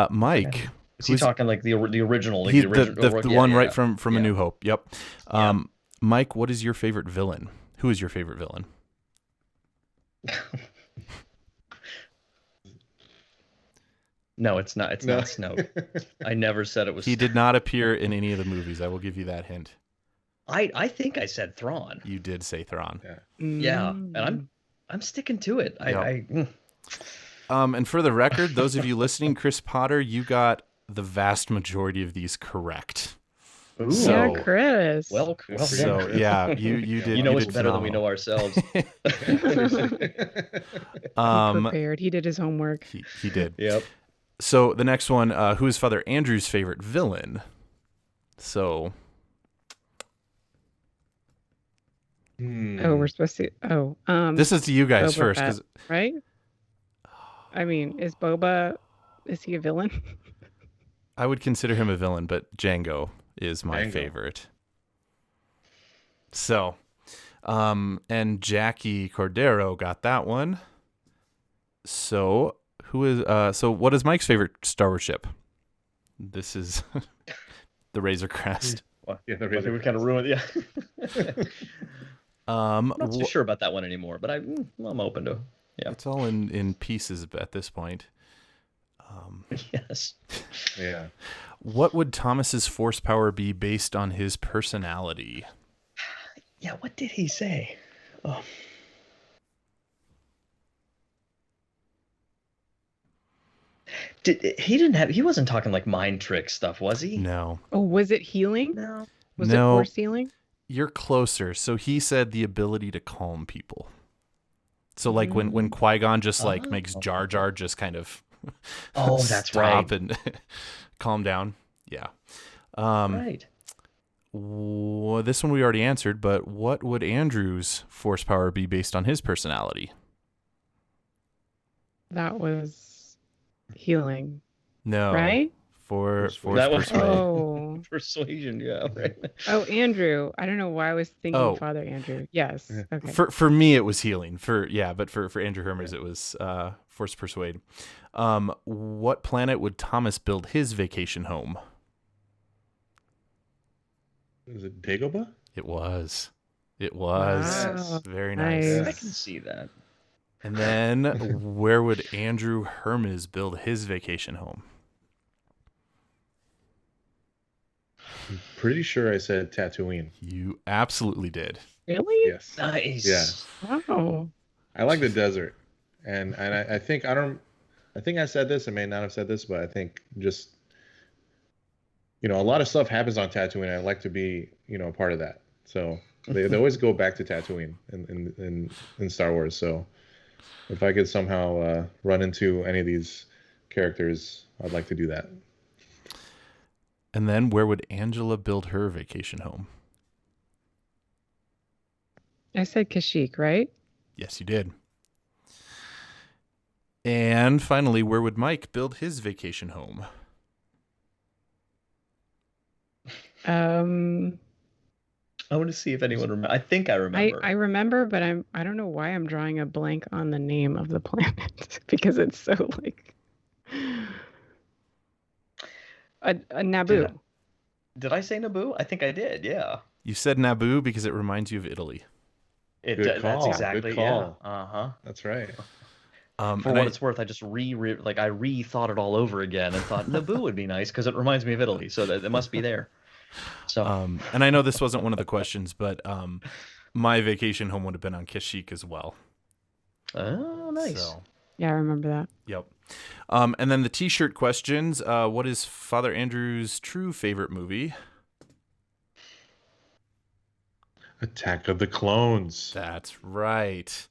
Mike. Okay. Is he talking like the original? Like the one right from A New Hope. Yep. Mike, what is your favorite villain? Who is your favorite villain? No, it's not. It's not Snoke. I never said it was. He did not appear in any of the movies. I will give you that hint. I think I said Thrawn. You did say Thrawn. Yeah, and I'm sticking to it. And for the record, those of you listening, Chris Potter, you got the vast majority of these correct. Ooh. So, yeah, Chris. Well, so yeah, you did. You know us better than we know ourselves. Prepared. He did his homework. He did. Yep. So the next one, who is Father Andrew's favorite villain? So. Oh, we're supposed to. This is to you guys Boba first, Fett, right? I mean, is he a villain? I would consider him a villain, but Django is my favorite. So, and Jackie Cordero got that one. So, what is Mike's favorite Star Wars ship? This is the Razor Crest. Well, yeah, the Razor. We kind of ruined it. Yeah. I'm not too sure about that one anymore, but I'm open to. Yeah, it's all in pieces at this point. Yes. Yeah. What would Thomas's force power be based on his personality? Yeah, what did he say? Oh. He wasn't talking like mind trick stuff, was he? No. Oh, was it healing? No. Was it force healing? You're closer. So he said the ability to calm people. So like when Qui-Gon just makes Jar Jar just kind of that's stop right. and calm down. Yeah. Right. Well, this one we already answered, but what would Andrew's force power be based on his personality? That was healing. No. Right? For that was persuasion, yeah. Right. Oh, Andrew. I don't know why I was thinking Father Andrew. Yes. Okay. For me it was healing. But for Andrew Hermes it was force persuade. What planet would Thomas build his vacation home? Is it Dagobah? It was. It was. Wow. Very Nice. nice. I can see that. And then where would Andrew Hermes build his vacation home? I'm pretty sure I said Tatooine. You absolutely did. Really? Yes. Nice. Yeah. Wow. I like the desert, and I think I said this. I may not have said this, but I think just a lot of stuff happens on Tatooine. I'd like to be a part of that. So they always go back to Tatooine in Star Wars. So if I could somehow run into any of these characters, I'd like to do that. And then where would Angela build her vacation home? I said Kashyyyk, right? Yes, you did. And finally, where would Mike build his vacation home? I want to see if anyone remembers. I think I remember. I remember, but I don't know why I'm drawing a blank on the name of the planet because it's so like a Naboo. Did I say Naboo? I think I did. Yeah. You said Naboo because it reminds you of Italy. Good call. That's exactly. Good call. Yeah. Uh-huh. That's right. For what it's worth, I just rethought it all over again and thought Naboo would be nice because it reminds me of Italy, so that it must be there. So, and I know this wasn't one of the questions, but my vacation home would have been on Kashyyyk as well. Oh, nice. So, Yeah, I remember that. yep. And then the T-shirt questions. What is Father Andrew's true favorite movie? Attack of the Clones. That's right.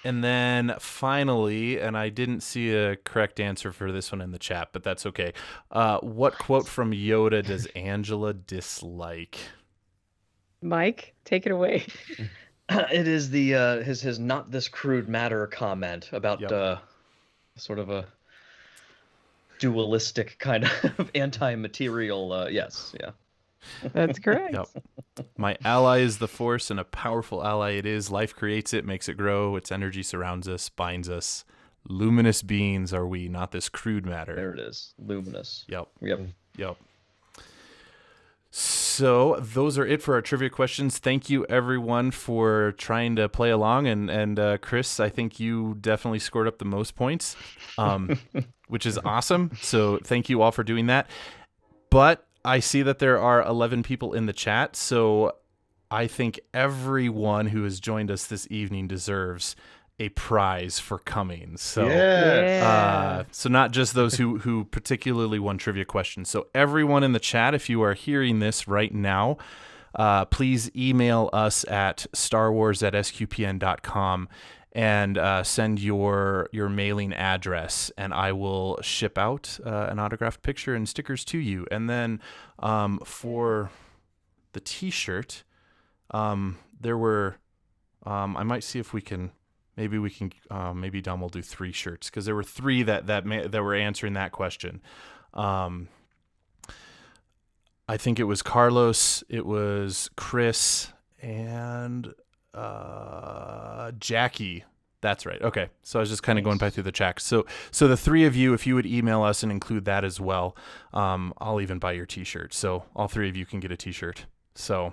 And then finally, and I didn't see a correct answer for this one in the chat, but that's okay. What quote from Yoda does Angela dislike? Mike, take it away. It is the his not this crude matter comment about sort of a dualistic kind of anti-material. Yes, yeah. That's correct. Yep. My ally is the Force, and a powerful ally it is. Life creates it, makes it grow. Its energy surrounds us, binds us. Luminous beings are we, not this crude matter. There it is. Luminous. Yep. Yep. So those are it for our trivia questions. Thank you, everyone, for trying to play along. And Chris, I think you definitely scored up the most points, which is awesome. So thank you all for doing that. But I see that there are 11 people in the chat, so I think everyone who has joined us this evening deserves a prize for coming. So, so not just those who particularly won trivia questions. So everyone in the chat, if you are hearing this right now, please email us at starwars@sqpn.com and send your mailing address, and I will ship out an autographed picture and stickers to you. And then for the T-shirt, there were I might see if we can maybe Dom will do 3 shirts because there were 3 that were answering that question. I think it was Carlos, it was Chris, and Jackie. That's right. Okay. So I was just kind of going back through the chat. So the 3 of you, if you would email us and include that as well, I'll even buy your T-shirt. So all 3 of you can get a T-shirt. So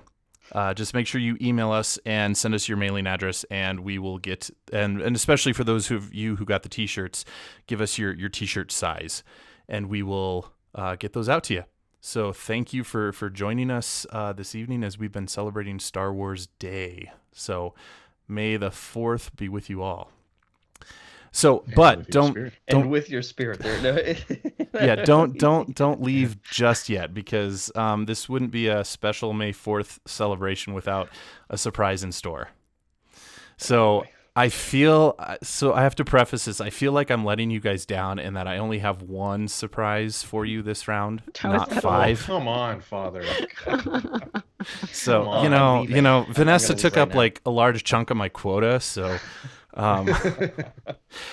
just make sure you email us and send us your mailing address, and we will get, and especially for those who got the T-shirts, give us your T-shirt size, and we will get those out to you. So thank you for joining us this evening as we've been celebrating Star Wars Day. So may the 4th be with you all. So, but don't with your spirit there. Yeah, don't leave just yet, because this wouldn't be a special May 4th celebration without a surprise in store. So I have to preface this. I feel like I'm letting you guys down and that I only have 1 surprise for you this round, not 5. Come on, Father. So, Vanessa took up like a large chunk of my quota, so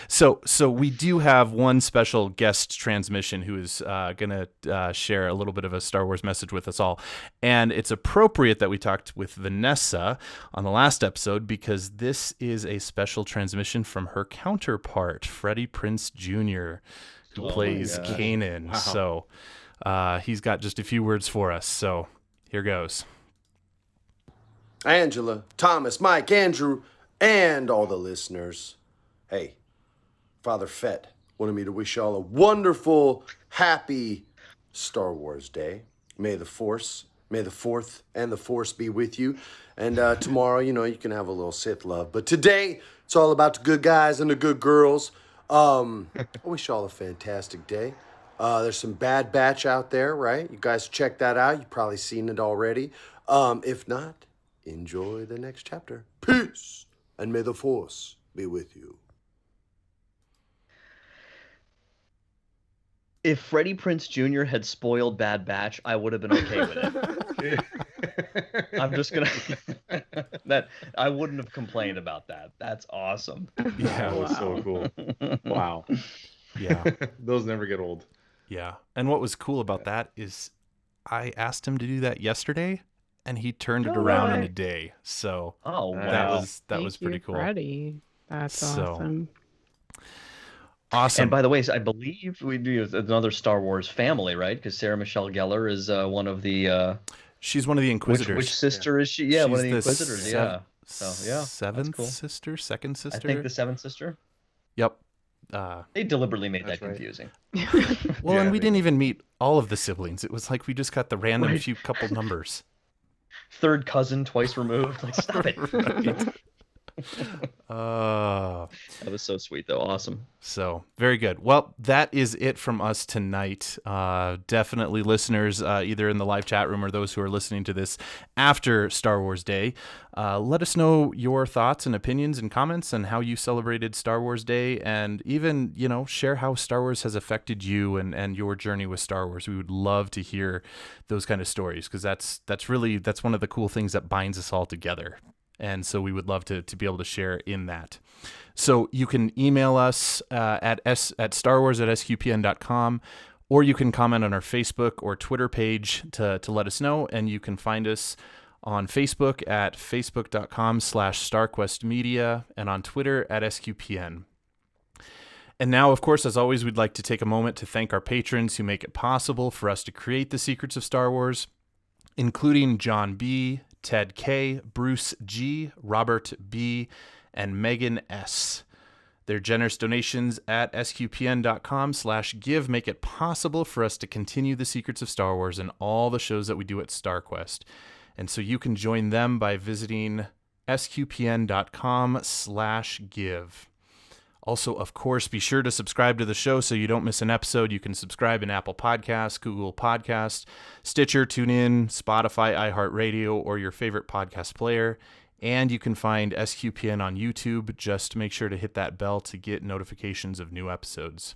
so we do have one special guest transmission who is going to share a little bit of a Star Wars message with us all. And it's appropriate that we talked with Vanessa on the last episode, because this is a special transmission from her counterpart, Freddie Prinze Jr., who plays Kanan. Wow. So he's got just a few words for us. So here goes. Angela, Thomas, Mike, Andrew, and all the listeners. Hey, Father Fett wanted me to wish y'all a wonderful, happy Star Wars Day. May the 4th, and the Force be with you. And tomorrow, you can have a little Sith love. But today, it's all about the good guys and the good girls. I wish y'all a fantastic day. There's some Bad Batch out there, right? You guys check that out. You've probably seen it already. If not, enjoy the next chapter. Peace, and may the Force be with you. If Freddie Prinze Jr. had spoiled Bad Batch, I would have been okay with it. I'm just gonna that I wouldn't have complained about that. That's awesome. Yeah, That was so cool. Wow. yeah, Those never get old. yeah. And what was cool about that is I asked him to do that yesterday, and he turned it around in a day. So Oh that wow. was Thank pretty you, cool. Freddie. That's So- awesome. Awesome. And by the way, I believe we do another Star Wars family, right? Because Sarah Michelle Gellar is one of the She's one of the Inquisitors. which sister is she? Yeah, one of the She's Inquisitors. Yeah. So yeah, seventh cool. sister, second I sister. think the seventh sister. Yep. They deliberately made That's that right. confusing. Well, Yeah, and we they didn't even meet all of the siblings. It was like we just got the random Right. few couple numbers. Third cousin, twice removed. Like, stop it. Right. That was so sweet, though. Awesome. So very good. Well, that is it from us tonight. Definitely listeners, either in the live chat room or those who are listening to this after Star Wars Day, let us know your thoughts and opinions and comments and how you celebrated Star Wars Day, and even, share how Star Wars has affected you and your journey with Star Wars. We would love to hear those kind of stories, because that's one of the cool things that binds us all together. And so we would love to be able to share in that. So you can email us at starwars@sqpn.com, or you can comment on our Facebook or Twitter page to let us know. And you can find us on Facebook at facebook.com/StarQuestMedia and on Twitter at SQPN. And now, of course, as always, we'd like to take a moment to thank our patrons who make it possible for us to create the Secrets of Star Wars, including John B., Ted K., Bruce G., Robert B., and Megan S. Their generous donations at sqpn.com/give make it possible for us to continue the Secrets of Star Wars and all the shows that we do at StarQuest. And so you can join them by visiting sqpn.com/give. Also, of course, be sure to subscribe to the show so you don't miss an episode. You can subscribe in Apple Podcasts, Google Podcasts, Stitcher, TuneIn, Spotify, iHeartRadio, or your favorite podcast player. And you can find SQPN on YouTube. Just make sure to hit that bell to get notifications of new episodes.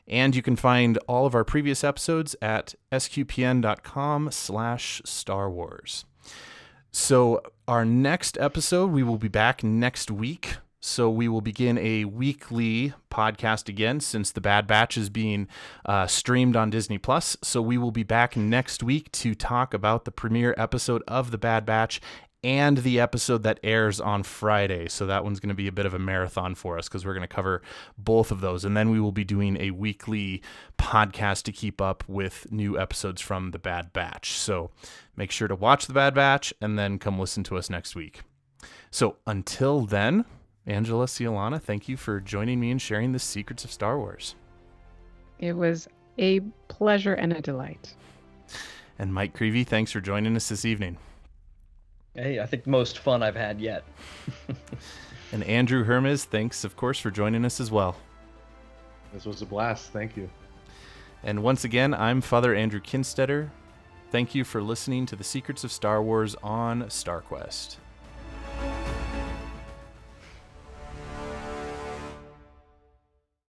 And you can find all of our previous episodes at sqpn.com/Star Wars. So our next episode, we will be back next week. So we will begin a weekly podcast again, since The Bad Batch is being streamed on Disney+. So we will be back next week to talk about the premiere episode of The Bad Batch and the episode that airs on Friday. So that one's going to be a bit of a marathon for us, because we're going to cover both of those. And then we will be doing a weekly podcast to keep up with new episodes from The Bad Batch. So make sure to watch The Bad Batch and then come listen to us next week. So until then, Angela Ciolana, thank you for joining me and sharing the Secrets of Star Wars. It was a pleasure and a delight. And Mike Creevy, thanks for joining us this evening. Hey, I think the most fun I've had yet. And Andrew Hermes, thanks, of course, for joining us as well. This was a blast. Thank you. And once again, I'm Father Andrew Kinstetter. Thank you for listening to the Secrets of Star Wars on StarQuest.